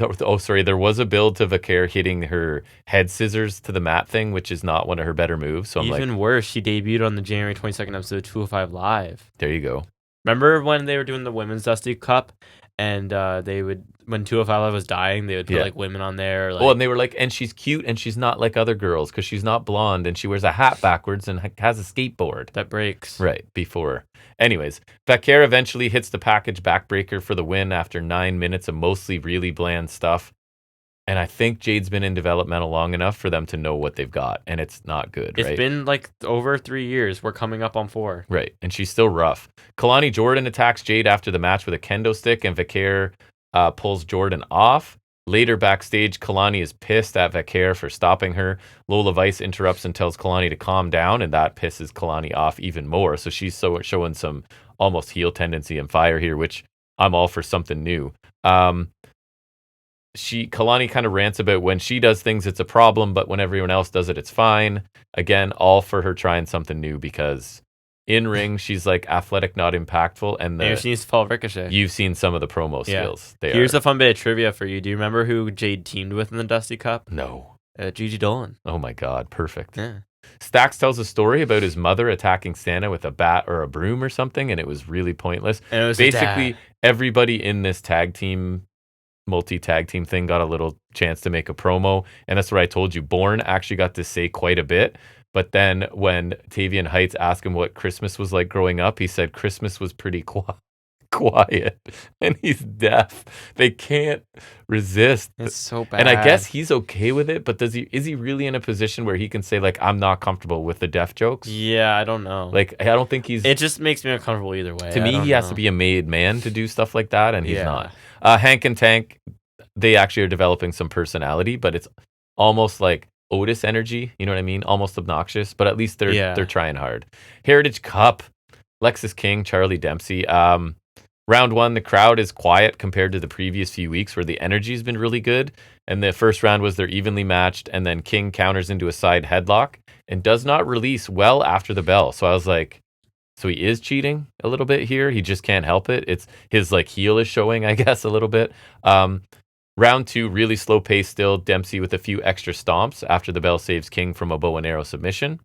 There was a build to Vaquer hitting her head scissors to the mat thing, which is not one of her better moves. So even worse, she debuted on the January 22nd episode of 205 Live. There you go. Remember when they were doing the Women's Dusty Cup, and they would, when 205 Live was dying, they would put like women on there. Like, and they were like, and she's cute, and she's not like other girls because she's not blonde, and she wears a hat backwards and has a skateboard that breaks. Right before. Anyways, Vaquer eventually hits the package backbreaker for the win after 9 minutes of mostly really bland stuff. And I think Jade's been in developmental long enough for them to know what they've got, and it's not good, right? It's been like over 3 years. We're coming up on 4. Right, and she's still rough. Kalani Jordan attacks Jade after the match with a kendo stick, and Vaquer pulls Jordan off. Later backstage, Kalani is pissed at Vaquer for stopping her. Lola Vice interrupts and tells Kalani to calm down, and that pisses Kalani off even more. So she's showing some almost heel tendency and fire here, which I'm all for something new. Kalani kind of rants about when she does things, it's a problem, but when everyone else does it, it's fine. Again, all for her trying something new because in ring, she's like athletic, not impactful. And she needs to follow Ricochet. You've seen some of the promo skills. Here's a fun bit of trivia for you. Do you remember who Jade teamed with in the Dusty Cup? No. Gigi Dolan. Oh my God, perfect. Yeah. Stax tells a story about his mother attacking Santa with a bat or a broom or something, and it was really pointless. And it was basically everybody in this tag team, multi-tag team thing got a little chance to make a promo, and that's what I told you. Bourne actually got to say quite a bit. But then when Tavian Heights asked him what Christmas was like growing up, he said Christmas was pretty quiet. And he's deaf. They can't resist. It's so bad. And I guess he's okay with it, but is he really in a position where he can say, like, I'm not comfortable with the deaf jokes? Yeah, I don't know. Like, I don't think he's... It just makes me uncomfortable either way. To me, he has to be a made man to do stuff like that, and he's not. Hank and Tank, they actually are developing some personality, but it's almost like Otis energy, you know what I mean? Almost obnoxious, but at least they're trying hard. Heritage Cup, Lexis King, Charlie Dempsey. Round 1, the crowd is quiet compared to the previous few weeks where the energy's been really good. And the first round was they're evenly matched, and then King counters into a side headlock and does not release well after the bell. So I was like, so he is cheating a little bit here. He just can't help it. It's his like heel is showing, I guess, a little bit. Round 2, really slow pace still. Dempsey with a few extra stomps after the bell saves King from a bow and arrow submission.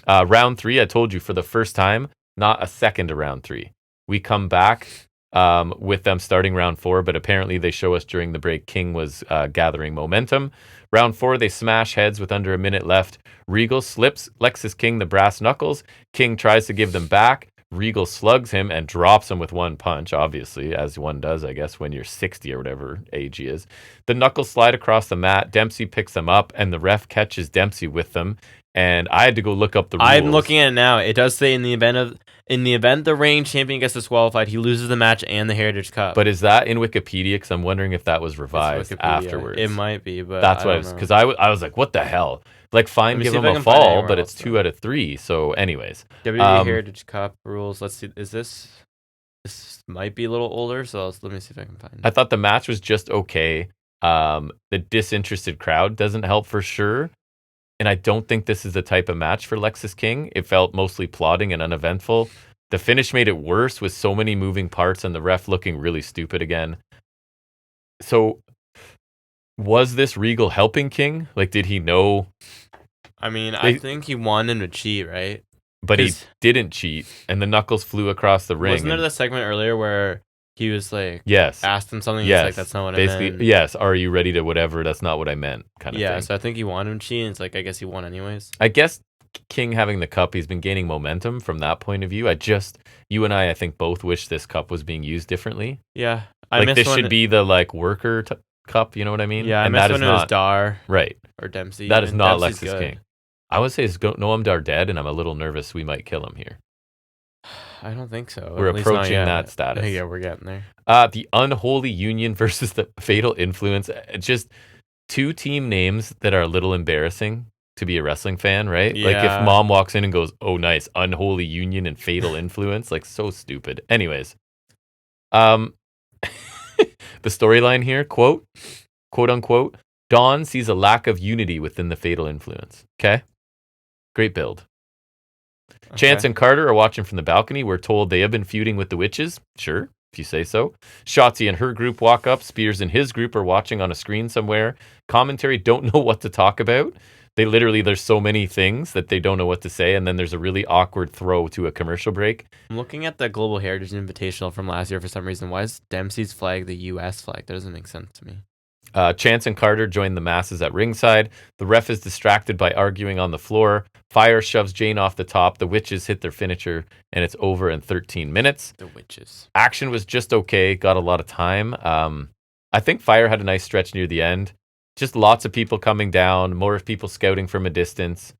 Round 3, I told you for the first time, not a second to round 3. We come back with them starting round 4, but apparently they show us during the break King was gathering momentum. Round 4, they smash heads with under a minute left. Regal slips Lexis King the brass knuckles. King tries to give them back. Regal slugs him and drops him with one punch, obviously, as one does, I guess, when you're 60 or whatever age he is. The knuckles slide across the mat. Dempsey picks them up, and the ref catches Dempsey with them. And I had to go look up the rules. I'm looking at it now. It does say in the event the reigning champion gets disqualified, he loses the match and the Heritage Cup. But is that in Wikipedia? Because I'm wondering if that was revised afterwards. It might be, but that's what because I was like, what the hell? Like, fine, give him a fall, but it's 2 out of 3. So, anyways, WWE Heritage Cup rules. Let's see. Is this might be a little older? So let me see if I can find it. I thought the match was just okay. The disinterested crowd doesn't help for sure. And I don't think this is the type of match for Lexis King. It felt mostly plodding and uneventful. The finish made it worse with so many moving parts and the ref looking really stupid again. So, was this Regal helping King? Like, did he know? I mean, I think he wanted him to cheat, right? But he didn't cheat, and the knuckles flew across the ring. Wasn't there that segment earlier where he was like, asked him something? Yes, he's like, that's not what I meant. Yes, are you ready to whatever? That's not what I meant, kind of thing. Yeah, so I think he wanted him to cheat, and it's like, I guess he won anyways. I guess King having the cup, he's been gaining momentum from that point of view. You and I think both wish this cup was being used differently. Yeah. This should be the worker cup, you know what I mean? Yeah, and that is when it was Dar. Right. Or Dempsey. That is not Lexis King. I would say Noam Dar dead, and I'm a little nervous we might kill him here. I don't think so. We're approaching that status. Yeah, we're getting there. The Unholy Union versus the Fatal Influence. Just 2 team names that are a little embarrassing to be a wrestling fan, right? Yeah. Like if mom walks in and goes, oh, nice, Unholy Union and Fatal Influence. Like, so stupid. Anyways. The storyline here, quote unquote, Dawn sees a lack of unity within the Fatal Influence. Okay? Great build. Okay. Chance and Carter are watching from the balcony. We're told they have been feuding with the witches. Sure, if you say so. Shotzi and her group walk up. Spears and his group are watching on a screen somewhere. Commentary don't know what to talk about. There's so many things that they don't know what to say, and then there's a really awkward throw to a commercial break. I'm looking at the Global Heritage Invitational from last year for some reason. Why is Dempsey's flag the U.S. flag? That doesn't make sense to me. Chance and Carter join the masses at ringside. The ref is distracted by arguing on the floor. Fire shoves Jane off the top. The witches hit their finisher, and it's over in 13 minutes. The witches. Action was just okay. Got a lot of time. I think Fire had a nice stretch near the end. Just lots of people coming down. More people scouting from a distance.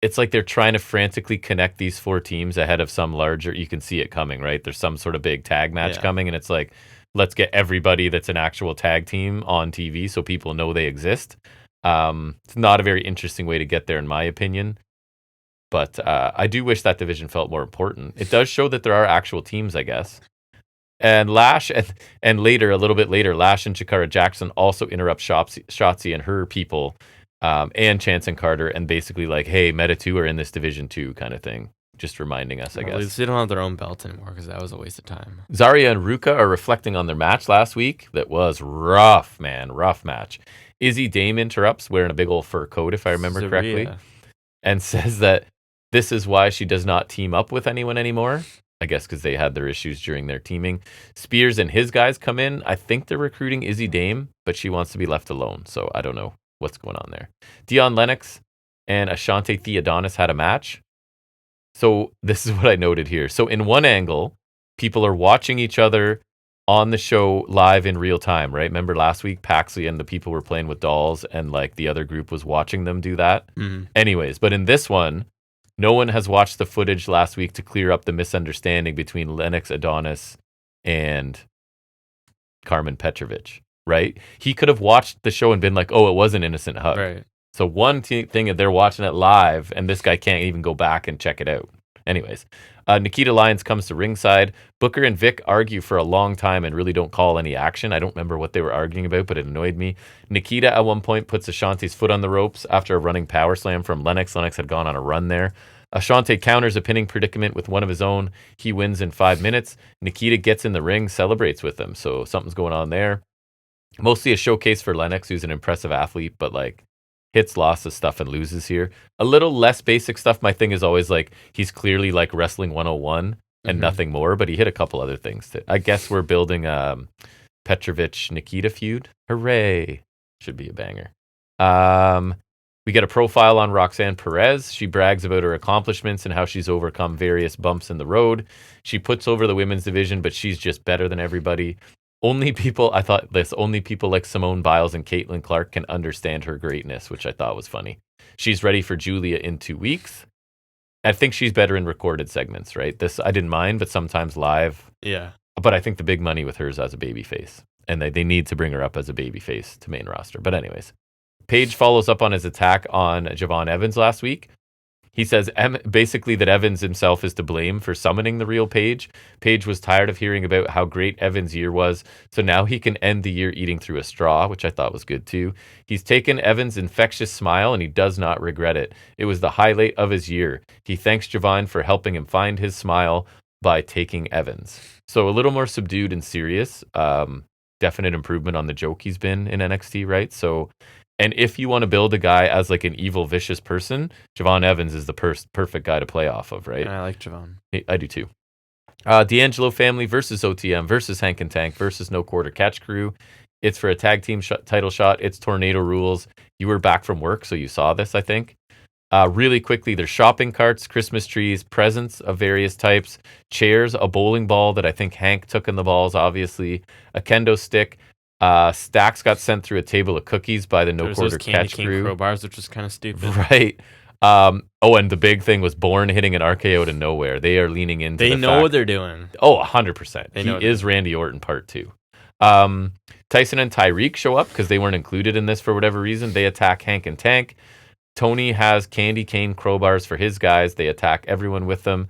It's like they're trying to frantically connect these 4 teams ahead of some larger... You can see it coming, right? There's some sort of big tag match coming, and it's like... Let's get everybody that's an actual tag team on TV so people know they exist. It's not a very interesting way to get there, in my opinion. But I do wish that division felt more important. It does show that there are actual teams, I guess. And Lash, and later, a little bit later, Lash and Jakara Jackson also interrupt Shotzi and her people, and Chance and Carter, and basically like, hey, Meta 2 are in this division too, kind of thing. Just reminding us, I guess. At least they don't have their own belts anymore because that was a waste of time. Zarya and Ruka are reflecting on their match last week. That was rough, man. Rough match. Izzy Dame interrupts, wearing a big old fur coat, if I remember correctly, and says that this is why she does not team up with anyone anymore. I guess because they had their issues during their teaming. Spears and his guys come in. I think they're recruiting Izzy Dame, but she wants to be left alone. So I don't know what's going on there. Dion Lennox and Ashante Theodonis had a match. So this is what I noted here. So in one angle, people are watching each other on the show live in real time, right? Remember last week, Paxley and the people were playing with dolls and like the other group was watching them do that. Mm-hmm. Anyways, but in this one, no one has watched the footage last week to clear up the misunderstanding between Lennox Adonis and Carmen Petrovich, right? He could have watched the show and been like, oh, it was an innocent hug. Right. So one thing is they're watching it live, and this guy can't even go back and check it out. Anyways, Nikita Lyons comes to ringside. Booker and Vic argue for a long time and really don't call any action. I don't remember what they were arguing about, but it annoyed me. Nikita at one point puts Ashante's foot on the ropes after a running power slam from Lennox. Lennox had gone on a run there. Ashante counters a pinning predicament with one of his own. He wins in 5 minutes. Nikita gets in the ring, celebrates with him. So something's going on there. Mostly a showcase for Lennox, who's an impressive athlete, but like hits lots of stuff and loses here. A little less basic stuff. My thing is always like, he's clearly like wrestling 101 and nothing more, but he hit a couple other things too. I guess we're building a Petrovich Nikita feud. Hooray. Should be a banger. We get a profile on Roxanne Perez. She brags about her accomplishments and how she's overcome various bumps in the road. She puts over the women's division, but she's just better than everybody. Only people like Simone Biles and Caitlin Clark can understand her greatness, which I thought was funny. She's ready for Julia in 2 weeks. I think she's better in recorded segments, right? This I didn't mind, but sometimes live. Yeah. But I think the big money with her is as a babyface, and they need to bring her up as a babyface to main roster. But anyways. Page follows up on his attack on Javon Evans last week. He says basically that Evans himself is to blame for summoning the real Page. Page was tired of hearing about how great Evans' year was, so now he can end the year eating through a straw, which I thought was good too. He's taken Evans' infectious smile and he does not regret it. It was the highlight of his year. He thanks Javon for helping him find his smile by taking Evans. So a little more subdued and serious. Definite improvement on the joke he's been in NXT, right? So... And if you want to build a guy as like an evil, vicious person, Javon Evans is the perfect guy to play off of, right? And I like Javon. I do too. D'Angelo family versus OTM versus Hank and Tank versus No Quarter Catch Crew. It's for a tag team title shot. It's Tornado Rules. You were back from work, so you saw this, I think. Really quickly, there's shopping carts, Christmas trees, presents of various types, chairs, a bowling ball that I think Hank took in the balls, obviously, a kendo stick. Stacks got sent through a table of cookies by the No Quarter Catch Crew. Crowbars, which was kind of stupid. Right. And the big thing was Bourne hitting an RKO out of nowhere. They are leaning into They know what they're doing. Oh, 100%. He is Randy Orton part 2. Tyson and Tyreek show up because they weren't included in this for whatever reason. They attack Hank and Tank. Tony has candy cane crowbars for his guys. They attack everyone with them.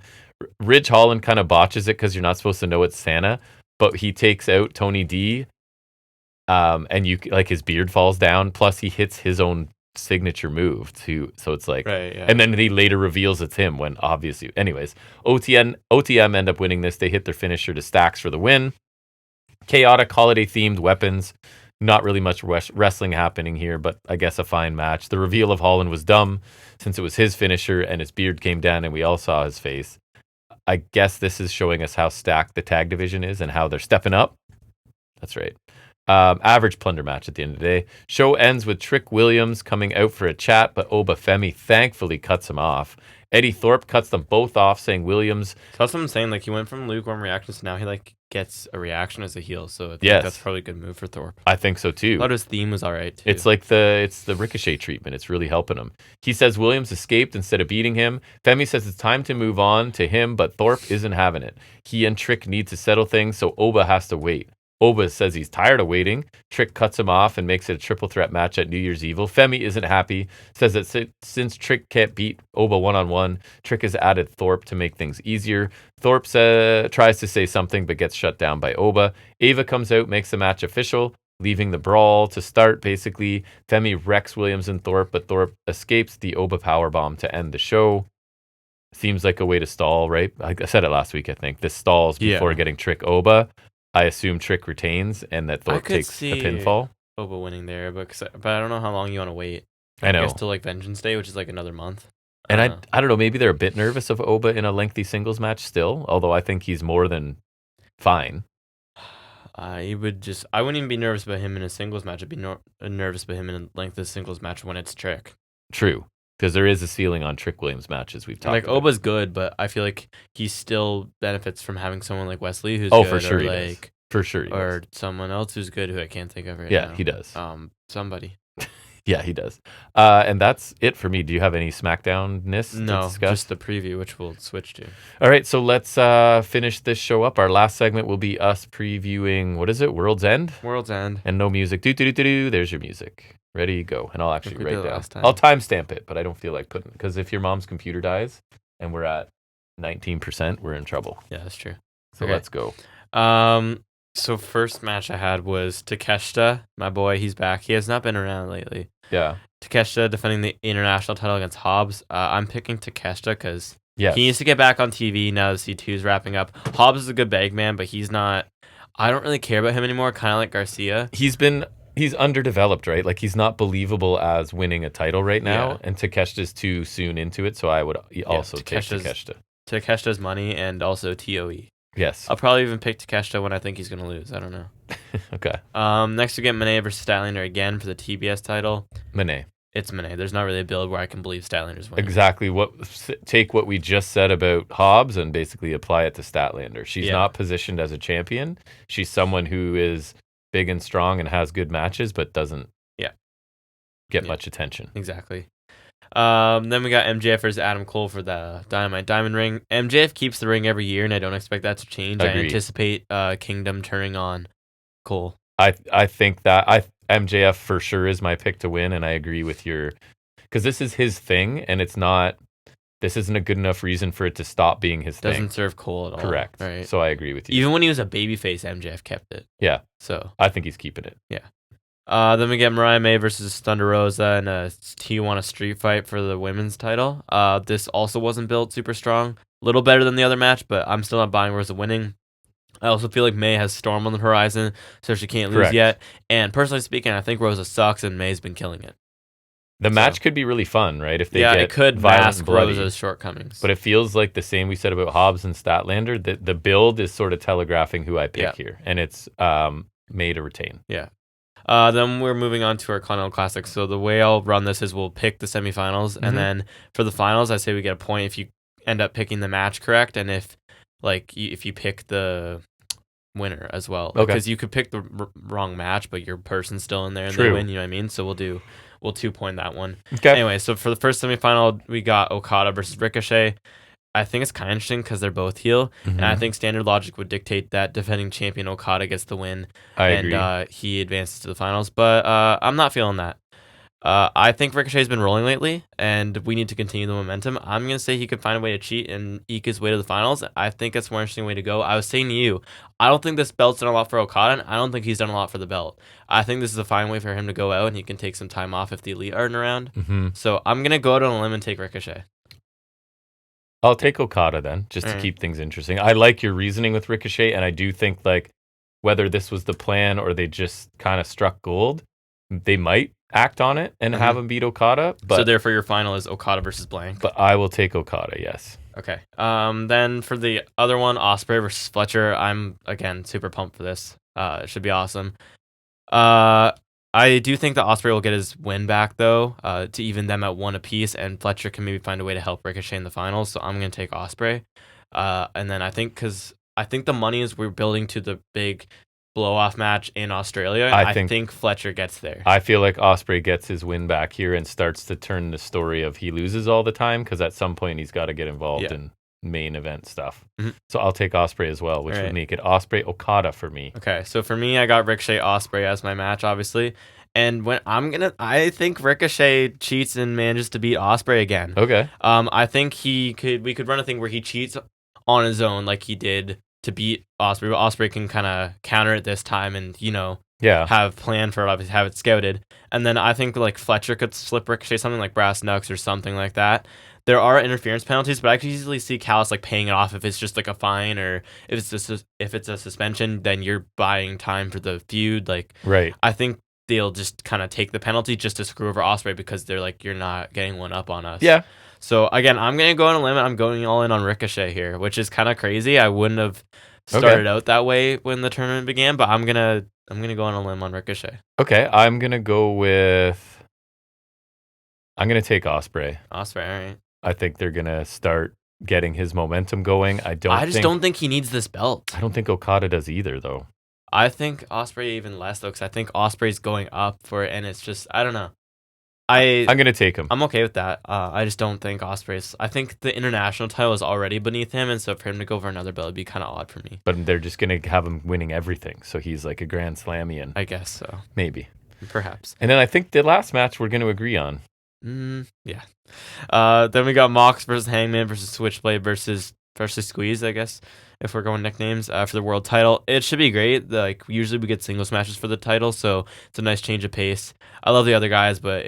Ridge Holland kind of botches it because you're not supposed to know it's Santa, but he takes out Tony D. And his beard falls down. Plus, he hits his own signature move too. So it's like, right, yeah. And then he later reveals it's him when obviously. Anyways, OTM end up winning this. They hit their finisher to Stacks for the win. Chaotic holiday themed weapons. Not really much wrestling happening here, but I guess a fine match. The reveal of Holland was dumb since it was his finisher and his beard came down and we all saw his face. I guess this is showing us how stacked the tag division is and how they're stepping up. That's right. Average plunder match at the end of the day. Show ends with Trick Williams coming out for a chat, but Oba Femi thankfully cuts him off. Eddie Thorpe cuts them both off, saying Williams. So that's what I'm saying. Like, he went from lukewarm reactions to now he gets a reaction as a heel. So I think that's probably a good move for Thorpe. I think so too. I thought his theme was all right too. It's like the Ricochet treatment. It's really helping him. He says Williams escaped instead of beating him. Femi says it's time to move on to him, but Thorpe isn't having it. He and Trick need to settle things, so Oba has to wait. Oba says he's tired of waiting. Trick cuts him off and makes it a triple threat match at New Year's Evil. Femi isn't happy, says that since Trick can't beat Oba one-on-one, Trick has added Thorpe to make things easier. Thorpe tries to say something but gets shut down by Oba. Ava comes out, makes the match official, leaving the brawl to start, basically. Femi wrecks Williams and Thorpe, but Thorpe escapes the Oba powerbomb to end the show. Seems like a way to stall, right? I said it last week, I think. This stalls before getting Trick Oba. I assume Trick retains and that Thorpe takes a pinfall. Oba winning there, but I don't know how long you want to wait. I know. I guess till Vengeance Day, which is like another month. And I don't know, maybe they're a bit nervous of Oba in a lengthy singles match still, although I think he's more than fine. I wouldn't even be nervous about him in a singles match. I'd be nervous about him in a lengthy singles match when it's Trick. True. Because there is a ceiling on Trick Williams matches we've talked about. Oba's good, but I feel like he still benefits from having someone like Wesley who's good. For sure he does. For sure he does. Someone else who's good who I can't think of right now. Yeah, he does. Somebody. Yeah, he does. And that's it for me. Do you have any SmackDown-ness to discuss? Just the preview, which we'll switch to. All right, so let's finish this show up. Our last segment will be us previewing, what is it, World's End? World's End. And no music. Do-do-do-do-do. There's your music. Ready, go. And I'll actually write down. Last time. I'll timestamp it, but I don't feel like putting, because if your mom's computer dies and we're at 19%, we're in trouble. Yeah, that's true. So let's go. So first match I had was Takeshita, my boy. He's back. He has not been around lately. Yeah. Takeshita defending the international title against Hobbs. I'm picking Takeshita because he needs to get back on TV now that C2 is wrapping up. Hobbs is a good bag man, but he's not. I don't really care about him anymore. Kind of like Garcia. He's underdeveloped, right? Like, he's not believable as winning a title right now, and Takeshita's too soon into it, so I would also take Takeshita. Takeshita's money and also TOE. Yes. I'll probably even pick Takeshita when I think he's going to lose. I don't know. Okay. Next we get Monet versus Statlander again for the TBS title. Monet. it's Monet. There's not really a build where I can believe Statlander's winning. Exactly. Take what we just said about Hobbs and basically apply it to Statlander. She's not positioned as a champion. She's someone who is big and strong and has good matches, but doesn't get much attention. Exactly. Then we got MJF versus Adam Cole for the Dynamite Diamond Ring. MJF keeps the ring every year, and I don't expect that to change. Agreed. I anticipate Kingdom turning on Cole. I think that MJF for sure is my pick to win, and I agree with because this is his thing, and this isn't a good enough reason for it to stop being his thing. Doesn't serve Cole at all. Correct. Right. So I agree with you. Even when he was a babyface, MJF kept it. Yeah. So I think he's keeping it. Yeah. Then we get Mariah May versus Thunder Rosa in a Tijuana street fight for the women's title. This also wasn't built super strong. A little better than the other match, but I'm still not buying Rosa winning. I also feel like May has Storm on the horizon, so she can't lose yet. And personally speaking, I think Rosa sucks, and May's been killing it. The match could be really fun, right? If they it could mask Rosa's shortcomings. But it feels like the same we said about Hobbs and Statlander. The build is sort of telegraphing who I pick here, and it's May to retain. Yeah. Then we're moving on to our Continental Classic. So the way I'll run this is we'll pick the semifinals, and then for the finals, I say we get a point if you end up picking the match correct, and if you pick the winner as well. Okay. Because you could pick the wrong match, but your person's still in there and they win. You know what I mean? So we'll 2-point that one. Okay. Anyway, so for the first semifinal, we got Okada versus Ricochet. I think it's kind of interesting because they're both heel, and I think standard logic would dictate that defending champion Okada gets the win, and he advances to the finals. But I'm not feeling that. I think Ricochet's been rolling lately, and we need to continue the momentum. I'm going to say he could find a way to cheat and eke his way to the finals. I think it's a more interesting way to go. I was saying to you, I don't think this belt's done a lot for Okada, and I don't think he's done a lot for the belt. I think this is a fine way for him to go out, and he can take some time off if the Elite aren't around. So I'm going to go out on a limb and take Ricochet. I'll take Okada then, just to keep things interesting. I like your reasoning with Ricochet, and I do think whether this was the plan or they just kind of struck gold, they might act on it and have him beat Okada. But, so therefore your final is Okada versus blank. But I will take Okada, yes. Okay. Then for the other one, Ospreay versus Fletcher, I'm, again, super pumped for this. It should be awesome. I do think that Ospreay will get his win back, though, to even them at 1 apiece, and Fletcher can maybe find a way to help Ricochet in the finals, so I'm going to take Ospreay. And then I think the money is we're building to the big blow-off match in Australia. I think Fletcher gets there. I feel like Ospreay gets his win back here and starts to turn the story of he loses all the time, because at some point he's got to get involved in main event stuff. So I'll take Ospreay as well, which would make it Ospreay Okada for me. Okay, so for me, I got Ricochet Ospreay as my match, obviously. And I think Ricochet cheats and manages to beat Ospreay again. Okay. I think we could run a thing where he cheats on his own like he did to beat Ospreay, but Ospreay can kind of counter it this time and, have planned for it, have it scouted. And then I think Fletcher could slip Ricochet something like brass knucks or something like that. There are interference penalties, but I could easily see Callis paying it off if it's just a fine, or if it's a suspension, then you're buying time for the feud. Right. I think they'll just kind of take the penalty just to screw over Ospreay because they're you're not getting one up on us. Yeah. So again, I'm gonna go on a limit. I'm going all in on Ricochet here, which is kind of crazy. I wouldn't have started out that way when the tournament began, but I'm gonna go on a limb on Ricochet. Okay, I'm gonna take Ospreay. Ospreay, all right. I think they're gonna start getting his momentum going. I just don't think he needs this belt. I don't think Okada does either, though. I think Ospreay even less, though, because I think Ospreay's going up for it, and it's just, I don't know. I'm going to take him. I'm okay with that. I just don't think Ospreay's... I think the international title is already beneath him, and so for him to go for another belt would be kind of odd for me. But they're just going to have him winning everything, so he's like a Grand Slamian. I guess so. Maybe. Perhaps. And then I think the last match we're going to agree on. Yeah. Then we got Mox versus Hangman versus Switchblade versus Squeeze, I guess, if we're going nicknames, for the world title. It should be great. Usually we get singles matches for the title, so it's a nice change of pace. I love the other guys, but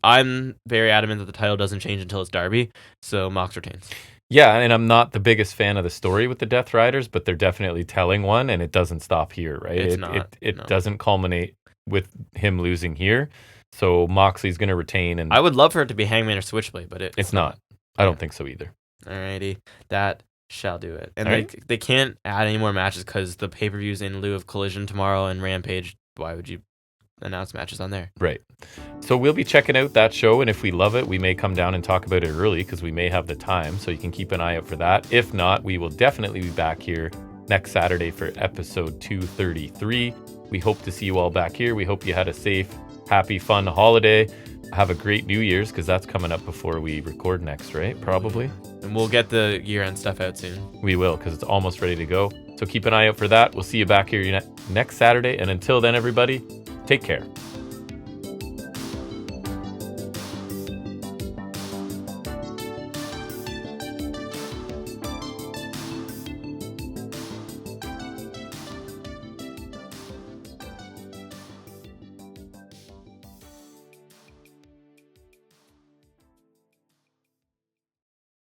I'm very adamant that the title doesn't change until it's Darby, so Mox retains. Yeah, and I'm not the biggest fan of the story with the Death Riders, but they're definitely telling one, and it doesn't stop here, right? It doesn't culminate with him losing here, so Moxley's going to retain. And I would love for it to be Hangman or Switchblade, but it's not. I don't think so either. Alrighty, that shall do it. And they can't add any more matches because the pay-per-view's in lieu of Collision tomorrow and Rampage. Why would you announce matches on there. Right. So we'll be checking out that show, and if we love it, we may come down and talk about it early because we may have the time, so you can keep an eye out for that. If not, we will definitely be back here next Saturday for episode 233. We hope to see you all back here. We hope you had a safe, happy, fun holiday. Have a great New Year's, because that's coming up before we record next, right? Probably. And we'll get the year-end stuff out soon. We will, because it's almost ready to go. So keep an eye out for that. We'll see you back here next Saturday. And until then, everybody, take care.